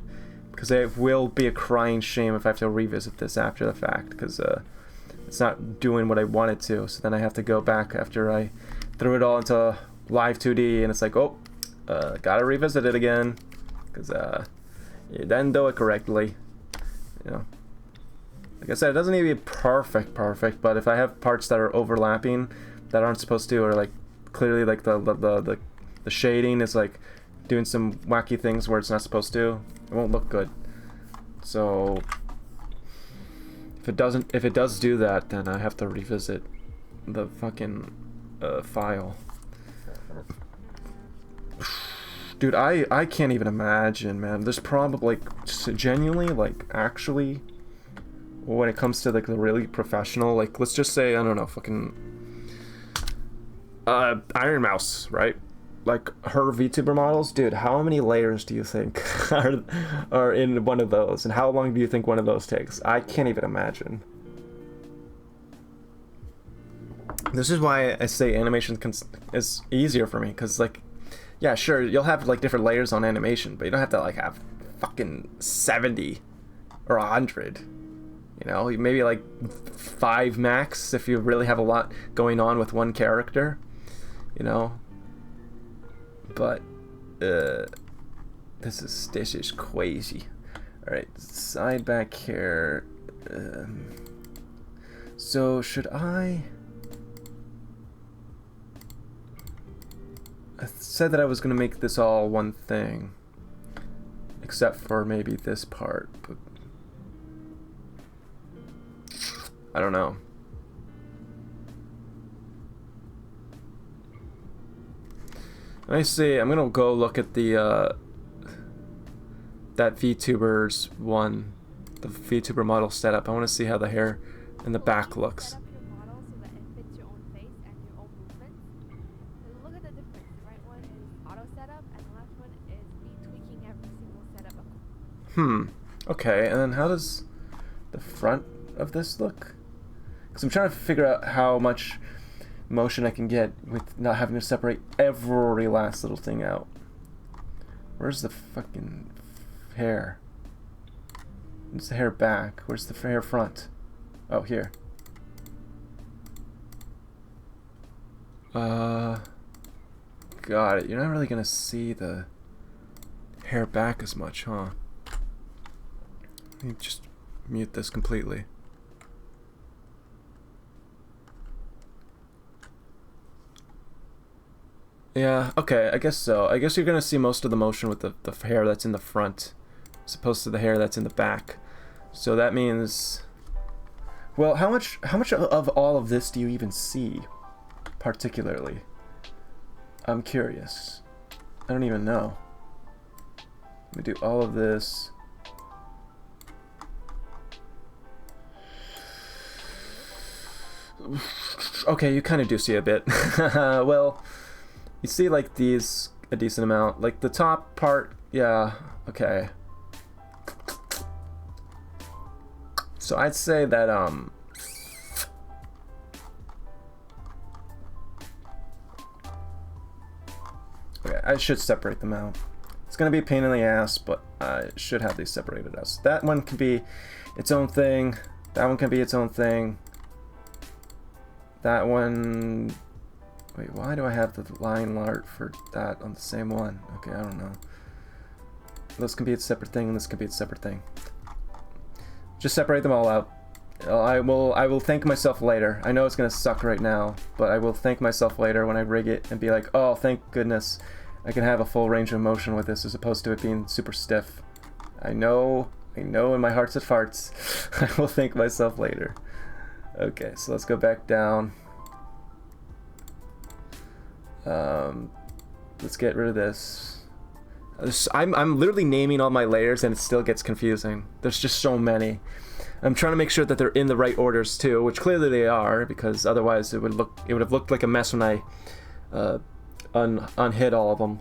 Because it will be a crying shame if I have to revisit this after the fact, because it's not doing what I want it to. So then I have to go back after I threw it all into live 2D, and it's like, oh, gotta revisit it again, because you didn't do it correctly. You know, like I said, it doesn't need to be perfect, but if I have parts that are overlapping that aren't supposed to, or like clearly like the shading is like doing some wacky things where it's not supposed to, it won't look good. So if it does do that, then I have to revisit the fucking file. Dude, I can't even imagine, man. There's probably like genuinely, like actually, when it comes to like the really professional, like let's just say, I don't know, fucking Iron Mouse, right? Like her VTuber models, dude, how many layers do you think are in one of those, and how long do you think one of those takes? I can't even imagine. This is why I say animation is easier for me, because like, yeah, sure, you'll have like different layers on animation, but you don't have to like have fucking 70 or 100. You know, maybe like 5 max if you really have a lot going on with one character. You know, but this is crazy. All right, side back here. So should I said that I was gonna make this all one thing, except for maybe this part, but I don't know. I see. I'm gonna go look at the that VTuber's one, the VTuber model setup. I want to see how the hair in the back looks. Okay, and then how does the front of this look? Because I'm trying to figure out how much motion I can get with not having to separate every last little thing out. Where's the fucking hair? Where's the hair back? Where's the hair front? Oh, here. Got it. You're not really gonna see the hair back as much, huh? Let me just mute this completely. Yeah, okay, I guess so. I guess you're gonna see most of the motion with the hair that's in the front, as opposed to the hair that's in the back. So that means, well, how much of all of this do you even see, particularly? I'm curious. I don't even know. Let me do all of this. Okay, you kind of do see a bit. Well, you see like these a decent amount. Like the top part, yeah, okay. So I'd say that okay, I should separate them out. It's gonna be a pain in the ass, but I should have these separated out. So that one can be its own thing. That one can be its own thing. That one... Wait, why do I have the line art for that on the same one? Okay, I don't know. This can be its separate thing, and this can be its separate thing. Just separate them all out. I will thank myself later. I know it's gonna suck right now, but I will thank myself later when I rig it and be like, oh, thank goodness I can have a full range of motion with this as opposed to it being super stiff. I know in my hearts of farts. I will thank myself later. Okay, so let's go back down. Let's get rid of this. I'm literally naming all my layers and it still gets confusing. There's just so many. I'm trying to make sure that they're in the right orders too, which clearly they are, because otherwise it would have looked like a mess when I unhid all of them.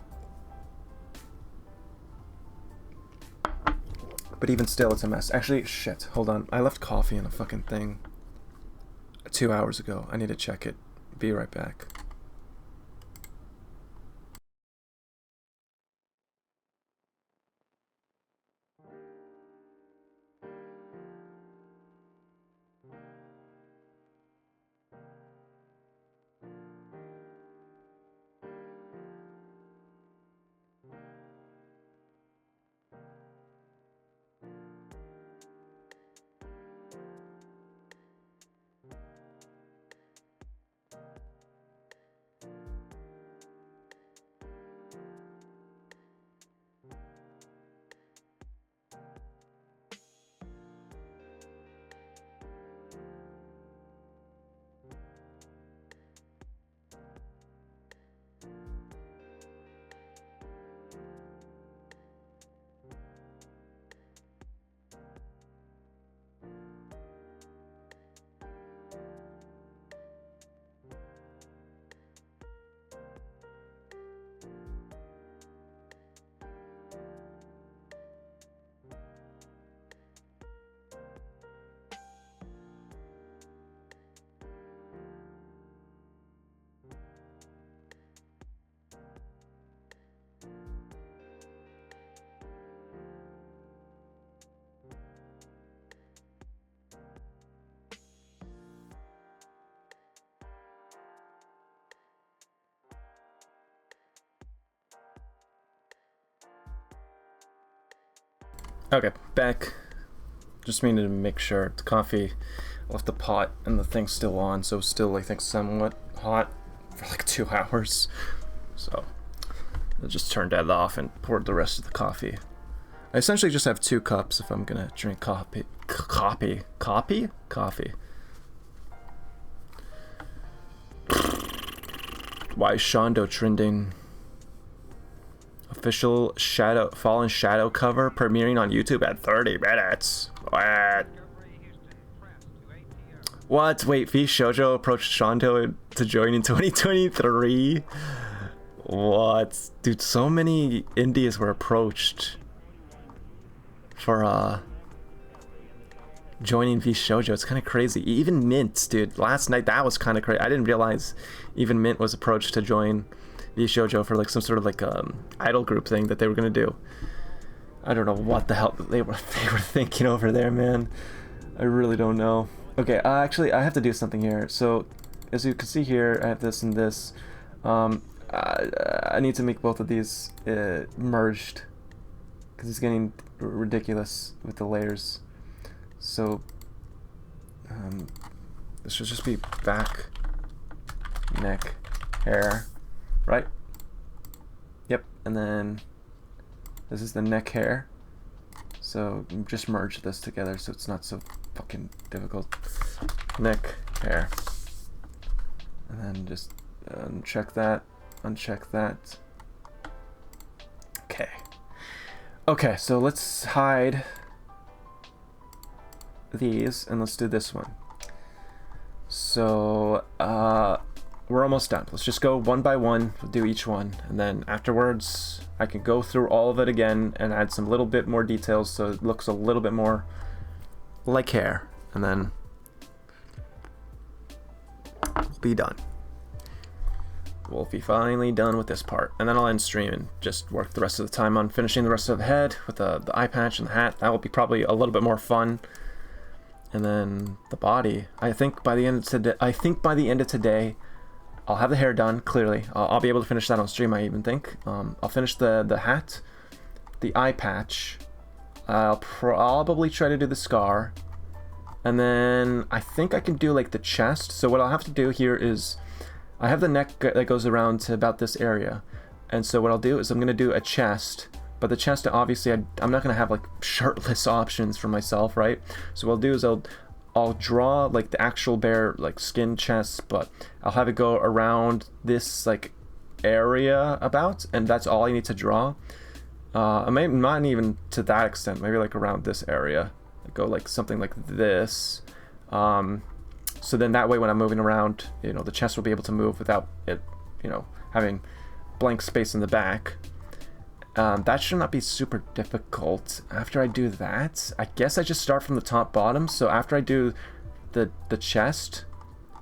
But even still, it's a mess. Actually, shit, hold on. I left coffee in a fucking thing 2 hours ago. I need to check it. Be right back. Okay, back. Just needed to make sure the coffee left the pot and the thing's still on, so still I think somewhat hot for like 2 hours. So I just turned that off and poured the rest of the coffee. I essentially just have 2 cups if I'm gonna drink coffee. Coffee? Why is Shondo trending? Official Fallen Shadow cover premiering on YouTube at 30 minutes. What? Wait, V Shoujo approached Shondo to join in 2023? What? Dude, so many indies were approached for joining V Shoujo. It's kind of crazy. Even Mint, dude, last night that was kind of crazy. I didn't realize even Mint was approached to join V Shoujo for like some sort of like idol group thing that they were gonna do. I don't know what the hell they were thinking over there, man. I really don't know. Okay, actually I have to do something here. So as you can see here, I have this and this. I need to make both of these merged because it's getting ridiculous with the layers. So this should just be back, neck, hair. Right? Yep, and then this is the neck hair. So just merge this together so it's not so fucking difficult. Neck hair. And then just uncheck that, uncheck that. Okay. Okay, so let's hide these and let's do this one. So, we're almost done. Let's just go one by one, we'll do each one, and then afterwards I can go through all of it again and add some little bit more details so it looks a little bit more like hair, and then we'll be done. We'll be finally done with this part, and then I'll end stream and just work the rest of the time on finishing the rest of the head with the eye patch and the hat. That will be probably a little bit more fun. And then the body, I think by the end of today I'll have the hair done, clearly. I'll be able to finish that on stream, I even think. I'll finish the hat, the eye patch. I'll probably try to do the scar. And then I think I can do like the chest. So what I'll have to do here is, I have the neck that goes around to about this area. And so what I'll do is I'm going to do a chest. But the chest, obviously, I'm not going to have like shirtless options for myself, right? So what I'll do is I'll draw like the actual bare like skin chest, but I'll have it go around this like area about, and that's all I need to draw. I may not even to that extent, maybe like around this area. Go like something like this. So then that way when I'm moving around, you know, the chest will be able to move without it, you know, having blank space in the back. That should not be super difficult. After I do that, I guess I just start from the top bottom. So after I do the chest,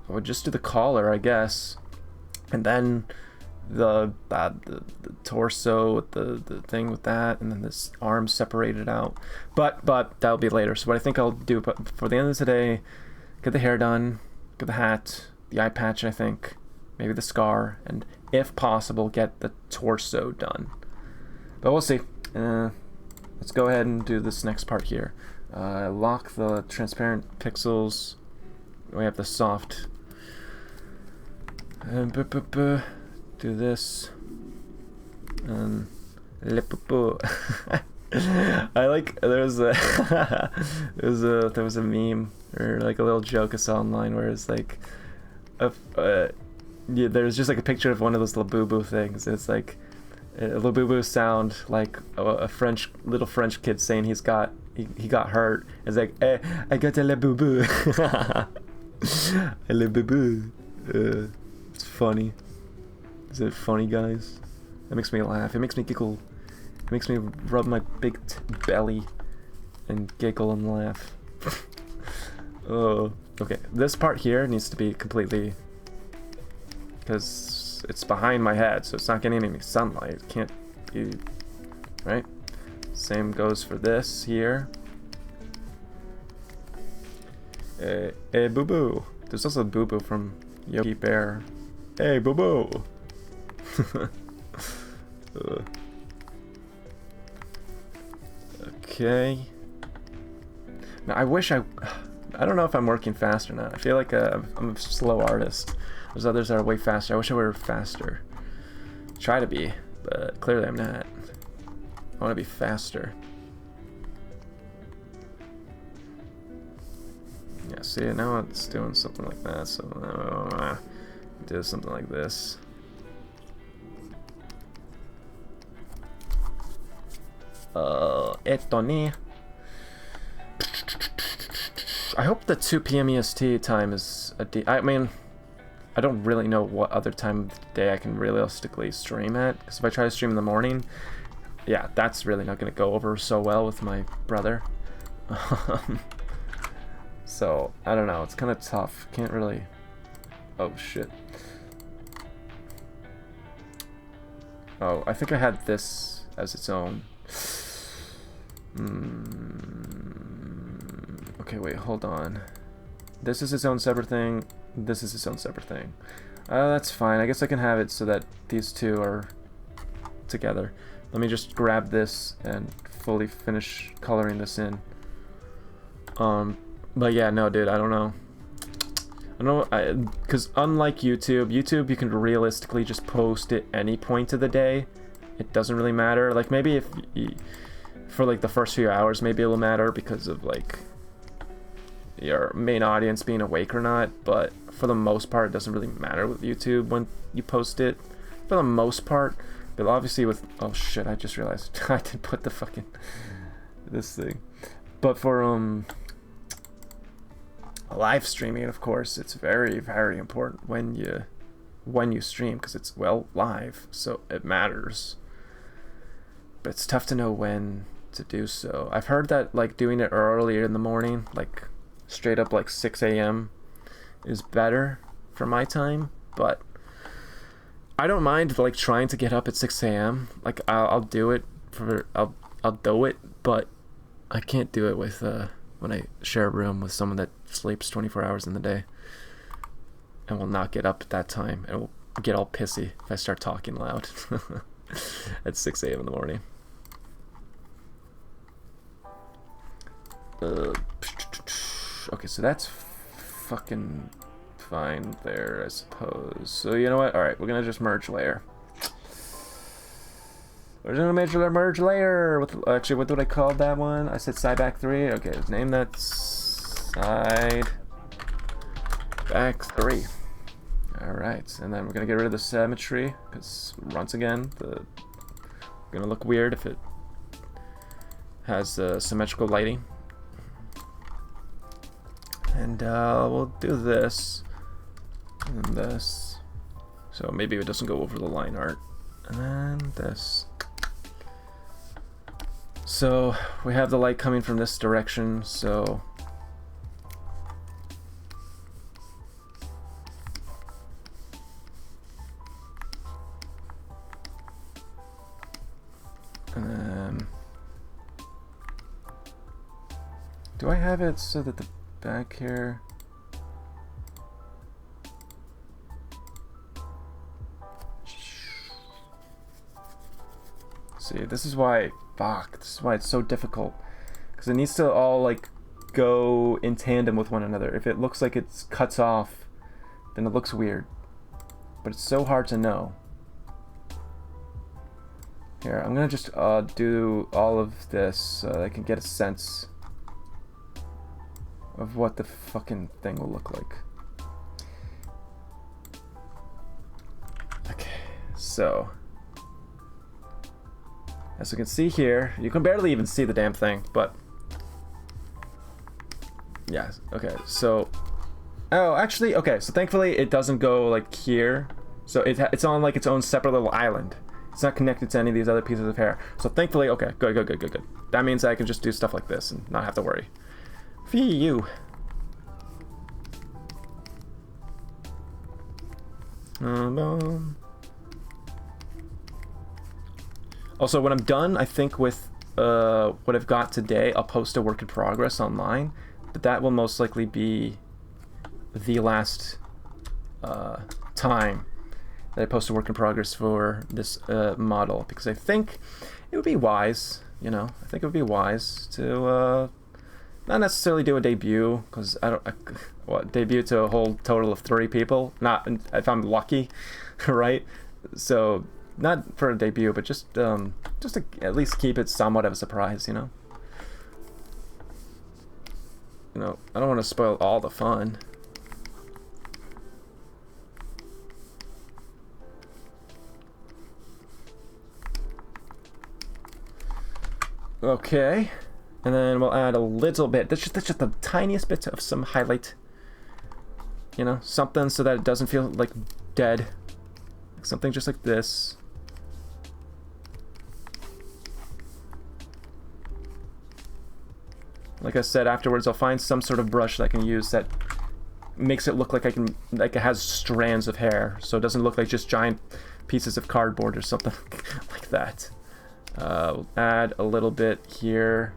I would just do the collar, I guess, and then the torso with the thing with that, and then this arm separated out. But that'll be later. So what I think I'll do for the end of today, get the hair done, get the hat, the eye patch, I think, maybe the scar, and if possible, get the torso done. But we'll see. Let's go ahead and do this next part here. Lock the transparent pixels. We have the soft. Do this. And I like. There was a meme or like a little joke I saw online where it's like, yeah, there's just like a picture of one of those little boo boo things. It's like a little boo boo sound like a little French kid saying he got hurt. It's like, eh, I got a le boo boo. A le boo boo. It's funny. Is it funny, guys? That makes me laugh. It makes me giggle. It makes me rub my big belly and giggle and laugh. Oh, okay. This part here needs to be completely, because it's behind my head, so it's not getting any sunlight. It can't be, right? Same goes for this here. Hey, Boo Boo. There's also Boo Boo from Yogi Bear. Hey, Boo Boo. Okay. Now I wish I don't know if I'm working fast or not. I feel like I'm a slow artist. There's others that are way faster. I wish I were faster. Try to be, but clearly I'm not. I want to be faster. Yeah, see, now it's doing something like that, so do something like this. Etoni. I hope the 2 p.m. EST time is I mean, I don't really know what other time of the day I can realistically stream at, because if I try to stream in the morning, yeah, that's really not going to go over so well with my brother. So, I don't know, it's kind of tough. Can't really... Oh, shit. Oh, I think I had this as its own. Okay, wait, hold on. This is its own separate thing. This is its own separate thing. That's fine. I guess I can have it so that these two are together. Let me just grab this and fully finish coloring this in. But yeah, no, dude, I don't know. I don't know, because unlike YouTube, you can realistically just post at any point of the day. It doesn't really matter. Like, maybe if for like the first few hours, maybe it'll matter because of like your main audience being awake or not. But for the most part, it doesn't really matter with YouTube when you post it. For the most part, but obviously with shit, I just realized I didn't put the fucking this thing. But for live streaming, of course, it's very, very important when you stream, because it's, well, live, so it matters. But it's tough to know when to do so. I've heard that like doing it earlier in the morning, like straight up like 6 a.m. is better for my time, but I don't mind like trying to get up at 6 a.m. Like I'll do it I'll do it, but I can't do it with when I share a room with someone that sleeps 24 hours in the day and will not get up at that time and will get all pissy if I start talking loud at 6 a.m. in the morning. Okay, so that's fucking fine there, I suppose. So you know what? Alright, we're gonna just merge layer. We're gonna merge layer with, actually, what did I call that one? I said side back 3. Okay, let's name that side back 3. Alright, and then we're gonna get rid of the symmetry, because once again, it's gonna look weird if it has symmetrical lighting. And we'll do this and this, so maybe it doesn't go over the line art. And then this. so we have the light coming from this direction, so and then do I have it so that the back here? See, this is why, this is why it's so difficult, because it needs to all like go in tandem with one another. If it looks like it cuts off, then it looks weird, but it's so hard to know. Here, I'm gonna just do all of this so that I can get a sense of what the fucking thing will look like. Okay, so as you can see here, you can barely even see the damn thing, but yeah, okay, so oh, actually, okay, so thankfully it doesn't go like here, so it's on like its own separate little island. It's not connected to any of these other pieces of hair, so thankfully, okay, good. That means I can just do stuff like this and not have to worry. Phew. Also, when I'm done, I think with what I've got today, I'll post a work in progress online, but that will most likely be the last time that I post a work in progress for this model, because I think it would be wise, you know, I think it would be wise to not necessarily do a debut, because debut to a whole total of 3 people, not if I'm lucky, right? So not for a debut, but just to at least keep it somewhat of a surprise, you know. You know, I don't want to spoil all the fun. Okay, and then we'll add a little bit. That's just the tiniest bit of some highlight. You know, something so that it doesn't feel like dead. Something just like this. Like I said, afterwards I'll find some sort of brush that I can use that makes it look like it has strands of hair, so it doesn't look like just giant pieces of cardboard or something like that. We'll add a little bit here,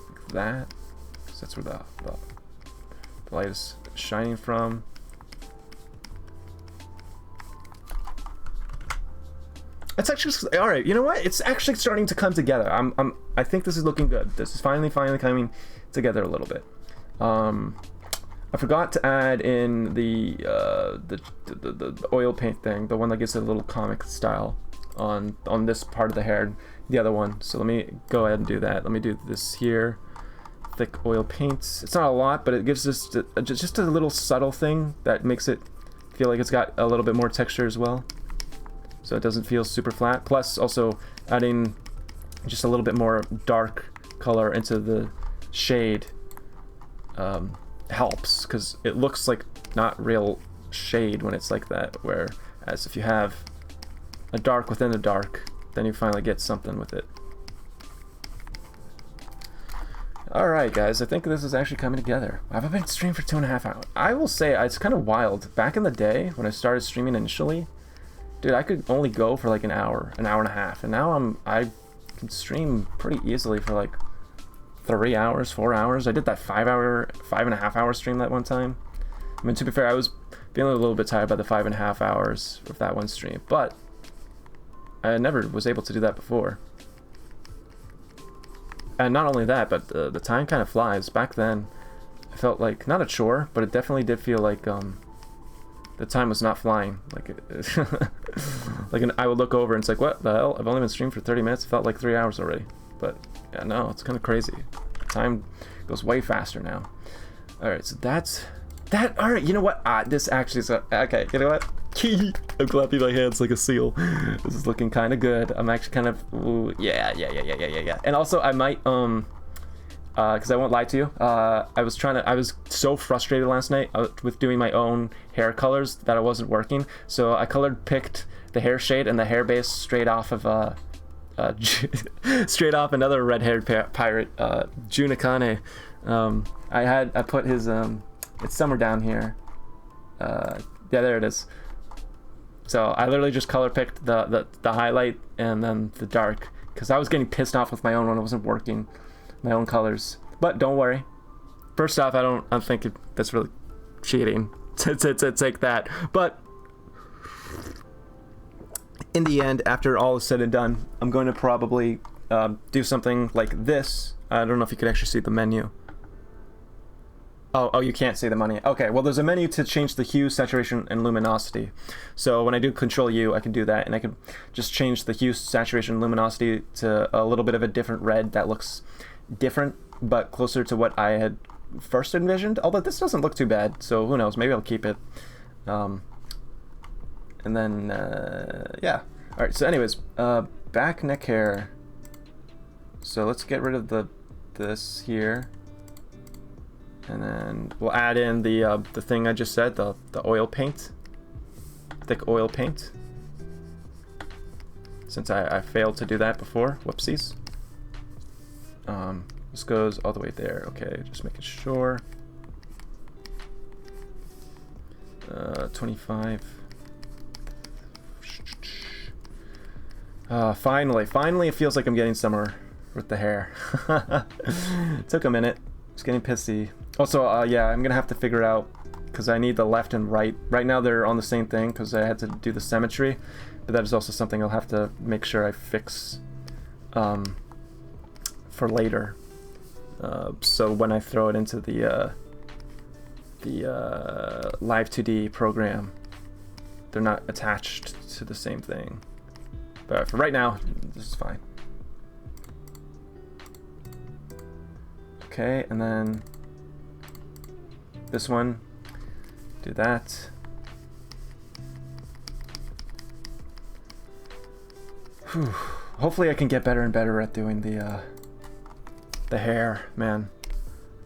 like that, because that's where the light is shining from. It's actually all right. You know what? It's actually starting to come together. I think this is looking good. This is finally coming together a little bit. I forgot to add in the oil paint thing, the one that gives it a little comic style on this part of the hair, the other one. So let me go ahead and do that. Let me do this here. Thick oil paints. It's not a lot, but it gives us just a little subtle thing that makes it feel like it's got a little bit more texture as well. So it doesn't feel super flat. Plus, also adding just a little bit more dark color into the shade helps, because it looks like not real shade when it's like that. Whereas if you have a dark within a dark, then you finally get something with it. Alright guys, I think this is actually coming together. I've been streaming for 2.5 hours. I will say, it's kind of wild. Back in the day, when I started streaming initially, dude, I could only go for like an hour and a half, and now I can stream pretty easily for like 3 hours, 4 hours. I did that 5.5 hour stream that one time. I mean, to be fair, I was feeling a little bit tired by the 5.5 hours of that one stream, but I never was able to do that before. And not only that, but the time kind of flies. Back then, I felt like, not a chore, but it definitely did feel like the time was not flying. Like, I would look over and it's like, what the hell? I've only been streaming for 30 minutes. It felt like 3 hours already. But yeah, no, it's kind of crazy. Time goes way faster now. All right, so that's that. All right, you know what? This actually is okay. You know what? I'm clapping my hands like a seal. This is looking kind of good. I'm actually kind of, ooh, yeah. And also, I might because I won't lie to you. I was so frustrated last night with doing my own hair colors that it wasn't working. So I picked the hair shade and the hair base straight off of straight off another red-haired pirate, Junakane. I put his it's somewhere down here. Yeah, there it is. So I literally just color picked the highlight and then the dark, because I was getting pissed off with my own when it wasn't working, my own colors. But don't worry. First off, I don't think that's really cheating. It's like that. But in the end, after all is said and done, I'm going to probably do something like this. I don't know if you could actually see the menu. Oh, you can't see the menu. Okay, well, there's a menu to change the hue, saturation, and luminosity. So when I do Control U, I can do that, and I can just change the hue, saturation, luminosity to a little bit of a different red that looks different, but closer to what I had first envisioned. Although this doesn't look too bad, so who knows? Maybe I'll keep it. And then, yeah. All right. So, anyways, back neck hair. So let's get rid of this here. And then we'll add in the thing I just said, the oil paint, thick oil paint. Since I failed to do that before, whoopsies. This goes all the way there. Okay, just making sure. 25. Finally, it feels like I'm getting somewhere with the hair. Took a minute. It's getting pissy. Also, yeah, I'm gonna have to figure out, because I need the left and right. Right now they're on the same thing because I had to do the symmetry, but that is also something I'll have to make sure I fix for later. So when I throw it into the Live 2D program, they're not attached to the same thing. But for right now, this is fine. Okay, and then this one, do that. Whew. Hopefully I can get better and better at doing the hair, man.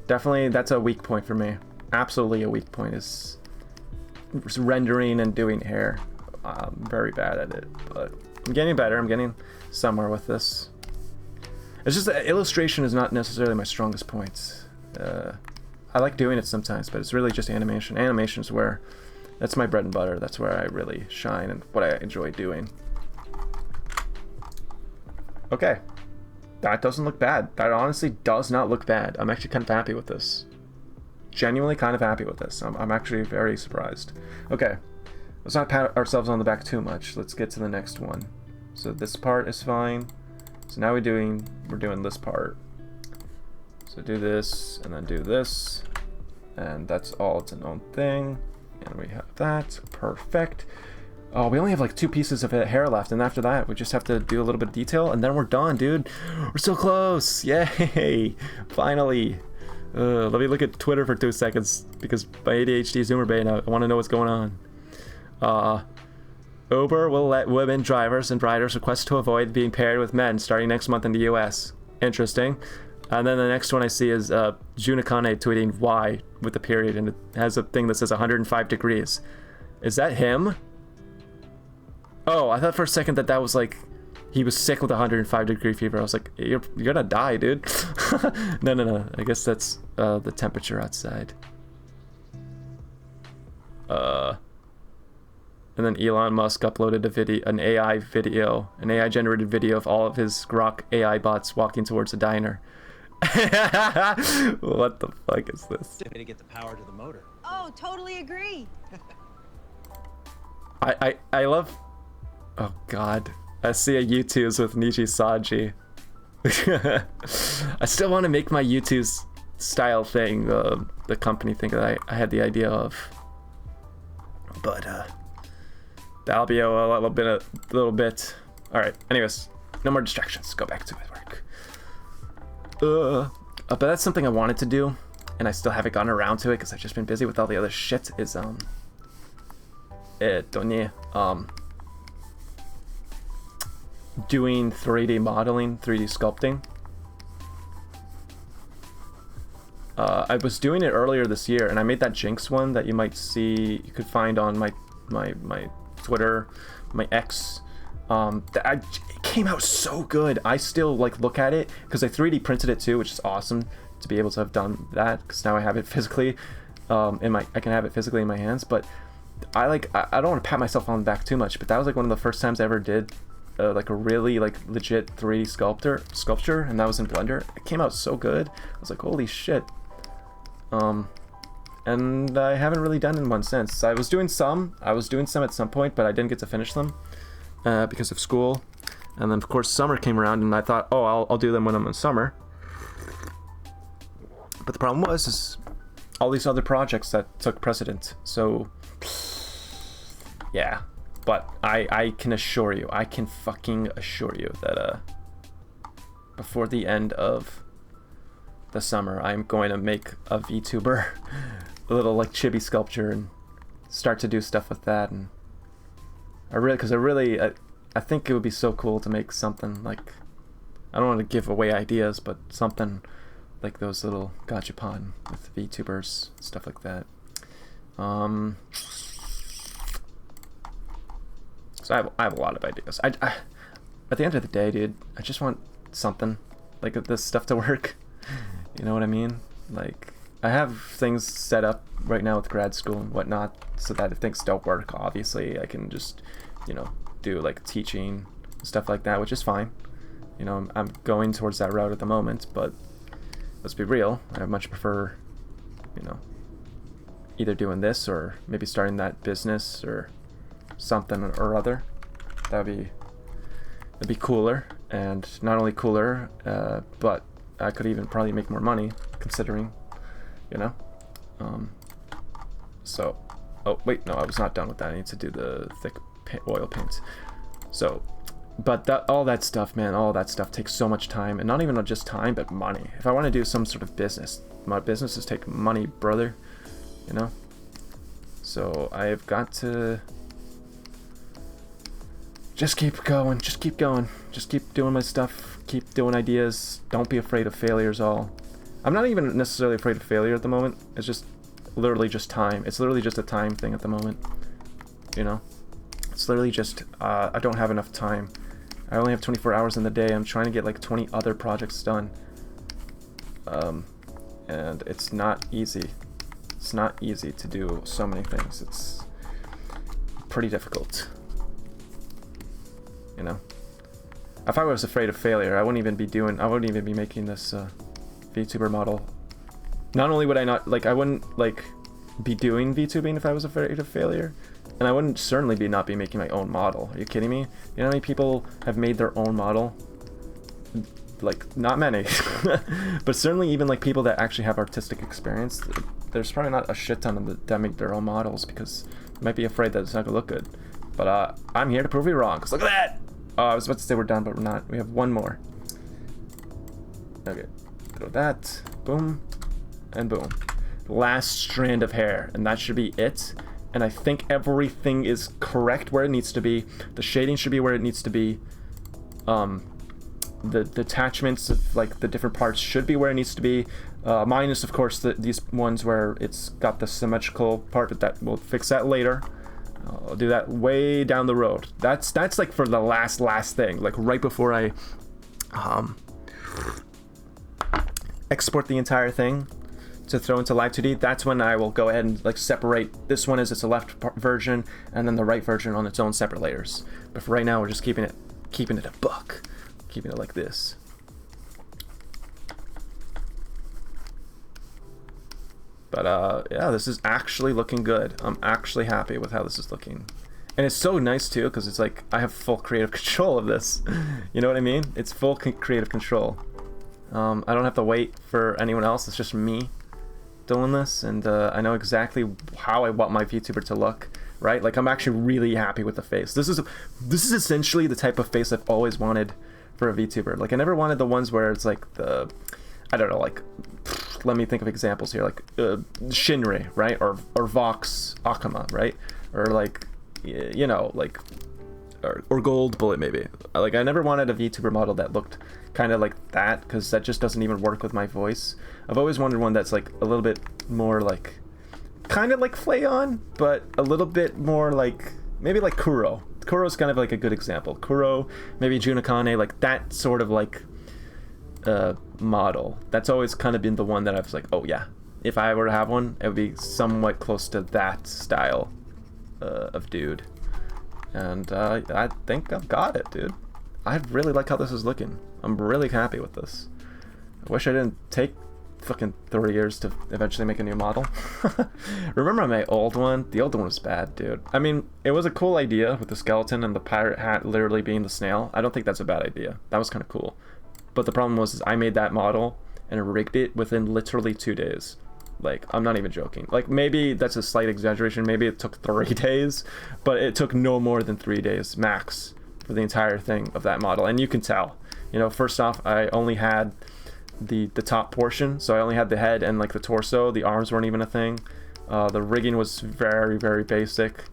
Definitely, that's a weak point for me. Absolutely a weak point is rendering and doing hair. I'm very bad at it, but I'm getting better. I'm getting somewhere with this. It's just that illustration is not necessarily my strongest point. I like doing it sometimes, but it's really just animation. Animation's where, that's my bread and butter. That's where I really shine and what I enjoy doing. Okay. That doesn't look bad. That honestly does not look bad. I'm actually kind of happy with this. Genuinely kind of happy with this. I'm actually very surprised. Okay. Let's not pat ourselves on the back too much. Let's get to the next one. So this part is fine. So now we're doing this part. So do this, and then do this, and that's all its own thing. And we have that, perfect. Oh, we only have like 2 pieces of hair left, and after that, we just have to do a little bit of detail, and then we're done, dude. We're so close, yay, finally. Let me look at Twitter for 2 seconds, because my ADHD Zoomer Bane, I want to know what's going on. Uber will let women drivers and riders request to avoid being paired with men starting next month in the US. Interesting. And then the next one I see is Junakane tweeting why with the period, and it has a thing that says 105 degrees. Is that him? Oh, I thought for a second that was like he was sick with 105 degree fever. I was like, you're gonna die, dude. No. I guess that's the temperature outside. And then Elon Musk uploaded an AI generated video of all of his Grok AI bots walking towards a diner. What the fuck is this? To get the power to the motor. Oh, totally agree. I love. Oh God, I see a YouTube's with Niji Saji. I still want to make my YouTube's style thing, the company thing that I had the idea of. But that'll be a little bit. All right. Anyways, no more distractions. Go back to my work. But that's something I wanted to do, and I still haven't gotten around to it because I've just been busy with all the other shit. Is doing 3D modeling, 3D sculpting. I was doing it earlier this year, and I made that Jinx one that you might see, you could find on my Twitter, my X. It came out so good. I still like look at it because I 3D printed it too, which is awesome to be able to have done that, because now I have it physically I can have it physically in my hands. But I don't want to pat myself on the back too much, but that was like one of the first times I ever did like a really like legit 3D sculpture, and that was in Blender. It came out so good. I was like, holy shit. And I haven't really done one since. I was doing some at some point, but I didn't get to finish them because of school. And then of course summer came around, and I thought, oh, I'll do them when I'm in summer. But the problem was all these other projects that took precedent. So yeah, but I can assure you, I can fucking assure you that before the end of the summer, I'm going to make a VTuber, a little like chibi sculpture, and start to do stuff with that. And I think it would be so cool to make something like, I don't want to give away ideas, but something like those little gachapon with VTubers, stuff like that. So I have a lot of ideas. I at the end of the day, dude, I just want something like this stuff to work. You know what I mean? Like, I have things set up right now with grad school and whatnot, so that if things don't work, obviously I can just, you know, do like teaching stuff like that, which is fine. You know, I'm going towards that route at the moment, but let's be real, I much prefer, you know, either doing this or maybe starting that business or something or other. That'd be cooler, and not only cooler, but I could even probably make more money, considering, you know. So, oh wait, no, I was not done with that. I need to do the thick oil paint. So, but all that stuff, man, all that stuff takes so much time, and not even just time, but money. If I want to do some sort of business, my businesses take money, brother, you know. So I've got to just keep going, just keep doing my stuff, keep doing ideas. Don't be afraid of failures. I'm not even necessarily afraid of failure at the moment. It's just literally just time. It's literally just a time thing at the moment, you know. It's literally just I don't have enough time. I only have 24 hours in the day. I'm trying to get like 20 other projects done, and it's not easy. It's not easy to do so many things. It's pretty difficult, you know. If I was afraid of failure, I wouldn't even be making this VTuber model. Not only would I wouldn't like be doing VTubing if I was afraid of failure, and I wouldn't certainly not be making my own model. Are you kidding me? You know how many people have made their own model? Like, not many, but certainly even like people that actually have artistic experience, there's probably not a shit ton of them that make their own models because they might be afraid that it's not gonna look good. But I'm here to prove you wrong, because look at that! I was about to say we're done, but we're not. We have one more. Okay, throw that, boom, and boom. Last strand of hair, and that should be it. And I think everything is correct where it needs to be. The shading should be where it needs to be. The attachments of like the different parts should be where it needs to be. Minus, of course, these ones where it's got the symmetrical part, but that we'll fix that later. I'll do that way down the road. That's like for the last thing, like right before I export the entire thing to throw into Live 2D. That's when I will go ahead and like separate this one as it's a left version, and then the right version on its own separate layers. But for right now, we're just keeping it a buck, keeping it like this. But yeah, this is actually looking good. I'm actually happy with how this is looking. And it's so nice too, because it's like I have full creative control of this. You know what I mean? It's full creative control. I don't have to wait for anyone else. It's just me doing this, and I know exactly how I want my VTuber to look, right? Like, I'm actually really happy with the face. This is essentially the type of face I've always wanted for a VTuber. Like, I never wanted the ones where it's like I don't know, like, let me think of examples here, like Shinri, right? Or Vox Akama, right? Or like, you know, like, or Gold Bullet maybe. Like, I never wanted a VTuber model that looked kind of like that, because that just doesn't even work with my voice. I've always wanted one that's like a little bit more like, kind of like Flayon, but a little bit more like, maybe like Kuro. Kuro's kind of like a good example. Kuro, maybe Junakane, like that sort of like model. That's always kind of been the one that I was like, oh yeah, if I were to have one, it would be somewhat close to that style of dude. And I think I've got it, dude. I really like how this is looking. I'm really happy with this. I wish I didn't take fucking 3 years to eventually make a new model. Remember my old one? The old one was bad, dude. I mean, it was a cool idea with the skeleton and the pirate hat literally being the snail. I don't think that's a bad idea. That was kind of cool. But the problem was is I made that model and rigged it within literally 2 days. Like, I'm not even joking. Like, maybe that's a slight exaggeration. Maybe it took 3 days, but it took no more than 3 days max for the entire thing of that model. And you can tell, you know, first off, I only had the top portion, so I only had the head and like the torso. The arms weren't even a thing. The rigging was very, very basic.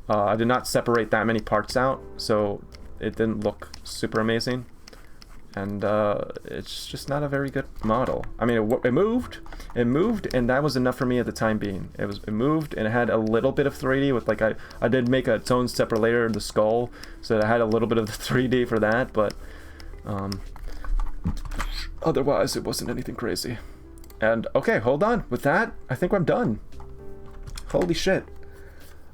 I did not separate that many parts out, so it didn't look super amazing. And it's just not a very good model. I mean, it moved, and that was enough for me at the time being. It moved, and it had a little bit of 3D with like I did make its own separate layer of the skull, so it had a little bit of the 3D for that, but otherwise it wasn't anything crazy. And okay, hold on. With that, I think I'm done. Holy shit.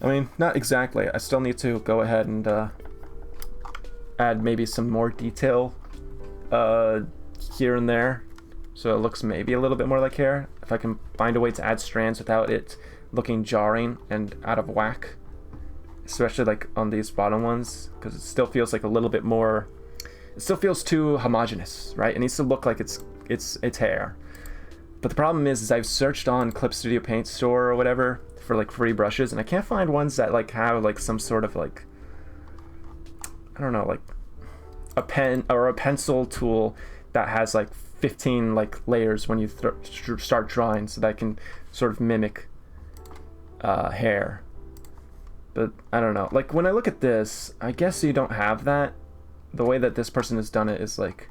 I mean, not exactly. I still need to go ahead and add maybe some more detail here and there, so it looks maybe a little bit more like hair. If I can find a way to add strands without it looking jarring and out of whack, especially like on these bottom ones, because it still feels like a little bit more, it still feels too homogeneous, right? It needs to look like it's hair. But the problem is I've searched on Clip Studio Paint Store or whatever for like free brushes, and I can't find ones that like have like some sort of like, I don't know, like a pen or a pencil tool that has like 15 like layers when you start drawing, so that I can sort of mimic hair. But I don't know, like when I look at this, I guess you don't have that. The way that this person has done it is like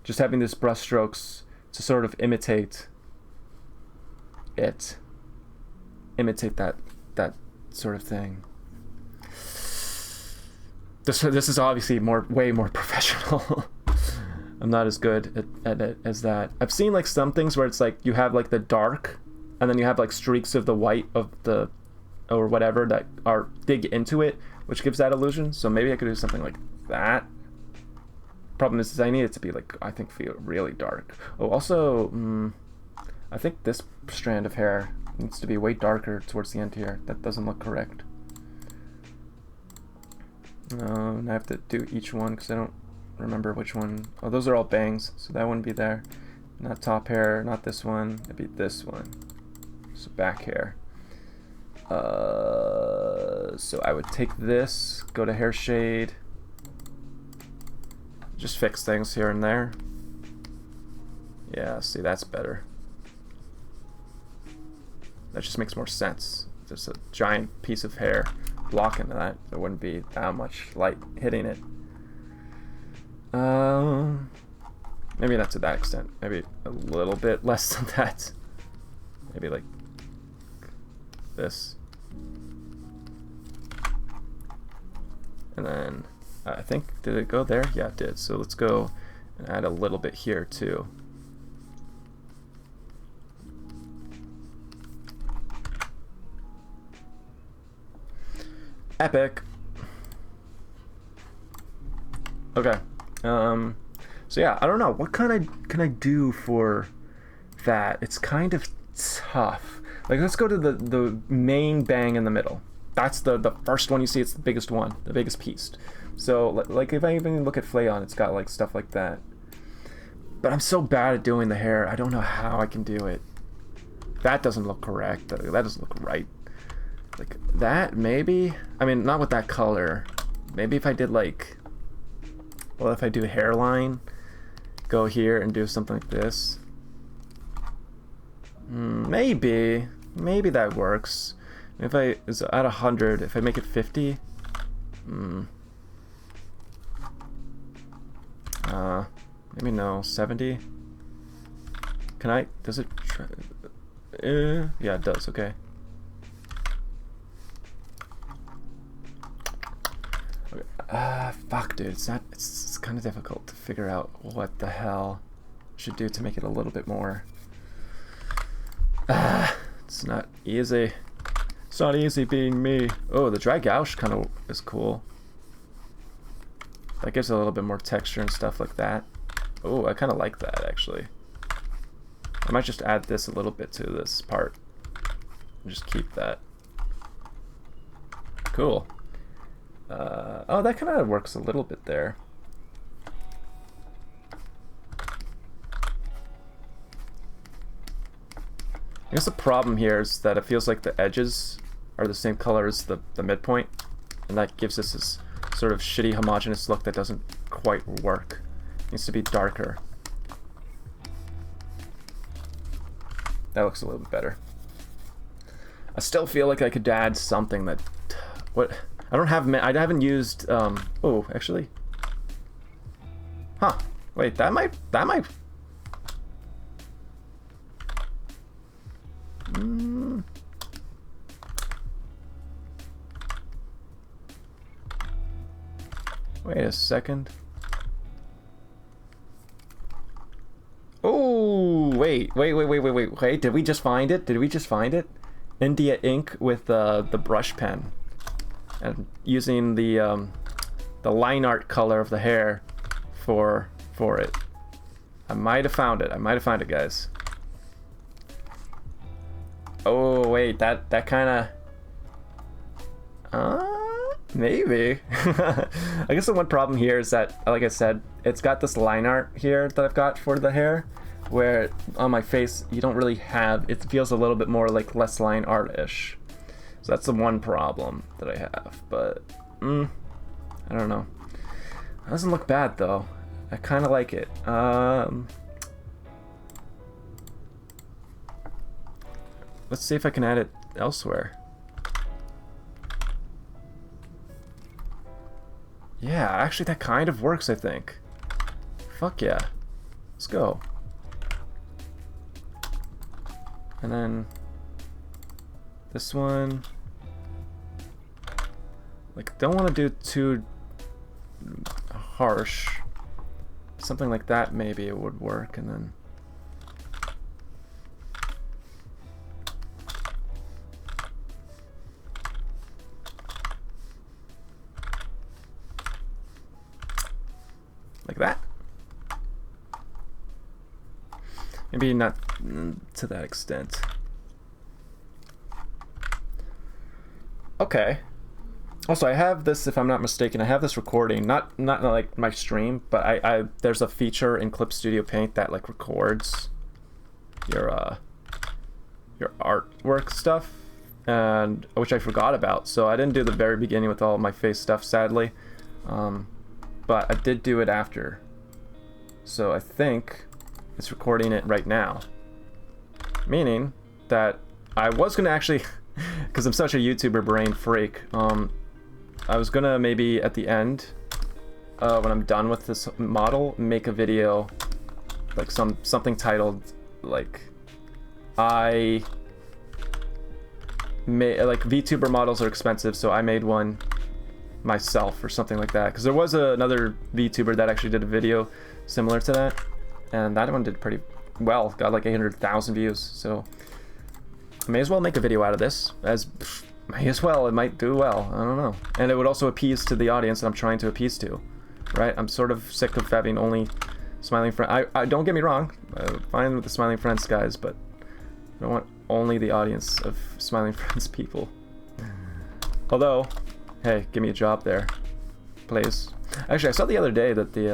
just having this brush strokes to sort of imitate that sort of thing. This is obviously way more professional. I'm not as good at it as that. I've seen like some things where it's like you have like the dark, and then you have like streaks of the white of the, or whatever, that are dig into it, which gives that illusion. So maybe I could do something like that. Problem is I need it to be like, I think, feel really dark. Oh, also, I think this strand of hair needs to be way darker towards the end here. That doesn't look correct. And I have to do each one because I don't remember which one. Oh, those are all bangs, so that wouldn't be there. Not top hair, not this one. It'd be this one. So back hair. So I would take this, go to hair shade, just fix things here and there. Yeah, see, that's better. That just makes more sense. There's a giant piece of hair blocking that. There wouldn't be that much light hitting it. Maybe not to that extent. Maybe a little bit less than that. Maybe like this. And then I think, did it go there? Yeah, it did. So let's go and add a little bit here too. Epic. Okay. So yeah, I don't know. What can I do for that? It's kind of tough. Like, let's go to the main bang in the middle. That's the first one you see. It's the biggest one, the biggest piece. So like if I even look at Flayon, it's got like stuff like that. But I'm so bad at doing the hair. I don't know how I can do it. That doesn't look correct. That doesn't look right. Like that, maybe? I mean, not with that color. Maybe if I did like, well, if I do hairline, go here and do something like this. Maybe that works. If I is at 100, if I make it 50, Maybe no, 70. Can I, does it try, yeah, it does, okay. Fuck, dude, it's kind of difficult to figure out what the hell I should do to make it a little bit more. It's not easy. It's not easy being me. Oh, the dry gouache kind of is cool. That gives it a little bit more texture and stuff like that. Oh, I kind of like that, actually. I might just add this a little bit to this part. And just keep that. Cool. Oh, that kind of works a little bit there. I guess the problem here is that it feels like the edges are the same color as the midpoint, and that gives us this sort of shitty homogeneous look that doesn't quite work. It needs to be darker. That looks a little bit better. I still feel like I could add something that... What? I don't have... I haven't used... Oh, actually... Huh. Wait, that might... Wait a second. Oh, wait, did we just find it? Did we just find it? India ink with the brush pen. And using the line art color of the hair for it. I might have found it, guys. Oh, wait, that kind of... maybe. I guess the one problem here is that, like I said, it's got this line art here that I've got for the hair, where on my face you don't really have, it feels a little bit more like less line art-ish. So that's the one problem that I have, but I don't know. It doesn't look bad though. I kind of like it. Let's see if I can add it elsewhere. Yeah, actually that kind of works, I think. Fuck yeah. Let's go. And then this one. Like, don't want to do too harsh. Something like that maybe it would work, and then like that. Maybe not to that extent. Okay. Also, I have this, if I'm not mistaken, I have this recording, not like my stream, but I there's a feature in Clip Studio Paint that like records your artwork stuff, and which I forgot about. So I didn't do the very beginning with all of my face stuff, sadly. But I did do it after. So I think it's recording it right now. Meaning that I was gonna actually, because I'm such a YouTuber brain freak, I was gonna maybe at the end, when I'm done with this model, make a video, like something titled, like, like VTuber models are expensive, so I made one myself or something like that, because there was another VTuber that actually did a video similar to that, and that one did pretty well, got like 800,000 views, so I may as well make a video out of this, may as well, it might do well, I don't know. And it would also appease to the audience that I'm trying to appease to, right? I'm sort of sick of having only smiling friends. I don't get me wrong, I'm fine with the smiling friends guys, but I don't want only the audience of smiling friends people. Although, hey, give me a job there, please. Actually, I saw the other day that they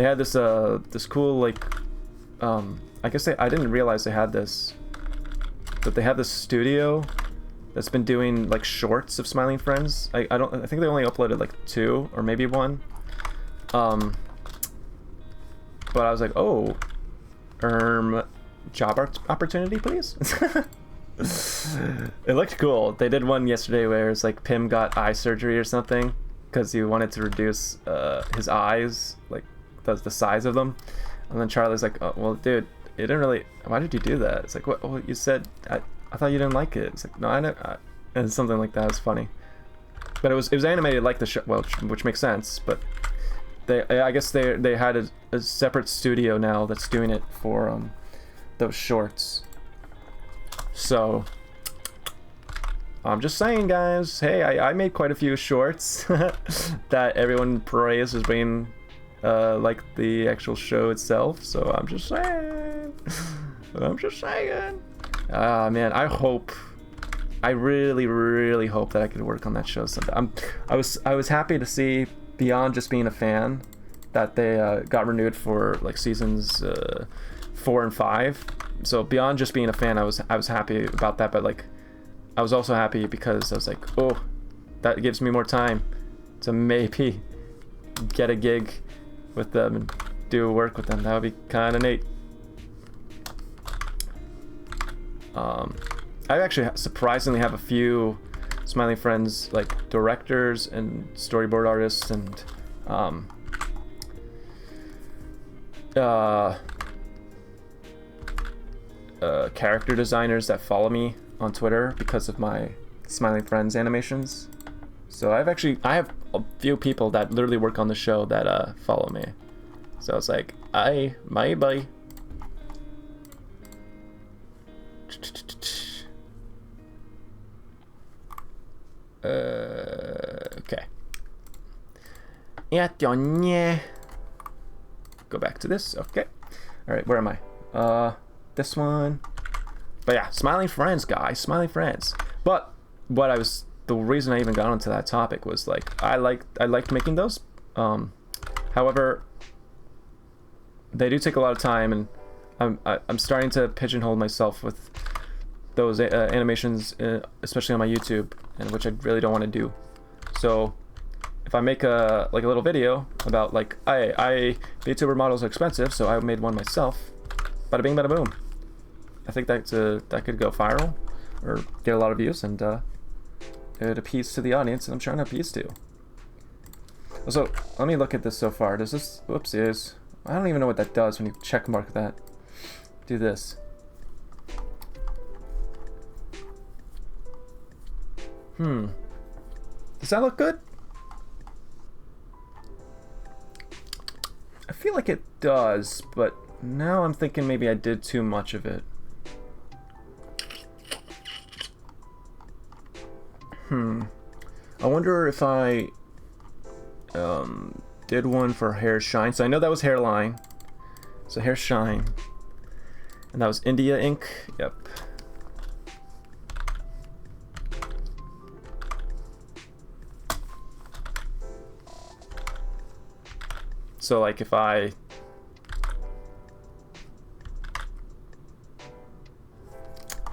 had this cool, like, I guess I didn't realize they had this, but they have this studio that's been doing like shorts of smiling friends. I think they only uploaded like 2 or maybe 1. But I was like, oh, job opportunity, please. It looked cool. They did one yesterday where it's like Pim got eye surgery or something because he wanted to reduce his eyes, like the size of them. And then Charlie's like, oh, well, dude, it didn't really. Why did you do that? It's like, what? Well, you said I thought you didn't like it. It's like, no, I know. And something like that. It's funny. But it was animated like the show, well, which makes sense. But I guess they had a separate studio now that's doing it for those shorts. So I'm just saying, guys. Hey, I made quite a few shorts that everyone praised as being like the actual show itself. So I'm just saying. Man, I really hope that I could work on that show someday. I was happy to see, beyond just being a fan, that they got renewed for like seasons 4 and 5. So beyond just being a fan, I was happy about that. But like, I was also happy because I was like, oh, that gives me more time to maybe get a gig with them and do work with them. That would be kind of neat. I actually surprisingly have a few Smiley Friends like directors and storyboard artists and character designers that follow me on Twitter because of my Smiley Friends animations. So I have a few people that literally work on the show that follow me. So it's like, my buddy. Okay. Go back to this. Okay. All right. Where am I? This one. But yeah, Smiley Friends, guys. Smiley Friends. But the reason I even got onto that topic was like I liked making those. However, they do take a lot of time, and I'm starting to pigeonhole myself with those animations, especially on my YouTube, and which I really don't want to do. So if I make a little video about like Vtuber models are expensive, so I made one myself. Bada bing, bada boom. I think that could go viral or get a lot of views, and it appeals to the audience, and I'm trying to appease to. So let me look at this so far. Does this? Whoopsies. I don't even know what that does when you check mark that. Do this. Does that look good? I feel like it does, but now I'm thinking maybe I did too much of it. I wonder if I did one for hair shine. So I know that was hairline. So hair shine. And that was India ink. Yep. So like if I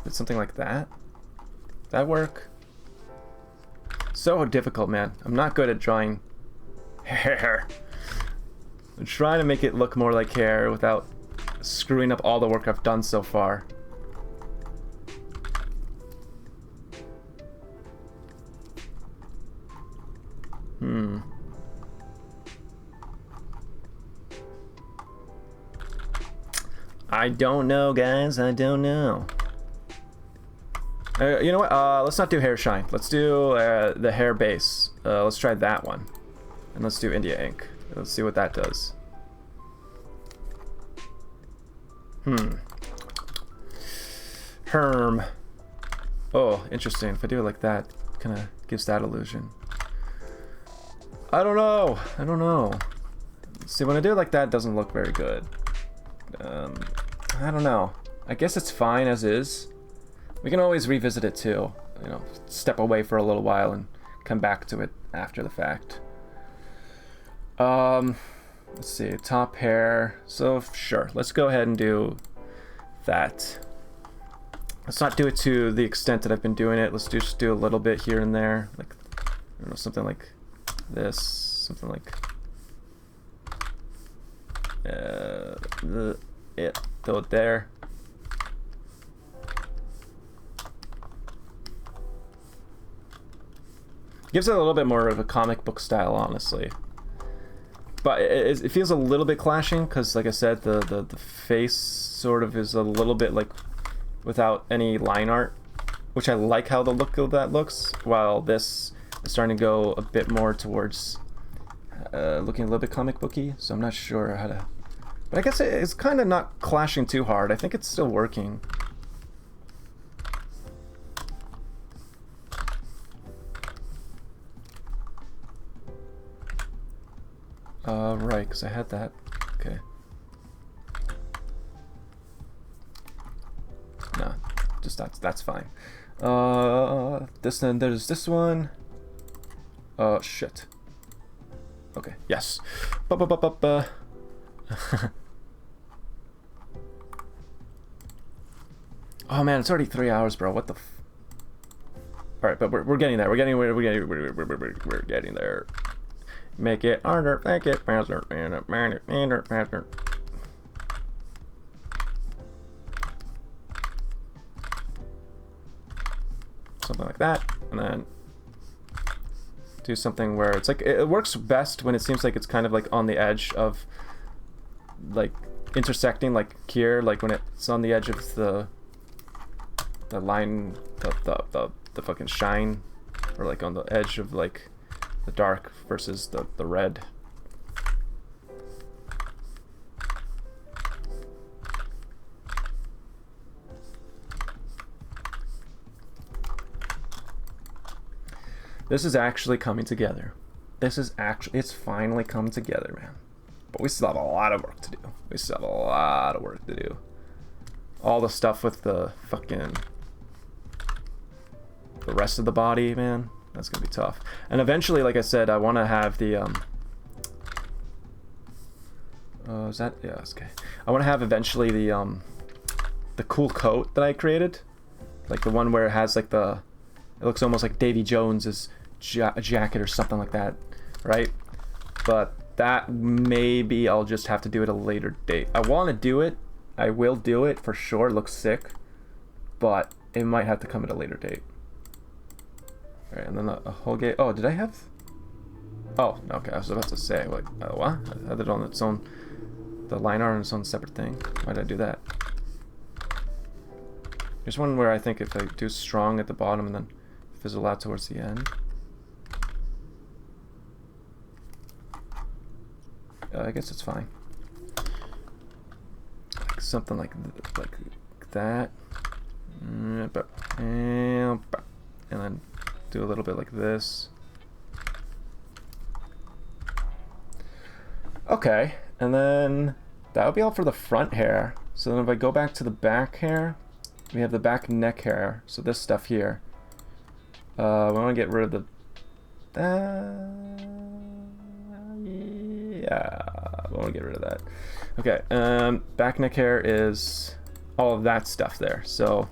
did something like that, that work? So difficult, man. I'm not good at drawing hair. I'm trying to make it look more like hair without screwing up all the work I've done so far. I don't know, guys. I don't know. You know what? Let's not do hair shine. Let's do the hair base. Let's try that one. And let's do India ink. Let's see what that does. Herm. Oh, interesting. If I do it like that, it kind of gives that illusion. I don't know. I don't know. See, when I do it like that, it doesn't look very good. I don't know. I guess it's fine as is. We can always revisit it too. You know, step away for a little while and come back to it after the fact. Let's see, top hair. So sure, let's go ahead and do that. Let's not do it to the extent that I've been doing it. Let's just do a little bit here and there, like I don't know, something like this, something like throw it there. Gives it a little bit more of a comic book style, honestly. But it feels a little bit clashing because, like I said, the face sort of is a little bit like without any line art, which I like how the look of that looks, while this is starting to go a bit more towards looking a little bit comic booky. So I'm not sure how to... But I guess it's kind of not clashing too hard. I think it's still working. Right, because I had that. Okay. No, just that's fine. Then there's this one. Shit. Okay, yes. Oh man, it's already 3 hours, bro. What the Alright, but we're getting there. We're getting there. Make it harder, make it faster, faster. Something like that, and then do something where it's like, it works best when it seems like it's kind of like on the edge of like intersecting, like here, like when it's on the edge of the line, the fucking shine, or like on the edge of like the dark versus the red. This is actually coming together. It's finally come together, man. But we still have a lot of work to do. All the stuff with the fucking... the rest of the body, man. That's gonna be tough. And eventually, like I said, I want to have the is that... yeah, that's okay. I want to have eventually the cool coat that I created, like the one where it has like the... it looks almost like Davy Jones's jacket or something like that, right? But that maybe I'll just have to do it at a later date. I want to do it. I will do it for sure. It looks sick, but it might have to come at a later date. All right, and then a whole game. Oh, did I have? Oh, okay. I was about to say, like, what? I had it on its own. The line art on its own separate thing. Why did I do that? There's one where I think if I do strong at the bottom and then fizzle out towards the end. I guess it's fine. Like something like that. And then do a little bit like this. Okay, and then that would be all for the front hair. So then if I go back to the back hair, we have the back neck hair. So this stuff here. We want to get rid of yeah, I want to get rid of that. Okay, back neck hair is all of that stuff there. So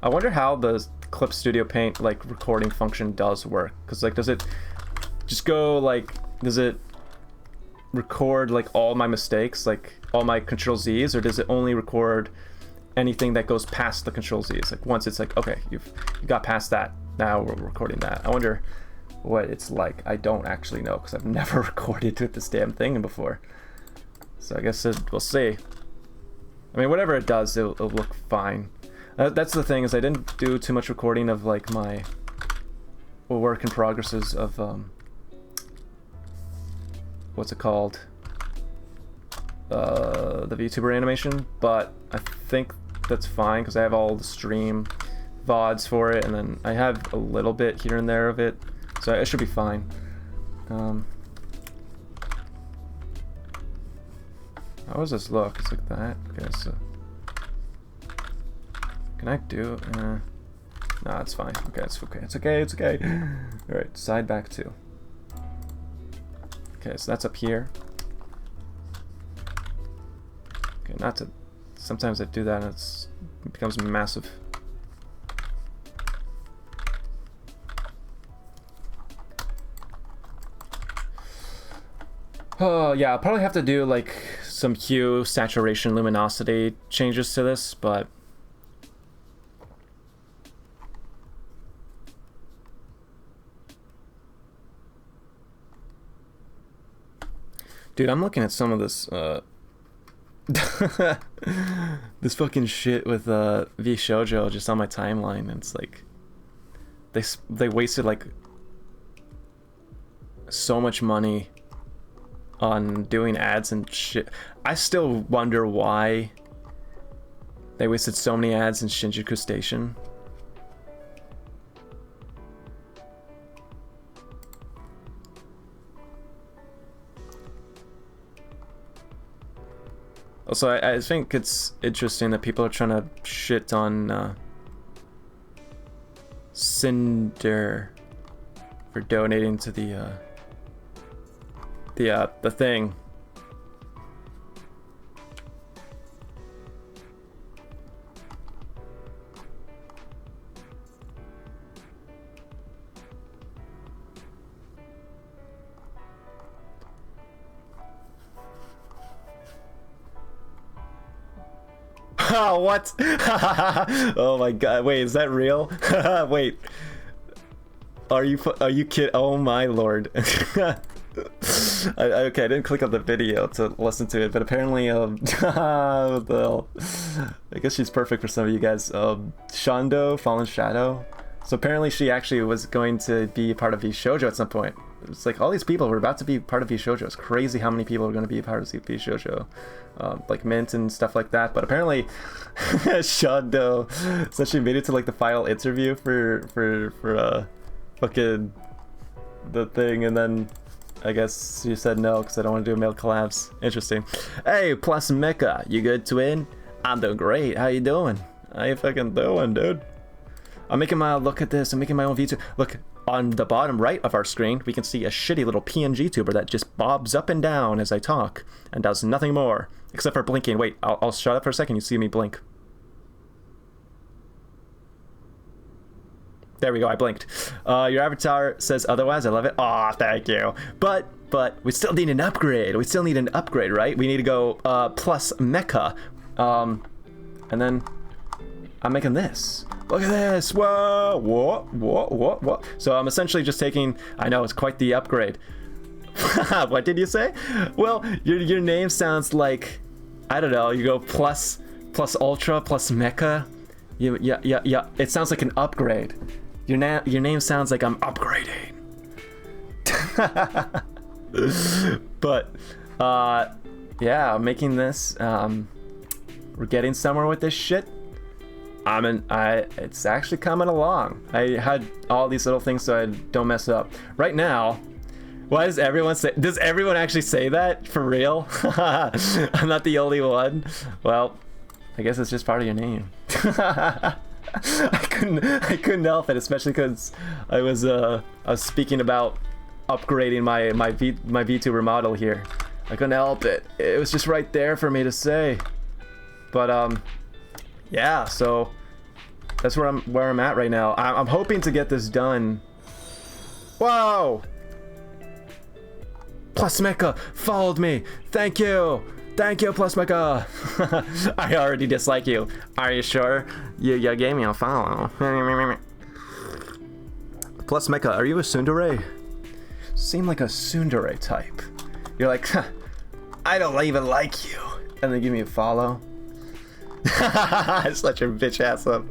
I wonder how the Clip Studio Paint like recording function does work. Cause like, does it just go like, does it record like all my mistakes, like all my Control Z's, or does it only record anything that goes past the Control Z's? Like once it's like, okay, you got past that, now we're recording that. I wonder what it's like. I don't actually know because I've never recorded with this damn thing before. So I guess we'll see. I mean, whatever it does, it'll look fine. That's the thing, is I didn't do too much recording of like my work in progresses of what's it called, the Vtuber animation, but I think that's fine because I have all the stream VODs for it, and then I have a little bit here and there of it, so it should be fine. How does this look? It's like that. Okay, so can I do? Nah, it's fine. Okay, it's okay. It's okay. It's okay. All right, side back two. Okay, so that's up here. Okay, not to. Sometimes I do that and it becomes massive. Oh yeah, I'll probably have to do like some hue, saturation, luminosity changes to this, but dude, I'm looking at some of this this fucking shit with VShojo just on my timeline, and it's like they wasted like so much money on doing ads and shit. I still wonder why they wasted so many ads in Shinjuku Station. Also, I think it's interesting that people are trying to shit on Cinder for donating to the thing. Oh, what? Oh my god, wait, is that real? Wait. Are you kidding? Oh my lord. Okay, I didn't click on the video to listen to it, but apparently, what the hell? I guess she's perfect for some of you guys. Shondo, Fallen Shadow. So apparently she actually was going to be part of VShojo at some point. It's like all these people were about to be part of VShojo. It's crazy how many people are going to be part of VShojo. Like Mint and stuff like that. But apparently, Shondo said she made it to like the final interview for fucking the thing, and then I guess she said no because I don't want to do male collabs. Interesting. Hey, Plus Mecha, you good, twin? I'm doing great. How you doing? How you fucking doing, dude? I'm making my look at this. I'm making my own VTuber. Look, on the bottom right of our screen, we can see a shitty little PNG tuber that just bobs up and down as I talk and does nothing more except for blinking. Wait, I'll shut up for a second. You see me blink. There we go, I blinked. Your avatar says otherwise. I love it. Aw, thank you. But we still need an upgrade. We still need an upgrade, right? We need to go Plus Mecha. And then I'm making this. Look at this. Whoa, what? So I'm essentially just taking, I know, it's quite the upgrade. What did you say? Well, your name sounds like, I don't know, you go plus ultra, plus mecha. Yeah. It sounds like an upgrade. Your name sounds like I'm upgrading. But yeah, I'm making this. We're getting somewhere with this shit. It's actually coming along. I had all these little things so I don't mess up. Right now, why does everyone say? Does everyone actually say that for real? I'm not the only one. Well, I guess it's just part of your name. I couldn't help it, especially because I was speaking about upgrading my VTuber model here. I couldn't help it. It was just right there for me to say. But yeah, so that's where I'm at right now. I'm hoping to get this done. Whoa! Plus Mecha followed me. Thank you, Plus Mecha. I already dislike you. Are you sure? You gave me a follow. Plus Mecha, are you a tsundere? Seem like a tsundere type. You're like, huh, I don't even like you, and then give me a follow. Such your bitch ass up.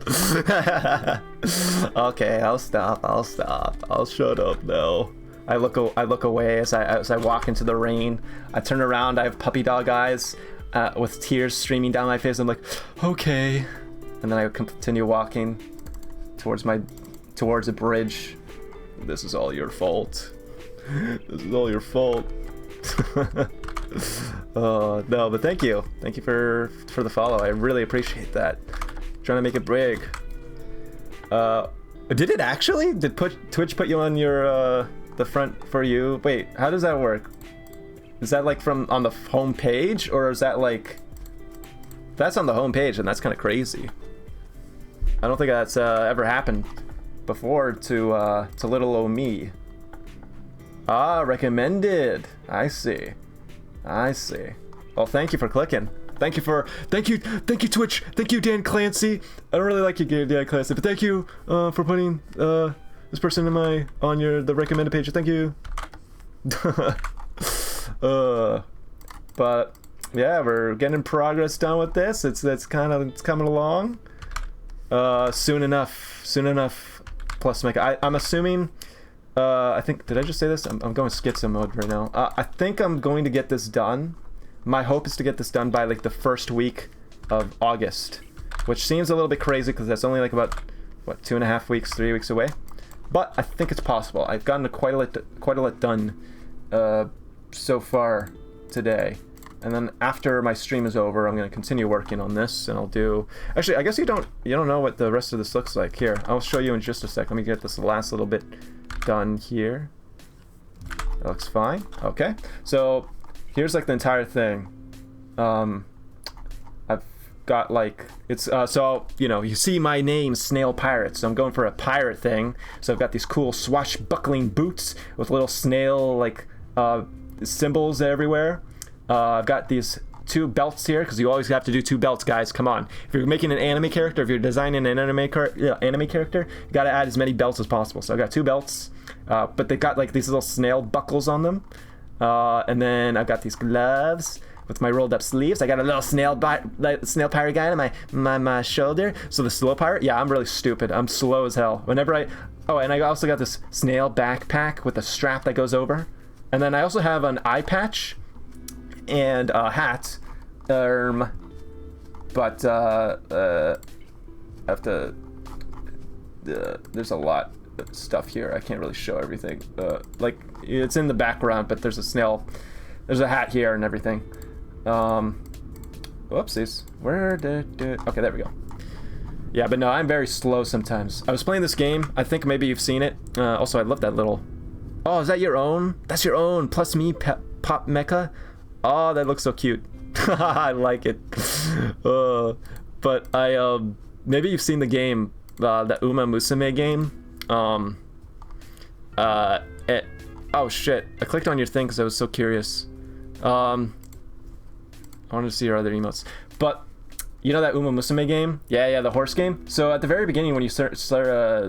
Okay, I'll stop. I'll shut up now. I look away as I walk into the rain. I turn around. I have puppy dog eyes with tears streaming down my face. I'm like, okay, and then I continue walking towards a bridge. This is all your fault. This is all your fault. No, but thank you for the follow. I really appreciate that. Trying to make it big. Did it actually? Did Twitch put you on your the front for you? Wait, how does that work? Is that like from on the home page, or is that like that's on the home page? And that's kind of crazy. I don't think that's ever happened before to little o me. Ah, recommended. I see. Well, thank you for clicking. Thank you Twitch. Thank you Dan Clancy. I don't really like your game, Dan Clancy, but thank you for putting this person in the recommended page. Thank you. But yeah, we're getting progress done with this. It's coming along. Soon enough. Plus, I'm assuming. I think, did I just say this? I'm going schizo mode right now. I think I'm going to get this done. My hope is to get this done by like the first week of August, which seems a little bit crazy because that's only like about, what, 2.5 weeks, 3 weeks away. But I think it's possible. I've gotten quite a lot done so far today. And then after my stream is over, I'm going to continue working on this, and I'll do... Actually, I guess you don't know what the rest of this looks like. Here, I'll show you in just a sec. Let me get this last little bit done here. That looks fine. Okay. So, here's like the entire thing. I've got like... It's, so, you see my name, Snail Pirate, so I'm going for a pirate thing. So I've got these cool swashbuckling boots with little snail, like, symbols everywhere. I've got these 2 belts here, because you always have to do 2 belts, guys. Come on. If you're making an anime character, if you're designing an anime character, you gotta add as many belts as possible. So I've got 2 belts, but they've got like these little snail buckles on them. And then I've got these gloves with my rolled up sleeves. I got a little snail pirate guy on my shoulder. So the slow pirate, yeah, I'm really stupid. I'm slow as hell. Oh, and I also got this snail backpack with a strap that goes over. And then I also have an eye patch and a hat, but I have to. There's a lot of stuff here. I can't really show everything. Like it's in the background, but there's a hat here and everything. Whoopsies. Okay, there we go. Yeah, but no, I'm very slow sometimes. I was playing this game. I think maybe you've seen it. Also, I love that little. Oh, is that your own? That's your own. Plus me, Pop Mecha. Oh, that looks so cute. I like it. But maybe you've seen the game, the Uma Musume game. Oh shit! I clicked on your thing because I was so curious. I wanted to see your other emotes. But you know that Uma Musume game? Yeah, the horse game. So at the very beginning, when you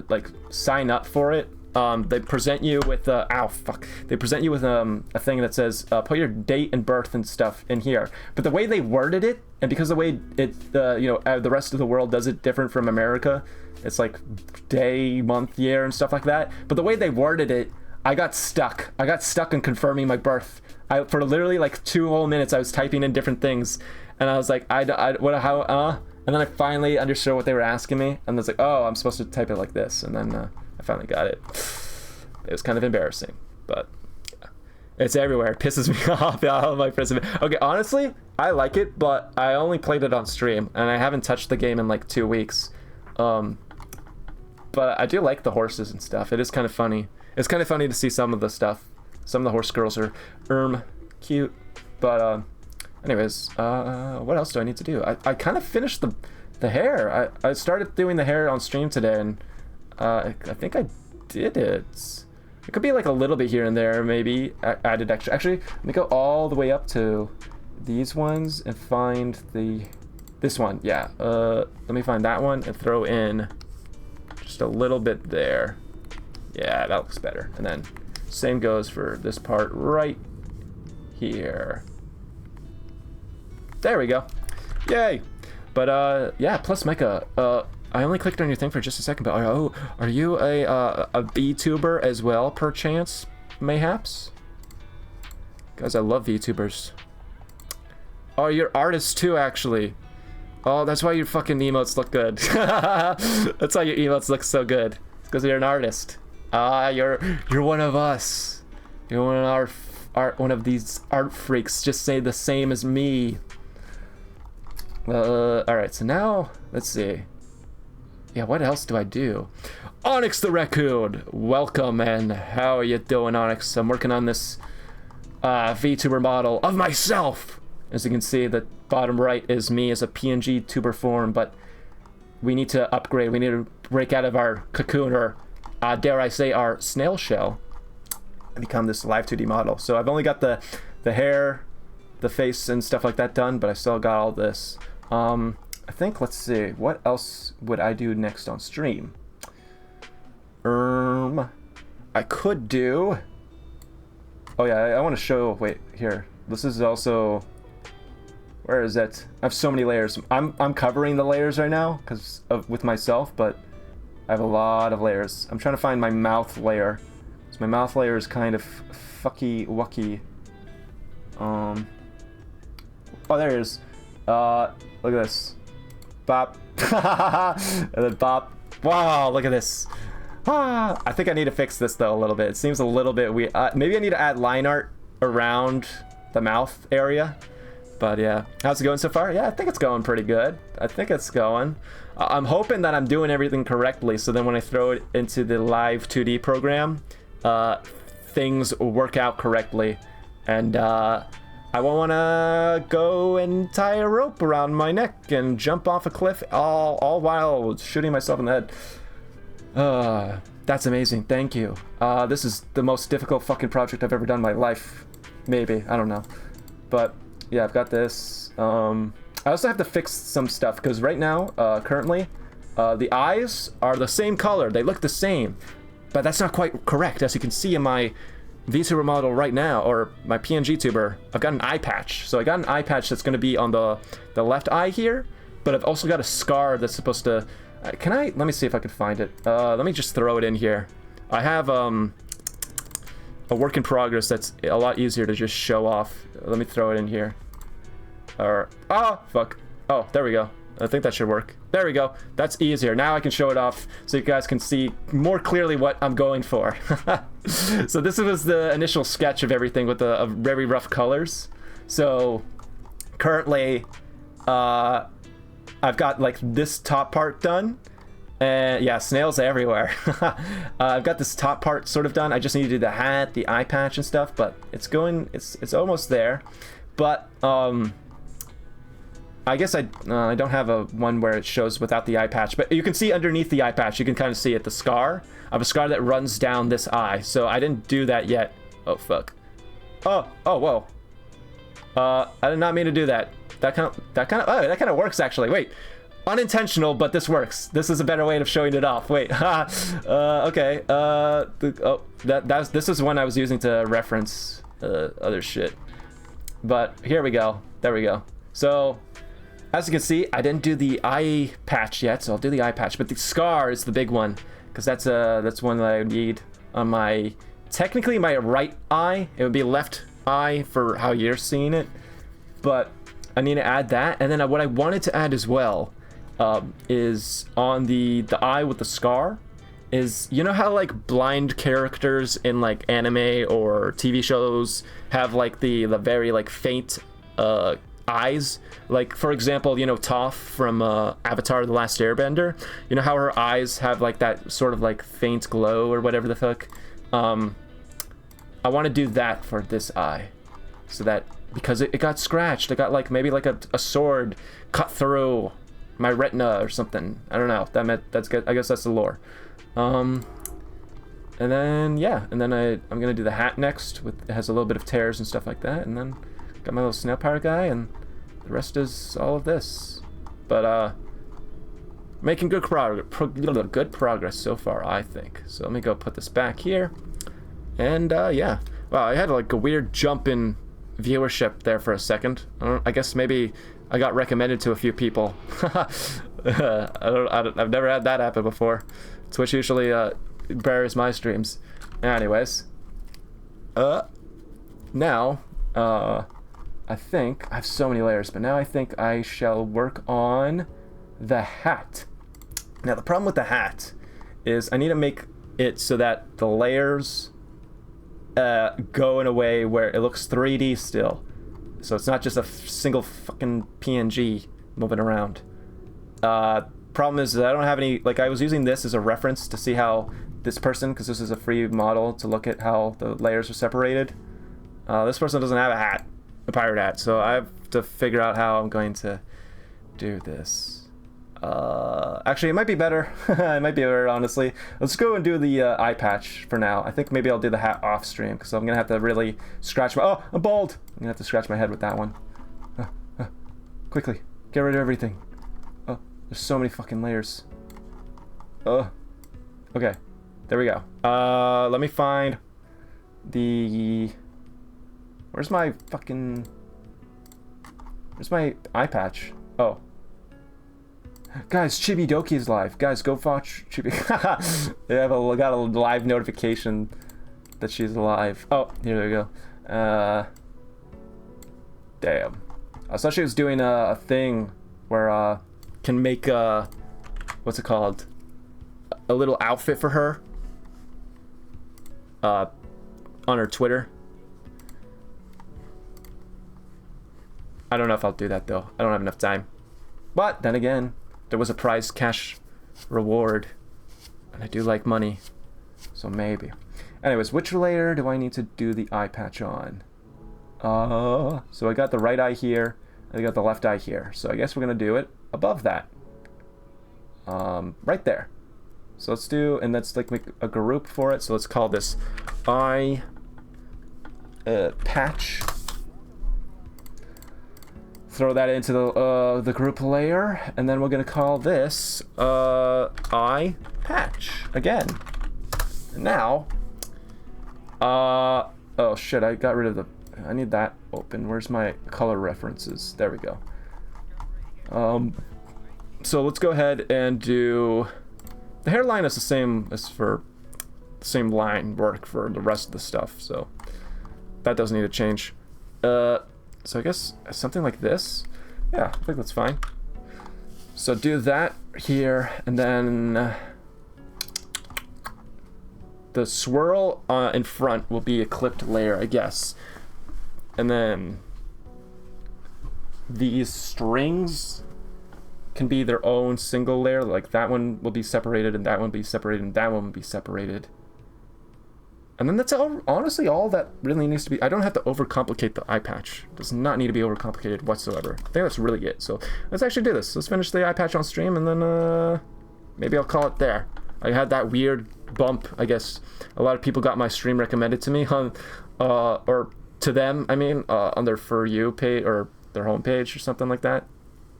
like sign up for it. They present you with They present you with a thing that says put your date and birth and stuff in here. But the way they worded it, and because the way it the rest of the world does it different from America, it's like day, month, year, and stuff like that. But the way they worded it, I got stuck. I got stuck in confirming my birth. For literally like 2 whole minutes, I was typing in different things, and I was like, and then I finally understood what they were asking me, and I was like, oh, I'm supposed to type it like this, and then. I finally got it. It was kind of embarrassing, but yeah. It's everywhere. It pisses me off. All my friends. Okay, honestly, I like it, but I only played it on stream, and I haven't touched the game in like 2 weeks. But I do like the horses and stuff. It is kind of funny. It's kind of funny to see some of the stuff. Some of the horse girls are cute. But anyways, what else do I need to do? I kind of finished the hair. I started doing the hair on stream today, and I think I did it. It could be like a little bit here and there, maybe. Added extra. Actually, let me go all the way up to these ones and find this one. Yeah. Let me find that one and throw in just a little bit there. Yeah, that looks better. And then same goes for this part right here. There we go. Yay. But yeah, plus Mecha. I only clicked on your thing for just a second, but are you a Vtuber as well, perchance, mayhaps? Guys, I love Vtubers. Oh, you're artists too, actually. Oh, that's why your fucking emotes look good. That's why your emotes look so good. It's because you're an artist. You're one of us. You're one of these art freaks. Just say the same as me. All right. So now let's see. Yeah, what else do I do? Onyx the Raccoon! Welcome, man. How are you doing, Onyx? I'm working on this VTuber model of myself. As you can see, the bottom right is me as a PNG tuber form, but we need to upgrade. We need to break out of our cocoon, or dare I say, our snail shell, and become this live 2D model. So I've only got the hair the face and stuff like that done, but I still got all this. I think, let's see, what else would I do next on stream? I could do... Oh yeah, I want to show... Wait, here. This is also... Where is it? I have so many layers. I'm covering the layers right now because with myself, but I have a lot of layers. I'm trying to find my mouth layer. So my mouth layer is kind of fucky-wucky. Oh, there it is. Look at this. Bop. And then bop. Wow, look at this. I think I need to fix this though a little bit. It seems a little bit weird. Maybe I need to add line art around the mouth area. But yeah, how's it going so far? Yeah, I think it's going pretty good. I think it's going. I'm hoping that I'm doing everything correctly, so then when I throw it into the live 2D program, things work out correctly. And I won't want to go and tie a rope around my neck and jump off a cliff all while shooting myself in the head. That's amazing. Thank you. This is the most difficult fucking project I've ever done in my life. Maybe. I don't know. But... yeah, I've got this. I also have to fix some stuff because right now, currently, the eyes are the same color. They look the same, but that's not quite correct. As you can see in my Vtuber model right now, or my PNG tuber, I've got an eye patch. So I got an eye patch that's going to be on the left eye here, but I've also got a scar that's supposed to... let me see if I can find it. Let me just throw it in here. I have a work in progress that's a lot easier to just show off. Let me throw it in here. Fuck. Oh, there we go. I think that should work. There we go. That's easier. Now I can show it off so you guys can see more clearly what I'm going for. So this was the initial sketch of everything with the very rough colors. So currently, I've got like this top part done. And yeah, snails everywhere. I've got this top part sort of done. I just need to do the hat, the eye patch and stuff, but it's it's almost there. But I guess I don't have a one where it shows without the eye patch, but you can see underneath the eye patch, you can kind of see it, the scar. I have a scar that runs down this eye, so I didn't do that yet. Oh fuck. Oh whoa. I did not mean to do that. That kind of works actually. Wait. Unintentional, but this works. This is a better way of showing it off. Wait, okay. This is one I was using to reference other shit. But here we go. There we go. So, as you can see, I didn't do the eye patch yet, so I'll do the eye patch. But the scar is the big one, because that's one that I need on my, technically my right eye. It would be left eye for how you're seeing it, but I need to add that. And then what I wanted to add as well is on the eye with the scar. Is, you know how like blind characters in like anime or TV shows have like the very like faint eyes? Like for example, you know, Toph from Avatar: The Last Airbender. You know how her eyes have like that sort of like faint glow or whatever the fuck. I want to do that for this eye, so that because it got scratched, it got like maybe like a sword cut through my retina or something. I don't know. That's good. I guess that's the lore. And then yeah, and then I'm gonna do the hat next. It has a little bit of tears and stuff like that, and then got my little snail pirate guy, and the rest is all of this. But making good progress so far, I think. So let me go put this back here, and yeah. Wow, I had like a weird jump in viewership there for a second. I guess maybe I got recommended to a few people. I've never had that happen before. Twitch usually buries my streams. Anyways, now I think I have so many layers, but now I think I shall work on the hat. Now the problem with the hat is I need to make it so that the layers go in a way where it looks 3D still. So it's not just a single fucking PNG moving around. Problem is that I don't have any, like I was using this as a reference to see how this person, because this is a free model to look at how the layers are separated. This person doesn't have a hat, a pirate hat, so I have to figure out how I'm going to do this. Actually, it might be better. It might be better, honestly. Let's go and do the eye patch for now. I think maybe I'll do the hat off stream because I'm gonna have to really scratch my. Oh, I'm bald. I'm gonna have to scratch my head with that one. Quickly, get rid of everything. Oh, there's so many fucking layers. Okay, there we go. Let me find the. Where's my fucking? Where's my eye patch? Oh. Guys, Chibi Doki is live. Guys, go watch Chibi. They got a live notification that she's alive. Oh, here we go. Damn. I thought she was doing a thing where can make what's it called? A little outfit for her. On her Twitter. I don't know if I'll do that though. I don't have enough time. But then again, there was a prize cash reward, and I do like money, so maybe. Anyways, which layer do I need to do the eye patch on? So I got the right eye here, and I got the left eye here. So I guess we're gonna do it above that, right there. So let's do, and let's like make a group for it. So let's call this eye patch. Throw that into the group layer, and then we're gonna call this eye patch again. And now, oh shit! I got rid of the. I need that open. Where's my color references? There we go. So let's go ahead and do. The hairline is the same as for the same line work for the rest of the stuff, so that doesn't need to change. So I guess something like this. Yeah, I think that's fine. So do that here, and then the swirl in front will be a clipped layer, I guess. And then these strings can be their own single layer, like that one will be separated, and that one will be separated, and that one will be separated. And then that's all, honestly all that really needs to be. I don't have to overcomplicate the eye patch. It does not need to be overcomplicated whatsoever. I think that's really it. So let's actually do this. Let's finish the eye patch on stream, and then maybe I'll call it there. I had that weird bump, I guess. A lot of people got my stream recommended to me on, or to them, I mean, on their For You page or their homepage or something like that.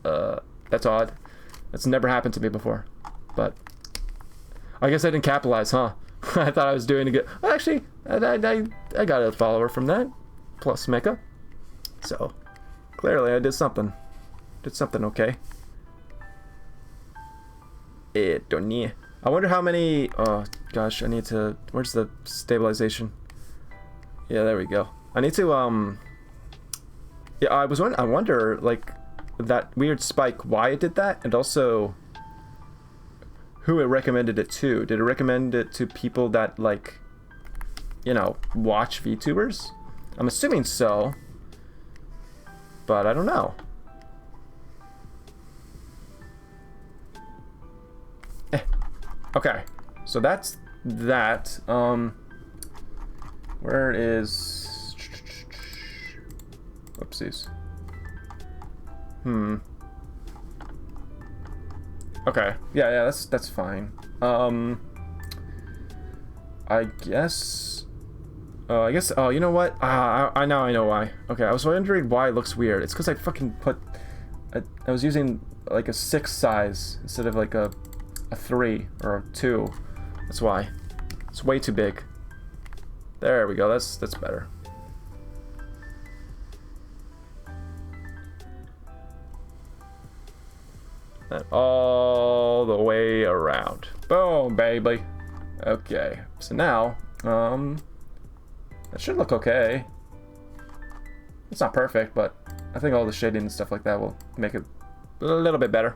That's odd. That's never happened to me before. But I guess I didn't capitalize, huh? I thought I was doing a good. Well, actually, I got a follower from that, plus Mecha. So clearly, I did something. Did something okay. I wonder how many. Oh gosh, I need to. Where's the stabilization? Yeah, there we go. I need to. Yeah, I wonder like that weird spike. Why it did that, and also who it recommended it to. Did it recommend it to people that, like, you know, watch VTubers? I'm assuming so, but I don't know. Okay, so that's that. Where is... Whoopsies. Okay, yeah, that's fine. I guess, oh, you know what? I know why. Okay, I was wondering why it looks weird. It's because I fucking put, I was using like a 6 size instead of like a 3 or a 2. That's why. It's way too big. There we go, that's better. That all the way around. Boom, baby. Okay, so now, that should look okay. It's not perfect, but I think all the shading and stuff like that will make it a little bit better.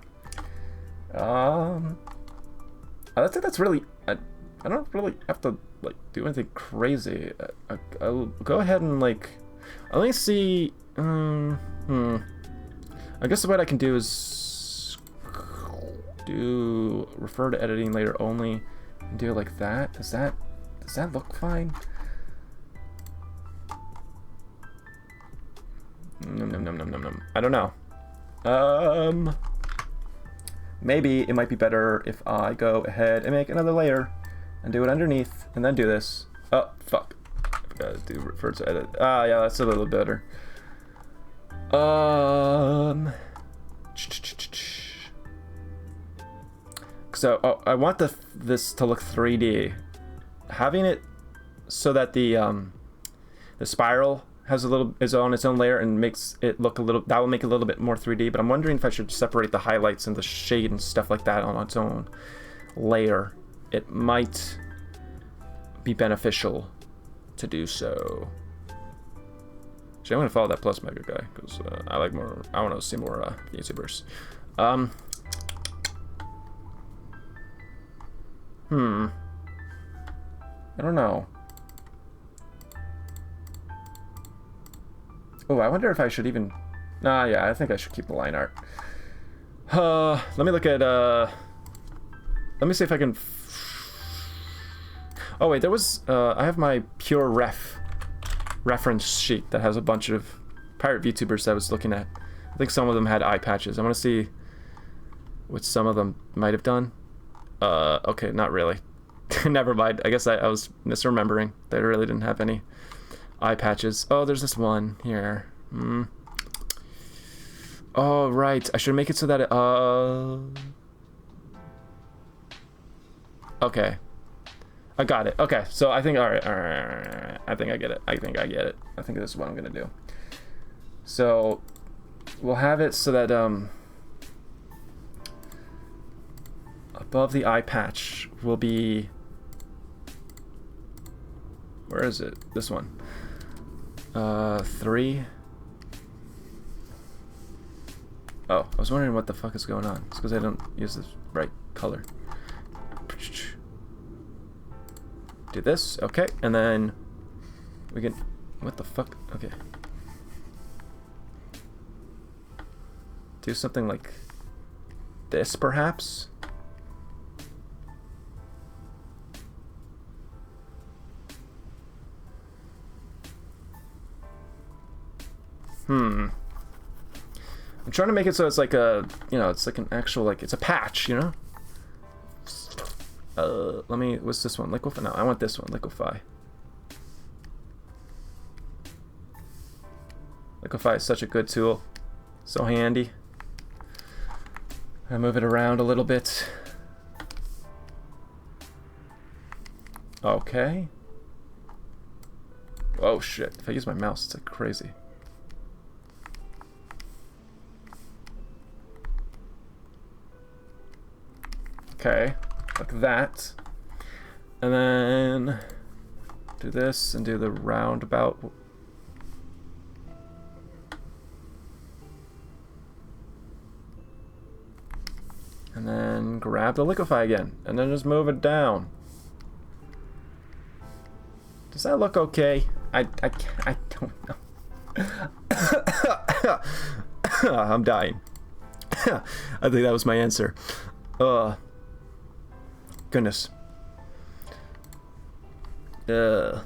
I think that's really, I don't really have to like do anything crazy. I'll go ahead and like, let me see. I guess what I can do is refer to editing later only and do it like that. Does that look fine? I don't know. maybe it might be better if I go ahead and make another layer and do it underneath and then do this. Oh, fuck. I forgot to do refer to edit. Ah, yeah, that's a little better. So, I want this to look 3D. Having it so that the spiral has is on its own layer and makes it look a little, that will make it a little bit more 3D, but I'm wondering if I should separate the highlights and the shade and stuff like that on its own layer. It might be beneficial to do so. Actually, I'm gonna follow that Plus Mega guy because I like more. I want to see more YouTubers. I don't know. Oh, I wonder if I should even. Nah, yeah, I think I should keep the line art. Let me look at. Let me see if I can. Oh wait, there was. I have my pure reference sheet that has a bunch of pirate VTubers that I was looking at. I think some of them had eye patches. I want to see what some of them might have done. Okay, not really. Never mind. I guess I was misremembering. They really didn't have any eye patches. Oh, there's this one here. Oh, right. I should make it so that it, okay. I got it. Okay, so I think, all right. I think I get it. I think this is what I'm gonna do. So, we'll have it so that, above the eye patch will be, where is it? This one. 3. Oh, I was wondering what the fuck is going on. It's because I don't use the right color. Do this, okay, and then we can, what the fuck, okay. Do something like this, perhaps? I'm trying to make it so it's like a, you know, it's like an actual, like, it's a patch, you know? Let me, what's this one? Liquify? No, I want this one, Liquify. Liquify is such a good tool. So handy. I move it around a little bit. Okay. Oh shit, if I use my mouse, it's like crazy. Okay, like that. And then do this and do the roundabout. And then grab the liquefy again, and then just move it down. Does that look okay? I don't know. I'm dying. I think that was my answer. Goodness. Got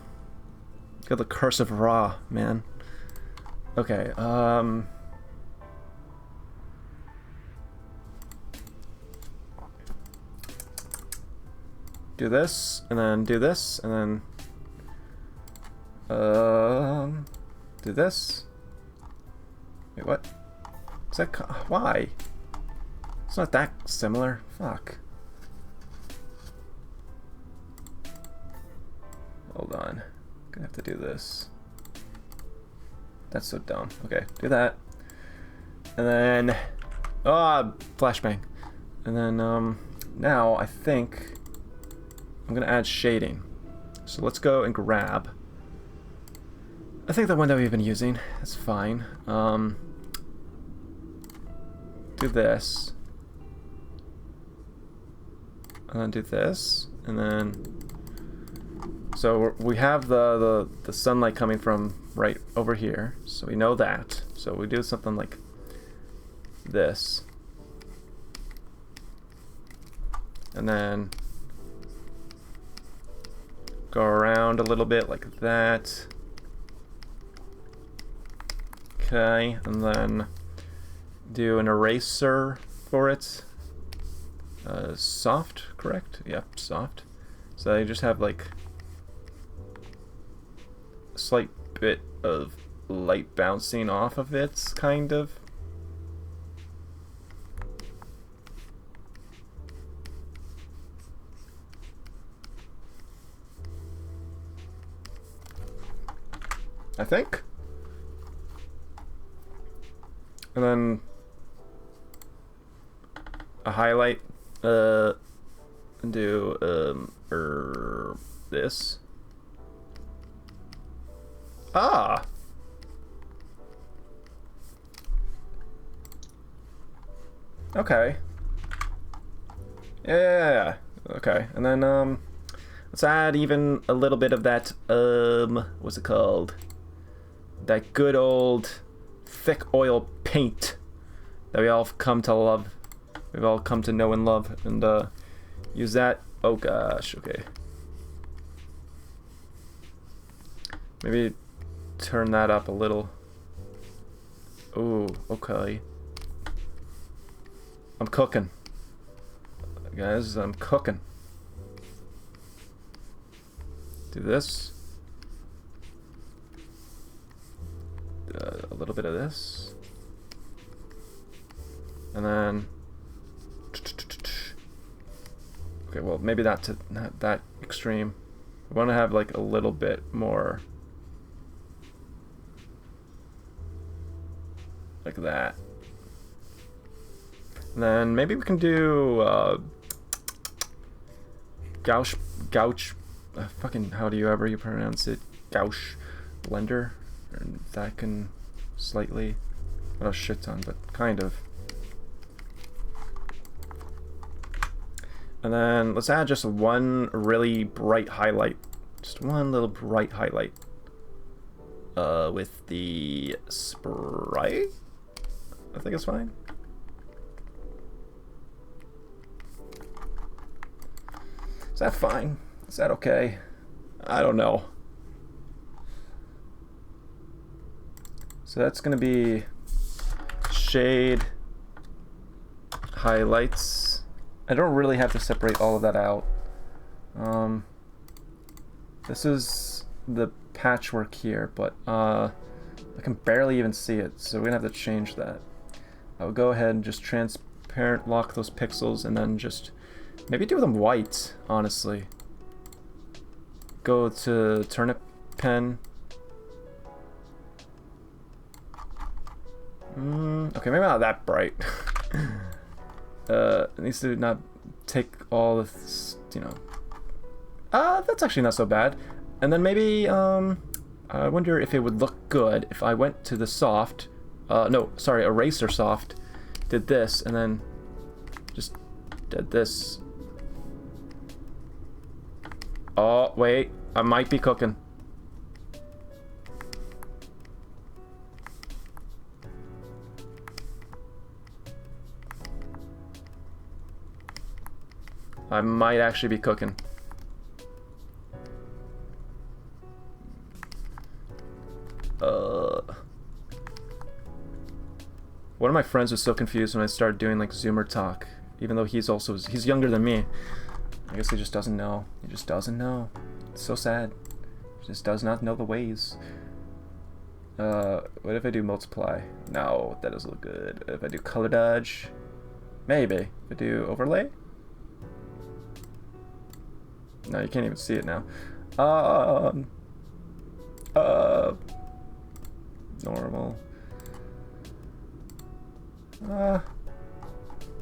the curse of Ra, man. Okay, do this, and then do this, and then do this. Wait, what? Is that why? It's not that similar. Fuck. Hold on. Gonna have to do this. That's so dumb. Okay, do that. And then flashbang. And then now I think I'm gonna add shading. So let's go and grab, I think the one that we've been using. That's fine. Do this. And then do this. And then so we have the sunlight coming from right over here. So we know that. So we do something like this. And then go around a little bit like that. Okay, and then do an eraser for it. soft, correct? Yep, soft. So I just have like a slight bit of light bouncing off of it, kind of. I think. And then a highlight, do this. Ah. Okay. Yeah. Okay. And then let's add even a little bit of that what's it called? That good old thick oil paint that we all come to love. We've all come to know and love, and use that. Oh gosh, okay. Maybe turn that up a little. Ooh, okay. I'm cooking. Guys, I'm cooking. Do this. A little bit of this. And then... Okay, well, maybe not that extreme. We want to have like a little bit more... like that. And then maybe we can do gouache, fucking, how do you ever you pronounce it? Gouache blender. And that can slightly, not a shit ton, but kind of. And then let's add just one really bright highlight. Just one little bright highlight. With the spray? I think it's fine. Is that fine? Is that okay? I don't know. So that's going to be shade, highlights. I don't really have to separate all of that out. This is the patchwork here, but I can barely even see it, so we're going to have to change that. I'll go ahead and just transparent lock those pixels and then just maybe do them white, honestly. Go to turnip pen. Okay, maybe not that bright. It needs to not take all this, you know. That's actually not so bad. And then maybe, I wonder if it would look good if I went to the soft, no, sorry, eraser soft, did this, and then just did this. Oh, wait, I might be cooking. I might actually be cooking. One of my friends was so confused when I started doing like Zoomer talk, even though he's younger than me. I guess he just doesn't know. He just doesn't know. It's so sad. He just does not know the ways. What if I do multiply? No, that doesn't look good. If I do color dodge, maybe. If I do overlay. No, you can't even see it now. Normal.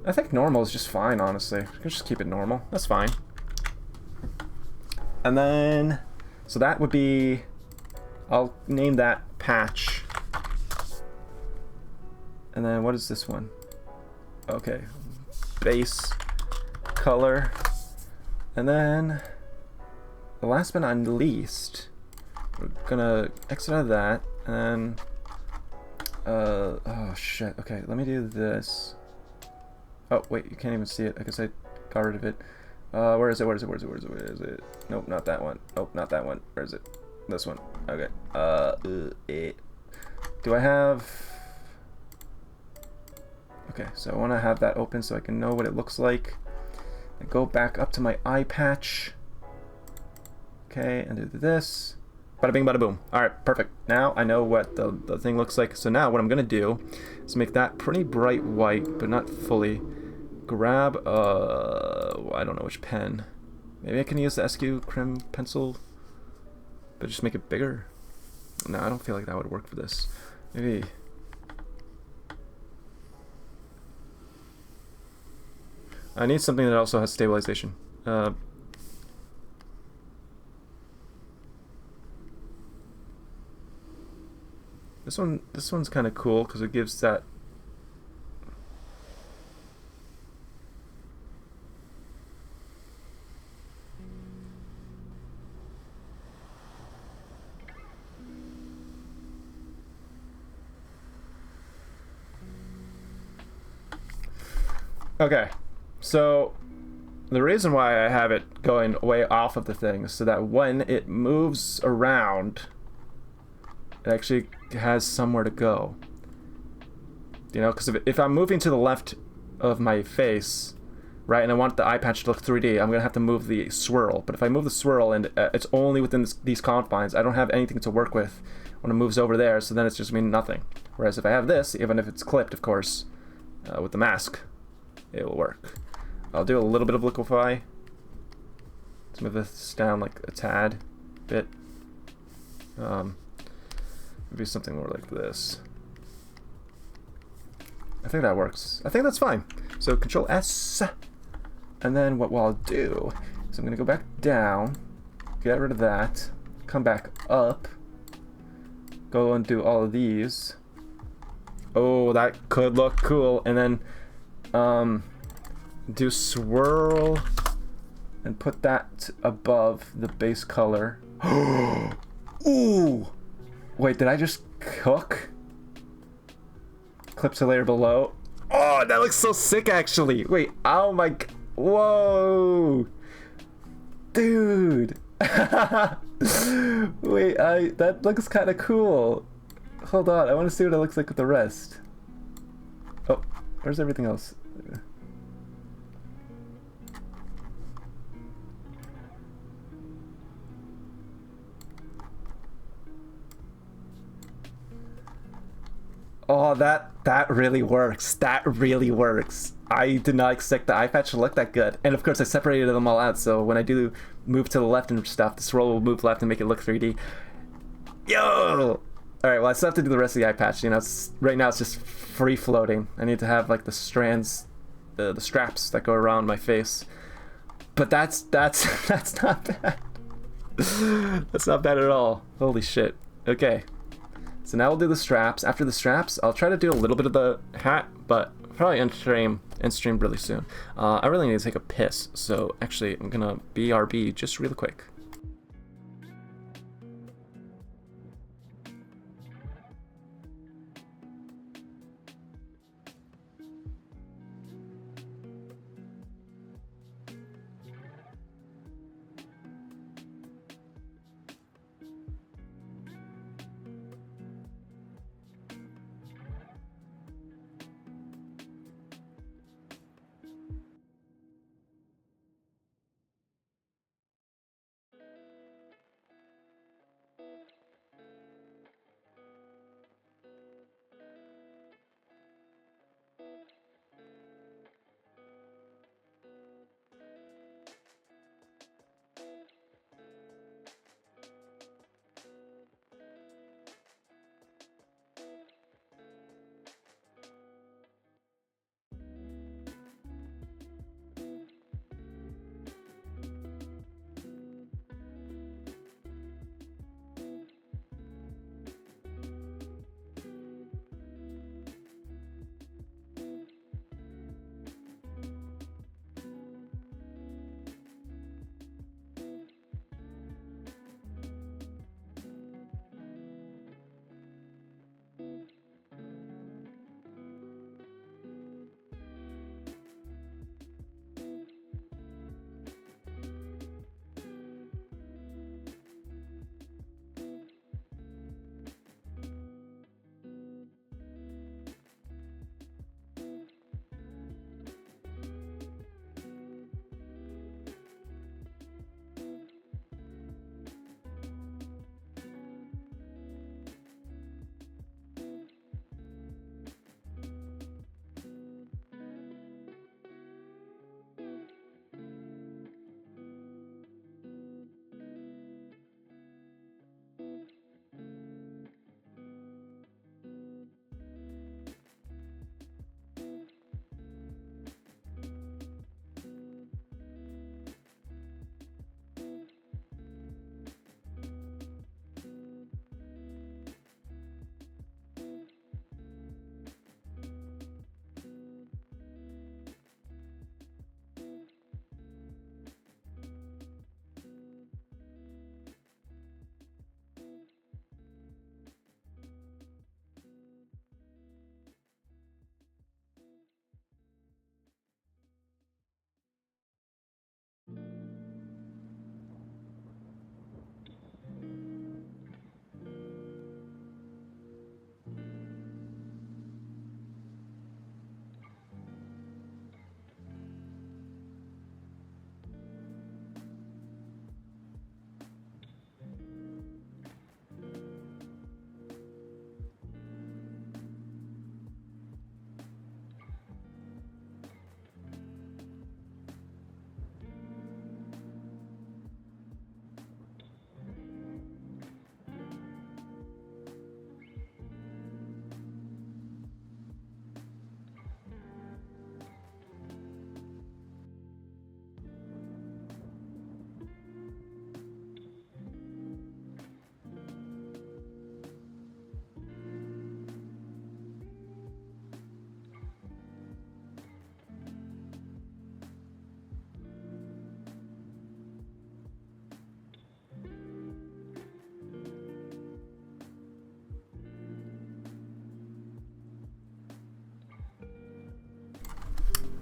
I think normal is just fine, honestly. You can just keep it normal. That's fine. And then, so that would be, I'll name that patch. And then what is this one? Okay, base color. And then the last but not least, we're gonna exit out of that, and oh shit, okay, let me do this. Oh wait, you can't even see it. I guess I got rid of it. Where is it? Where is it? Where is it? Where is it? Where is it? Nope, not that one. Nope, not that one. Where is it? This one. Okay. Do I have... Okay, so I want to have that open so I can know what it looks like. And go back up to my eye patch. Okay, and do this. Bada bing, bada boom. All right, perfect. Now I know what the thing looks like. So now what I'm gonna do is make that pretty bright white, but not fully. Grab I don't know which pen. Maybe I can use the SQ Crim pencil, but just make it bigger. No, I don't feel like that would work for this. Maybe. I need something that also has stabilization. This one's kind of cool because it gives that. Okay, so the reason why I have it going way off of the thing is so that when it moves around, it actually has somewhere to go. You know, because if I'm moving to the left of my face, right, and I want the eye patch to look 3D, I'm going to have to move the swirl. But if I move the swirl and it's only within these confines, I don't have anything to work with when it moves over there, so then it's just mean nothing. Whereas if I have this, even if it's clipped, of course, with the mask, it will work. I'll do a little bit of liquefy. Let's move this down like a tad bit. Maybe something more like this. I think that works. I think that's fine. So Control S, and then what I'll do is I'm gonna go back down, get rid of that, come back up, go and do all of these. Oh, that could look cool. And then do swirl and put that above the base color. Ooh! Wait, did I just cook? Clips a layer below. Oh, that looks so sick, actually. Wait, oh my... Whoa! Dude! Wait, that looks kind of cool. Hold on, I want to see what it looks like with the rest. Oh, where's everything else? Oh, that really works. That really works. I did not expect the eye patch to look that good. And of course I separated them all out, so when I do move to the left and stuff, the swirl will move left and make it look 3D. Yo! Alright, well I still have to do the rest of the eye patch. You know, right now it's just free floating. I need to have like the strands, the straps that go around my face. But that's not bad. That's not bad at all. Holy shit. Okay. So now we'll do the straps. After the straps, I'll try to do a little bit of the hat, but probably end stream really soon. I really need to take a piss, so actually I'm gonna BRB just really quick.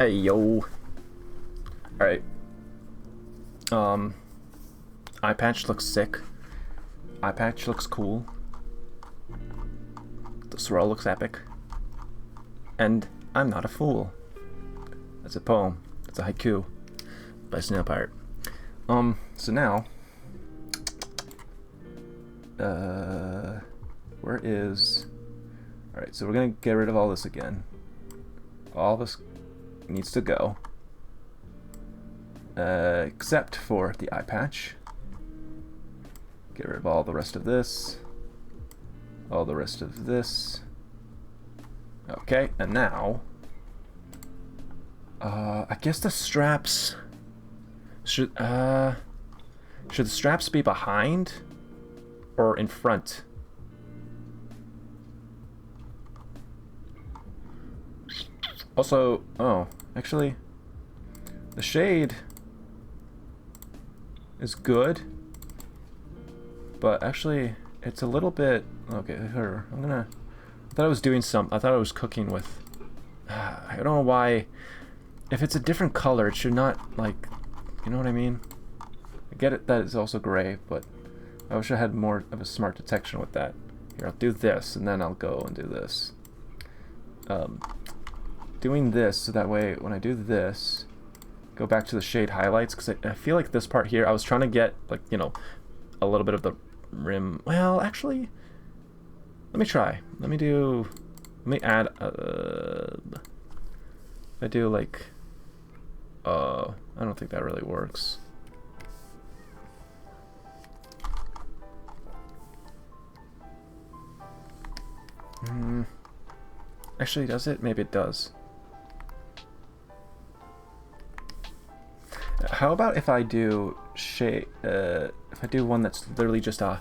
Hey, yo. Alright. Eye patch looks sick. Eye patch looks cool. The swirl looks epic. And I'm not a fool. That's a poem. That's a haiku by Snail Pirate. So now, where is... Alright, so we're gonna get rid of all this again. All this needs to go. Except for the eye patch. Get rid of all the rest of this. All the rest of this. Okay, and now... I guess the straps... Should the straps be behind? Or in front? Also, oh, actually... The shade... is good. But actually, it's a little bit... Okay, here, I'm gonna... I thought I was doing I thought I was cooking with... I don't know why... If it's a different color, it should not, like... You know what I mean? I get it that it's also gray, but... I wish I had more of a smart detection with that. Here, I'll do this, and then I'll go and do this. Doing this, so that way, when I do this... Go back to the shade highlights, because I feel like this part here, I was trying to get, like, you know... A little bit of the rim... Well, actually... Let me try. Let me add... I do, like... I don't think that really works. Actually, does it? Maybe it does. How about if I do shade? If I do one that's literally just an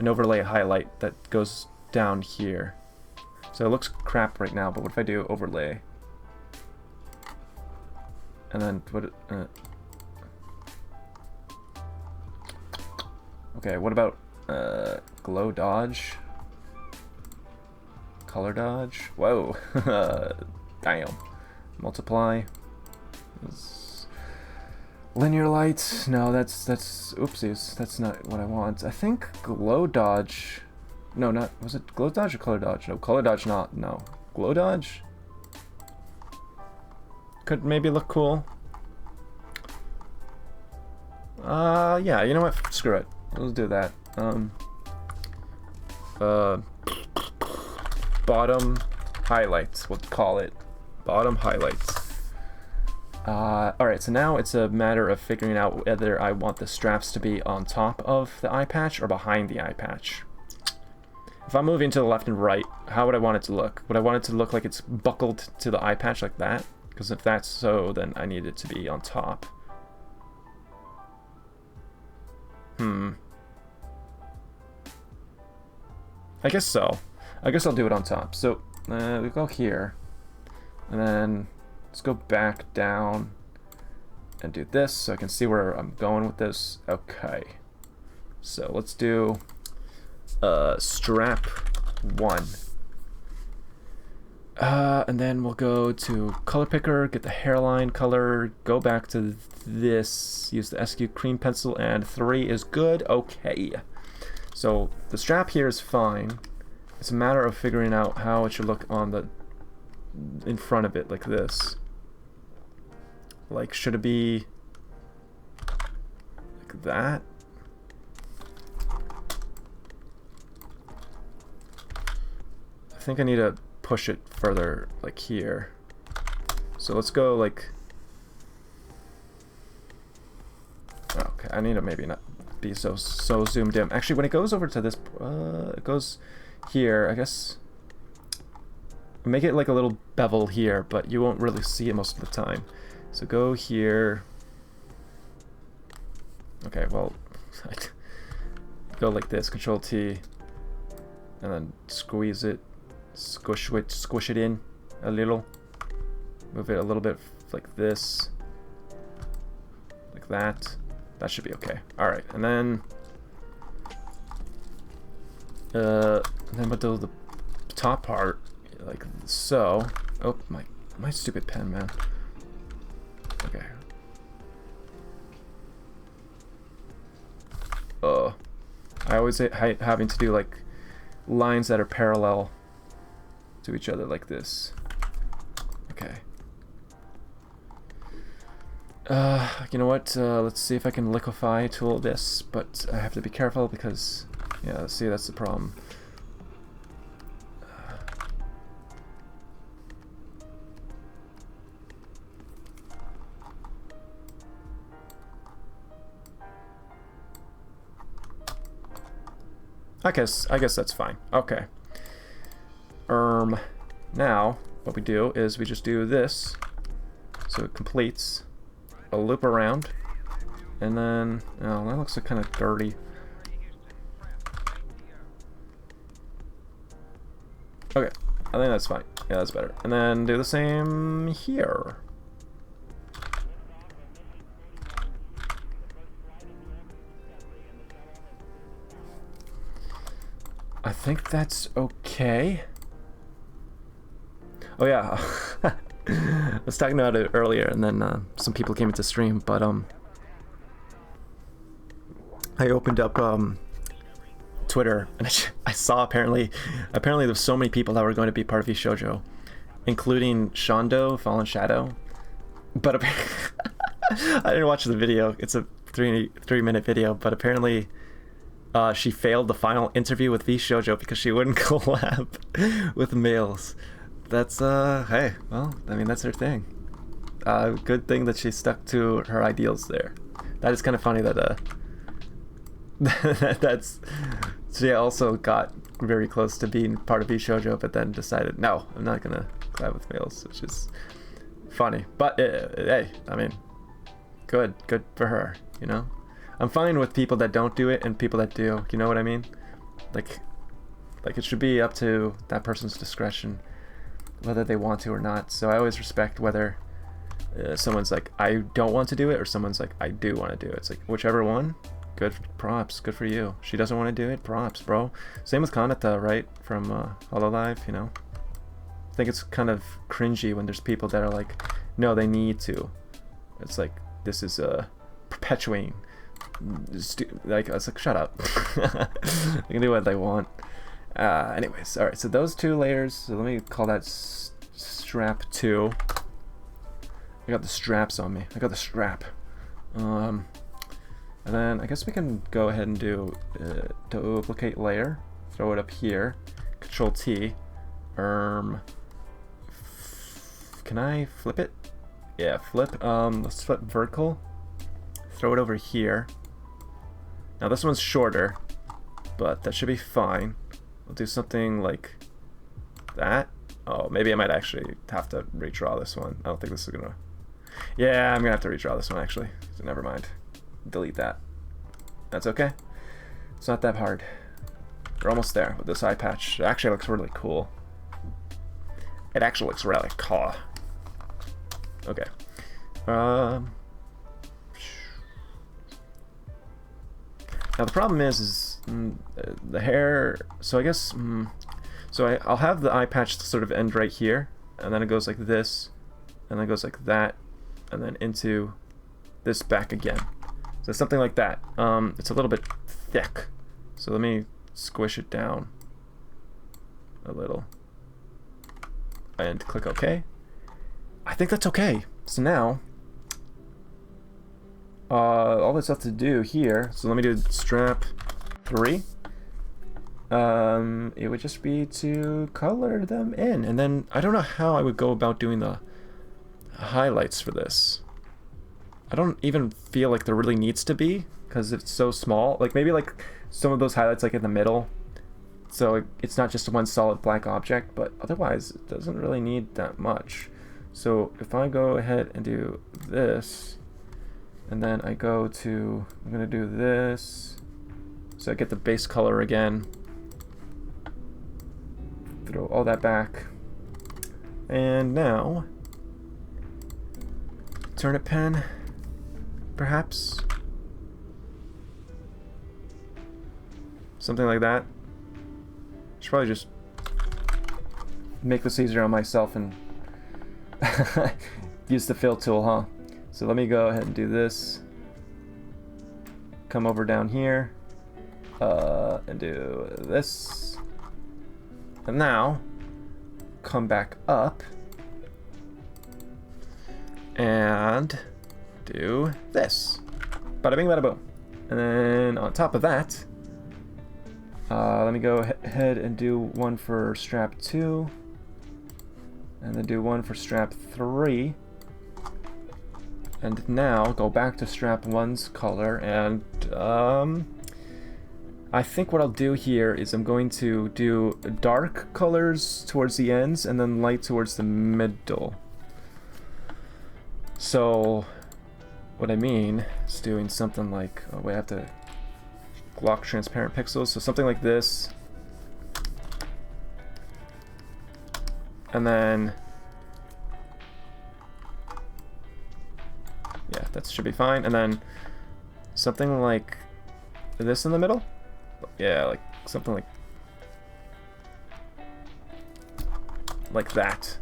overlay highlight that goes down here. So it looks crap right now, but what if I do overlay? And then what? Okay, what about glow dodge? Color dodge? Whoa! Damn. Multiply. Linear lights? No, that's oopsies. That's not what I want. I think glow dodge. No, not was it glow dodge or color dodge? No, color dodge. Not no. Glow dodge could maybe look cool. Yeah. You know what? Screw it. Let's do that. Bottom highlights. We'll call it bottom highlights. Alright, so now it's a matter of figuring out whether I want the straps to be on top of the eye patch or behind the eye patch. If I'm moving to the left and right, how would I want it to look? Would I want it to look like it's buckled to the eye patch like that? Because if that's so, then I need it to be on top. I guess so. I guess I'll do it on top. So, we go here. And then... Let's go back down and do this so I can see where I'm going with this. Okay. So let's do strap 1. And then we'll go to color picker, get the hairline color, go back to this, use the SQ cream pencil, and 3 is good. Okay. So the strap here is fine. It's a matter of figuring out how it should look on the in front of it, like this. Like, should it be like that? I think I need to push it further, like here. So let's go like... Okay, I need to maybe not be so zoomed in. Actually, when it goes over to this, it goes here, I guess... Make it like a little bevel here, but you won't really see it most of the time. So go here. Okay, well, go like this, Control T, and then squeeze it, squish it in a little. Move it a little bit like this, like that. That should be okay. All right, and then we'll do the top part like so. Oh, my stupid pen, man. Okay. I always hate having to do like lines that are parallel to each other like this. Okay. You know what? Let's see if I can liquefy tool this, but I have to be careful because, yeah, see, that's the problem. I guess that's fine. Okay. Now what we do is we just do this, so it completes a loop around, and then oh, that looks like kind of dirty. Okay, I think that's fine. Yeah, that's better. And then do the same here. I think that's okay. Oh yeah, I was talking about it earlier, and then some people came into stream, but I opened up Twitter, and I saw apparently there's so many people that were going to be part of Vshoujo, including Shondo, Fallen Shadow, but I didn't watch the video. It's a three-minute video, but apparently she failed the final interview with Vshoujo because she wouldn't collab with males. That's hey, well, I mean, that's her thing. Good thing that she stuck to her ideals there. That is kind of funny that that's she also got very close to being part of Vshoujo, but then decided, no, I'm not gonna collab with males, which is funny. But hey, I mean, good for her, you know. I'm fine with people that don't do it and people that do. You know what I mean? Like it should be up to that person's discretion whether they want to or not. So I always respect whether someone's like, I don't want to do it, or someone's like, I do want to do it. It's like, whichever one, good props, good for you. She doesn't want to do it, props, bro. Same with Kanata, right? From Hololive, you know? I think it's kind of cringy when there's people that are like, no, they need to. It's like, this is perpetuating. Like, it's like, shut up. They can do what they want. Anyways, alright, so those two layers, so let me call that strap 2. I got the straps on me. I got the strap. And then I guess we can go ahead and do duplicate layer, throw it up here, Control T. Can I flip it? Yeah, flip. Let's flip vertical. Throw it over here. Now this one's shorter, but that should be fine. We'll do something like that. Oh, maybe I might actually have to redraw this one. I don't think this is gonna... Yeah, I'm gonna have to redraw this one actually. So never mind. Delete that. That's okay. It's not that hard. We're almost there with this eye patch. It actually looks really cool. It actually looks really cool. Okay. Now the problem is the hair. So I guess so I'll have the eye patch sort of end right here, and then it goes like this, and then it goes like that, and then into this back again. So something like that. It's a little bit thick, so let me squish it down a little and click OK. I think that's okay. So now all that's left to do here, so let me do strap 3. It would just be to color them in, and then I don't know how I would go about doing the highlights for this. I don't even feel like there really needs to be, because it's so small. Like maybe like some of those highlights like in the middle, so it's not just one solid black object, but otherwise it doesn't really need that much. So if I go ahead and do this, and then I go to, I'm gonna do this, so I get the base color again, throw all that back, and now turnip pen, perhaps something like that. Should probably just make this easier on myself and use the fill tool, huh? So let me go ahead and do this. Come over down here. And do this. And now, come back up. And do this. Bada bing, bada boom. And then on top of that, let me go ahead and do one for strap 2. And then do one for strap 3. And now go back to strap 1's color, and I think what I'll do here is I'm going to do dark colors towards the ends and then light towards the middle. So what I mean is doing something like, oh wait, I have to lock transparent pixels, so something like this. And then yeah, that should be fine. And then something like this in the middle. Yeah, like something like that.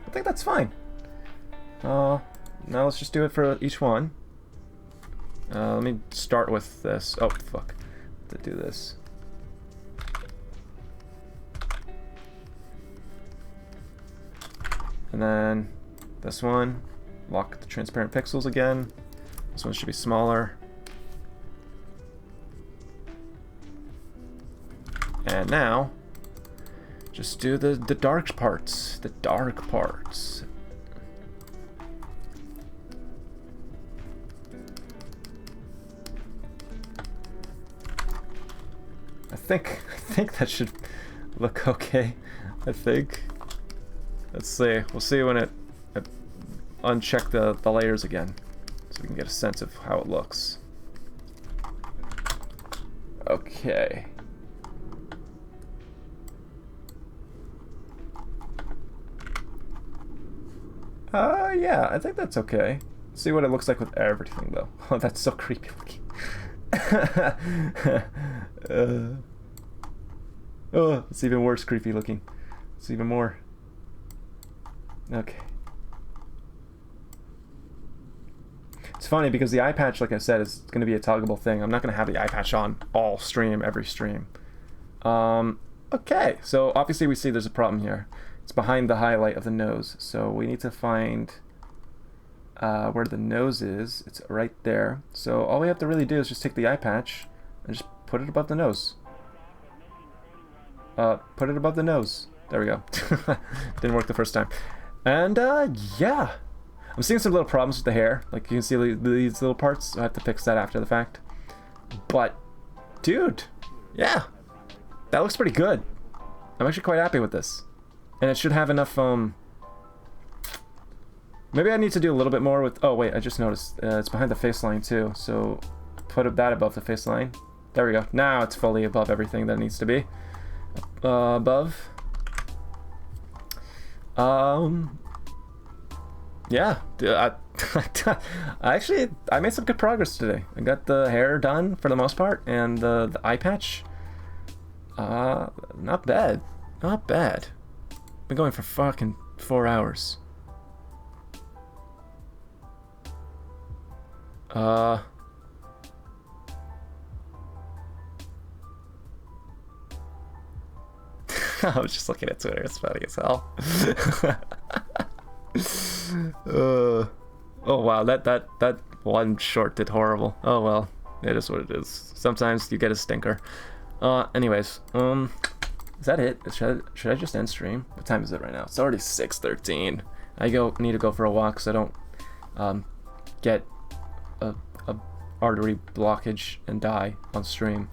I think that's fine. Now let's just do it for each one. Let me start with this. Oh fuck, to do this. And then this one. Lock the transparent pixels again. This one should be smaller. And now, just do the dark parts. The dark parts. I think that should look okay. I think. Let's see. We'll see when it uncheck the layers again, so we can get a sense of how it looks. Okay. Yeah, I think that's okay. Let's see what it looks like with everything, though. Oh, that's so creepy looking. Oh, it's even worse creepy looking. It's even more. Okay. It's funny because the eye patch, like I said, is going to be a toggleable thing. I'm not going to have the eye patch on all stream, every stream. Okay, so obviously we see there's a problem here. It's behind the highlight of the nose, so we need to find where the nose is. It's right there. So all we have to really do is just take the eye patch and just put it above the nose. Put it above the nose. There we go. Didn't work the first time. And yeah. I'm seeing some little problems with the hair. Like you can see these little parts. I have to fix that after the fact. But, dude, yeah. That looks pretty good. I'm actually quite happy with this. And it should have enough, maybe I need to do a little bit more with, oh wait, I just noticed, it's behind the face line too, so put that above the face line. There we go. Now it's fully above everything that it needs to be. Above. Yeah, I made some good progress today. I got the hair done for the most part, and the eye patch, not bad. Not bad. Been going for fucking 4 hours. I was just looking at Twitter. It's funny as hell. Oh wow, that one short did horrible. Oh well, it is what it is. Sometimes you get a stinker. Anyways, is that it? Should I just end stream? What time is it right now? It's already 6:13. I need to go for a walk so I don't get a artery blockage and die on stream.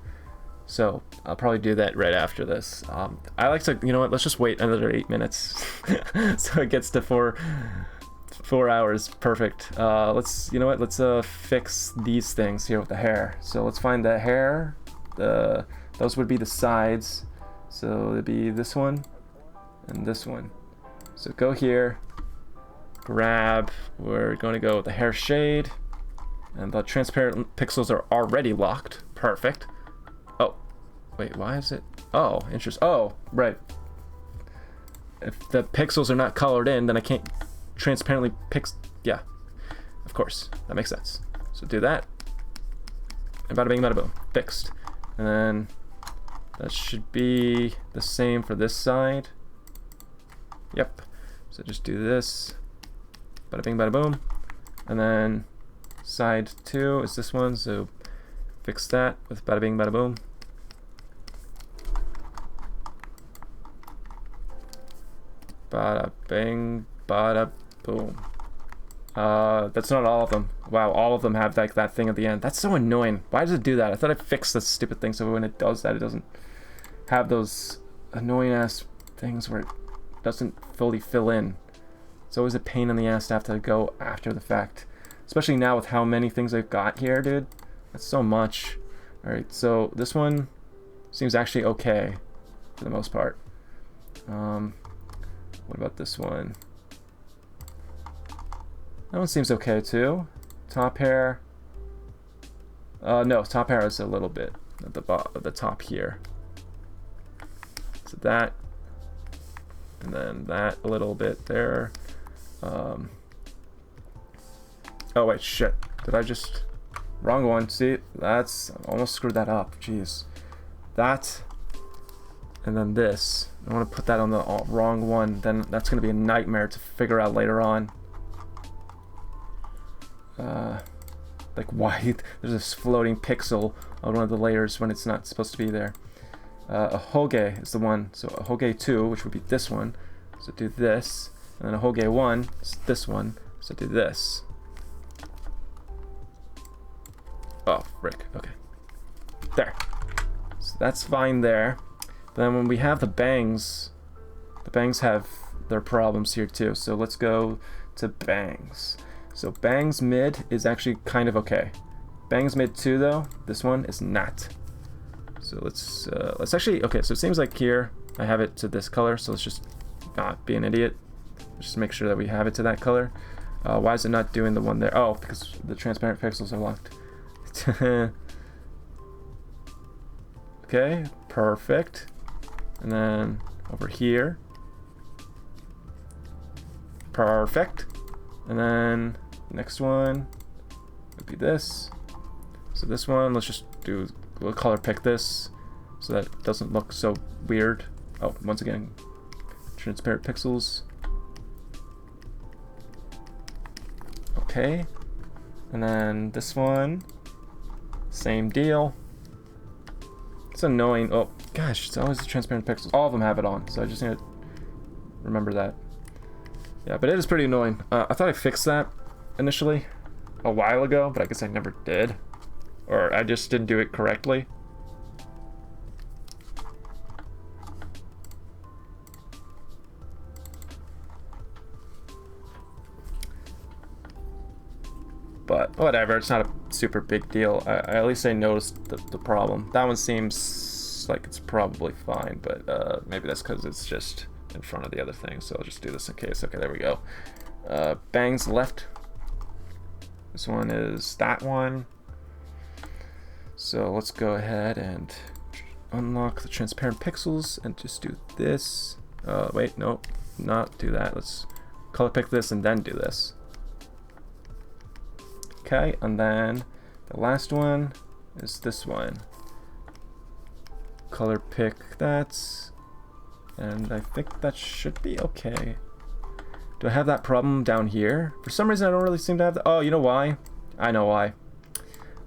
So I'll probably do that right after this. I like to, you know what? Let's just wait another 8 minutes so it gets to 4 hours. Perfect. Let's, you know what? Let's fix these things here with the hair. So let's find the hair. Those would be the sides. So it'd be this one and this one. So go here, grab. We're going to go with the hair shade, and the transparent pixels are already locked. Perfect. Oh, wait, why is it? Oh, interesting. Oh, right. If the pixels are not colored in, then I can't transparently yeah. Of course, that makes sense. So do that. And bada bing, bada boom. Fixed. And then that should be the same for this side. Yep. So just do this. Bada bing, bada boom. And then side 2 is this one, so fix that with bada bing, bada boom. Bada bing, bada boom. That's not all of them. Wow, all of them have like that thing at the end. That's so annoying. Why does it do that? I thought I fixed this stupid thing so when it does that, it doesn't have those annoying ass things where it doesn't fully fill in. It's always a pain in the ass to have to go after the fact. Especially now with how many things I've got here, dude. That's so much. Alright, so this one seems actually okay for the most part. What about this one? That one seems okay too. Top hair. No, top hair is a little bit at the top here. So that, and then that a little bit there. Oh wait, shit. Did I just... Wrong one. See, that's... I almost screwed that up. Jeez. That, and then this. I want to put that on the wrong one. Then that's going to be a nightmare to figure out later on. Like why there's this floating pixel on one of the layers when it's not supposed to be there. A Hoge is the one. So a Hoge 2, which would be this one. So do this. And then a Hoge 1 is this one. So do this. Oh, frick. Okay. There. So that's fine there. But then when we have the bangs have their problems here too. So let's go to bangs. So bangs mid is actually kind of okay. Bangs mid 2 though, this one is not. So let's actually, okay, so it seems like here I have it to this color, so let's just not be an idiot. Just make sure that we have it to that color. Why is it not doing the one there? Oh, because the transparent pixels are locked. Okay, perfect. And then over here. Perfect. And then next one would be this. So this one, let's just do, we'll color pick this so that it doesn't look so weird. Oh, once again, transparent pixels. Okay. And then this one, same deal. It's annoying. Oh gosh, it's always the transparent pixels. All of them have it on, so I just need to remember that. Yeah, but it is pretty annoying. I thought I fixed that initially a while ago, but I guess I never did. Or I just didn't do it correctly. But whatever, it's not a super big deal. At least I noticed the problem. That one seems like it's probably fine, but maybe that's because it's just in front of the other thing, so I'll just do this in case. Okay, there we go. Bangs left. This one is that one. So let's go ahead and unlock the transparent pixels and just do this. Wait, no, not do that. Let's color pick this and then do this. Okay, and then the last one is this one. Color pick that, and I think that should be okay. Do I have that problem down here? For some reason I don't really seem to have that. Oh, you know why? I know why.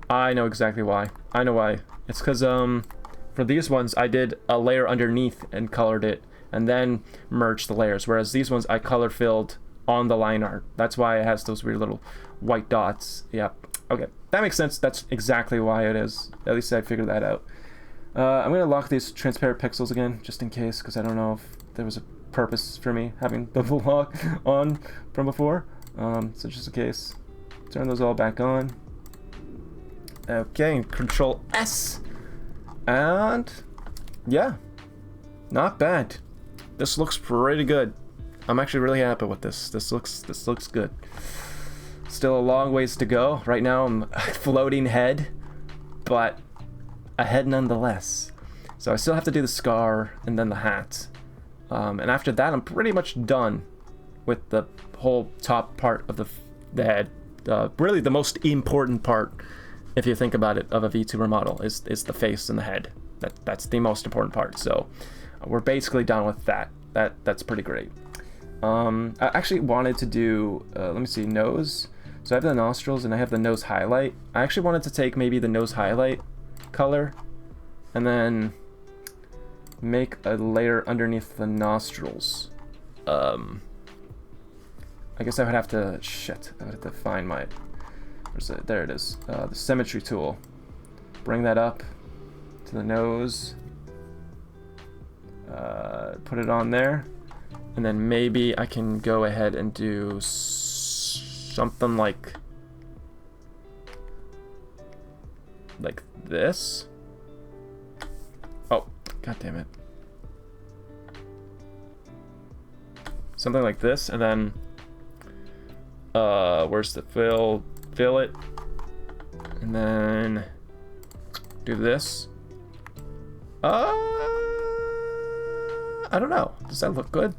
I know exactly why. I know why. It's because for these ones I did a layer underneath and colored it and then merged the layers, whereas these ones I color filled on the line art. That's why it has those weird little white dots. Yeah, okay, that makes sense. That's exactly why it is. At least I figured that out. I'm gonna lock these transparent pixels again just in case, because I don't know if there was a purpose for me having the lock on from before. So just in case, turn those all back on. Okay, Control S, and yeah, not bad. This looks pretty good. I'm actually really happy with this. This looks good. Still a long ways to go. Right now I'm floating head, but a head nonetheless. So I still have to do the scar and then the hat. And after that I'm pretty much done with the whole top part of the head. really the most important part, if you think about it, of a VTuber model is the face and the head. That's the most important part. So we're basically done with that. That's pretty great. I actually wanted to do, let me see, nose. So I have the nostrils and I have the nose highlight. I actually wanted to take maybe the nose highlight color and then make a layer underneath the nostrils. I guess I would have to, I would have to find my, where's it? There it is, the symmetry tool. Bring that up to the nose, put it on there, and then maybe I can go ahead and do something like this. Oh, god damn it. Something like this, and then where's the fill it, and then do this. I don't know. Does that look good?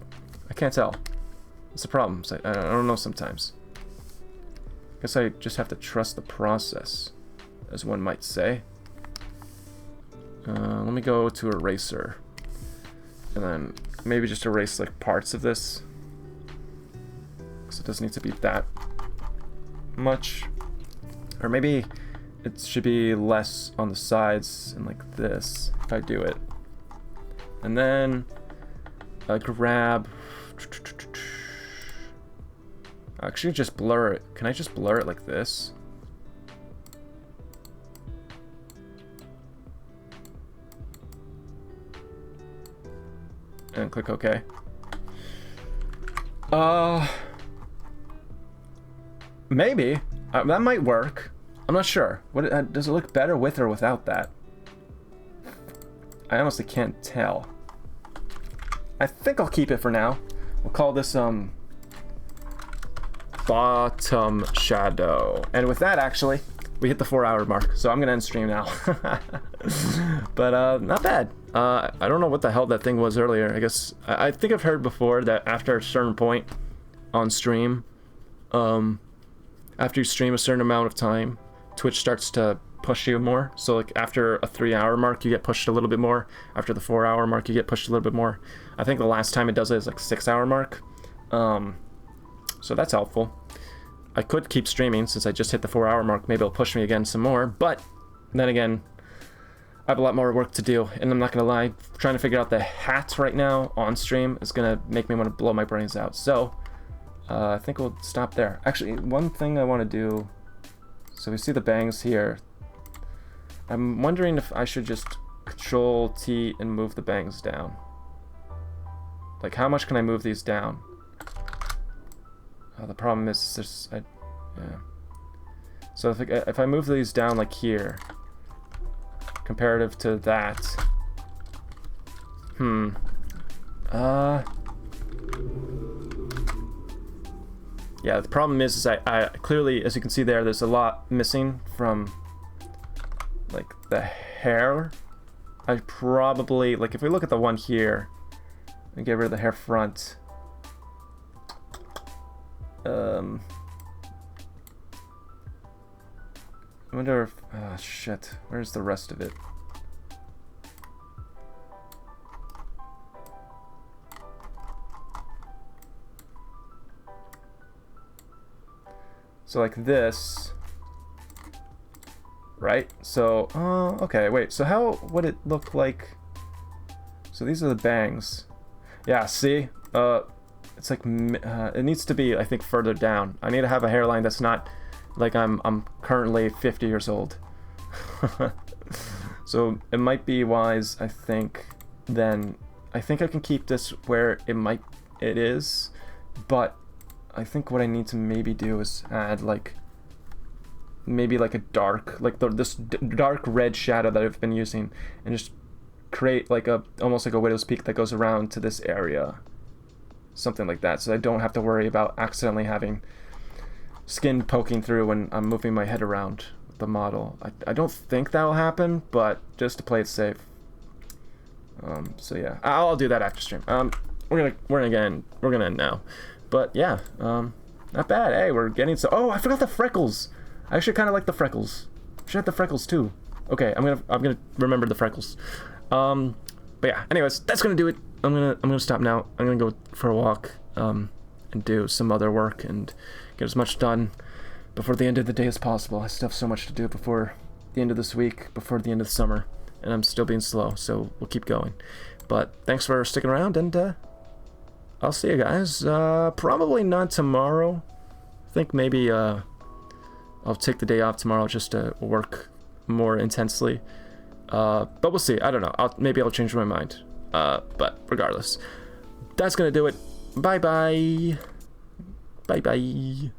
I can't tell. It's a problem. So I don't know sometimes. Guess I just have to trust the process, as one might say. Let me go to eraser, and then maybe just erase like parts of this, because it doesn't need to be that much. Or maybe it should be less on the sides and like this if I do it. And then grab, actually just blur it. Can I just blur it like this? And click OK. Maybe. That might work. I'm not sure. What does it look better with or without that? I honestly can't tell. I think I'll keep it for now. We'll call this bottom shadow. And with that, actually, we hit the 4-hour mark. So I'm gonna end stream now. But not bad. I don't know what the hell that thing was earlier. I guess I think I've heard before that after a certain point on stream, after you stream a certain amount of time, Twitch starts to push you more. So like after a 3-hour mark, you get pushed a little bit more. After the 4-hour mark, you get pushed a little bit more. I think the last time it does it is like 6-hour mark. So that's helpful. I could keep streaming since I just hit the 4-hour mark. Maybe it'll push me again some more. But then again, I have a lot more work to do. And I'm not gonna lie, trying to figure out the hat right now on stream is gonna make me want to blow my brains out. So I think we'll stop there. Actually, one thing I want to do. So we see the bangs here. I'm wondering if I should just Control T and move the bangs down. Like, how much can I move these down? The problem is there's, yeah. So if I move these down like here, comparative to that, yeah, the problem is I clearly, as you can see there's a lot missing from like the hair. I probably, like if we look at the one here and get rid of the hair front, I wonder if, oh shit, where's the rest of it? So like this, right? So, okay, wait, so how would it look like? So these are the bangs. Yeah, see? It's like, it needs to be, I think, further down. I need to have a hairline that's not like I'm currently 50 years old. So it might be wise, I think, then, I think I can keep this where it is, but I think what I need to maybe do is add like maybe like a dark, like this dark red shadow that I've been using, and just create like almost like a widow's peak that goes around to this area, something like that, so I don't have to worry about accidentally having skin poking through when I'm moving my head around the model. I don't think that'll happen, but just to play it safe. So yeah, I'll do that after stream. We're gonna end now. But yeah, Not bad. Hey, we're getting so. Oh, I forgot the freckles. I actually kind of like the freckles. Should have the freckles too. Okay, I'm gonna remember the freckles. But yeah. Anyways, that's gonna do it. I'm gonna stop now. I'm gonna go for a walk. And do some other work and get as much done before the end of the day as possible. I still have so much to do before the end of this week, before the end of the summer, and I'm still being slow. So we'll keep going. But thanks for sticking around, and I'll see you guys. Probably not tomorrow. I think maybe I'll take the day off tomorrow just to work more intensely. But we'll see. I don't know. Maybe I'll change my mind. But regardless, that's gonna do it. Bye bye. Bye bye.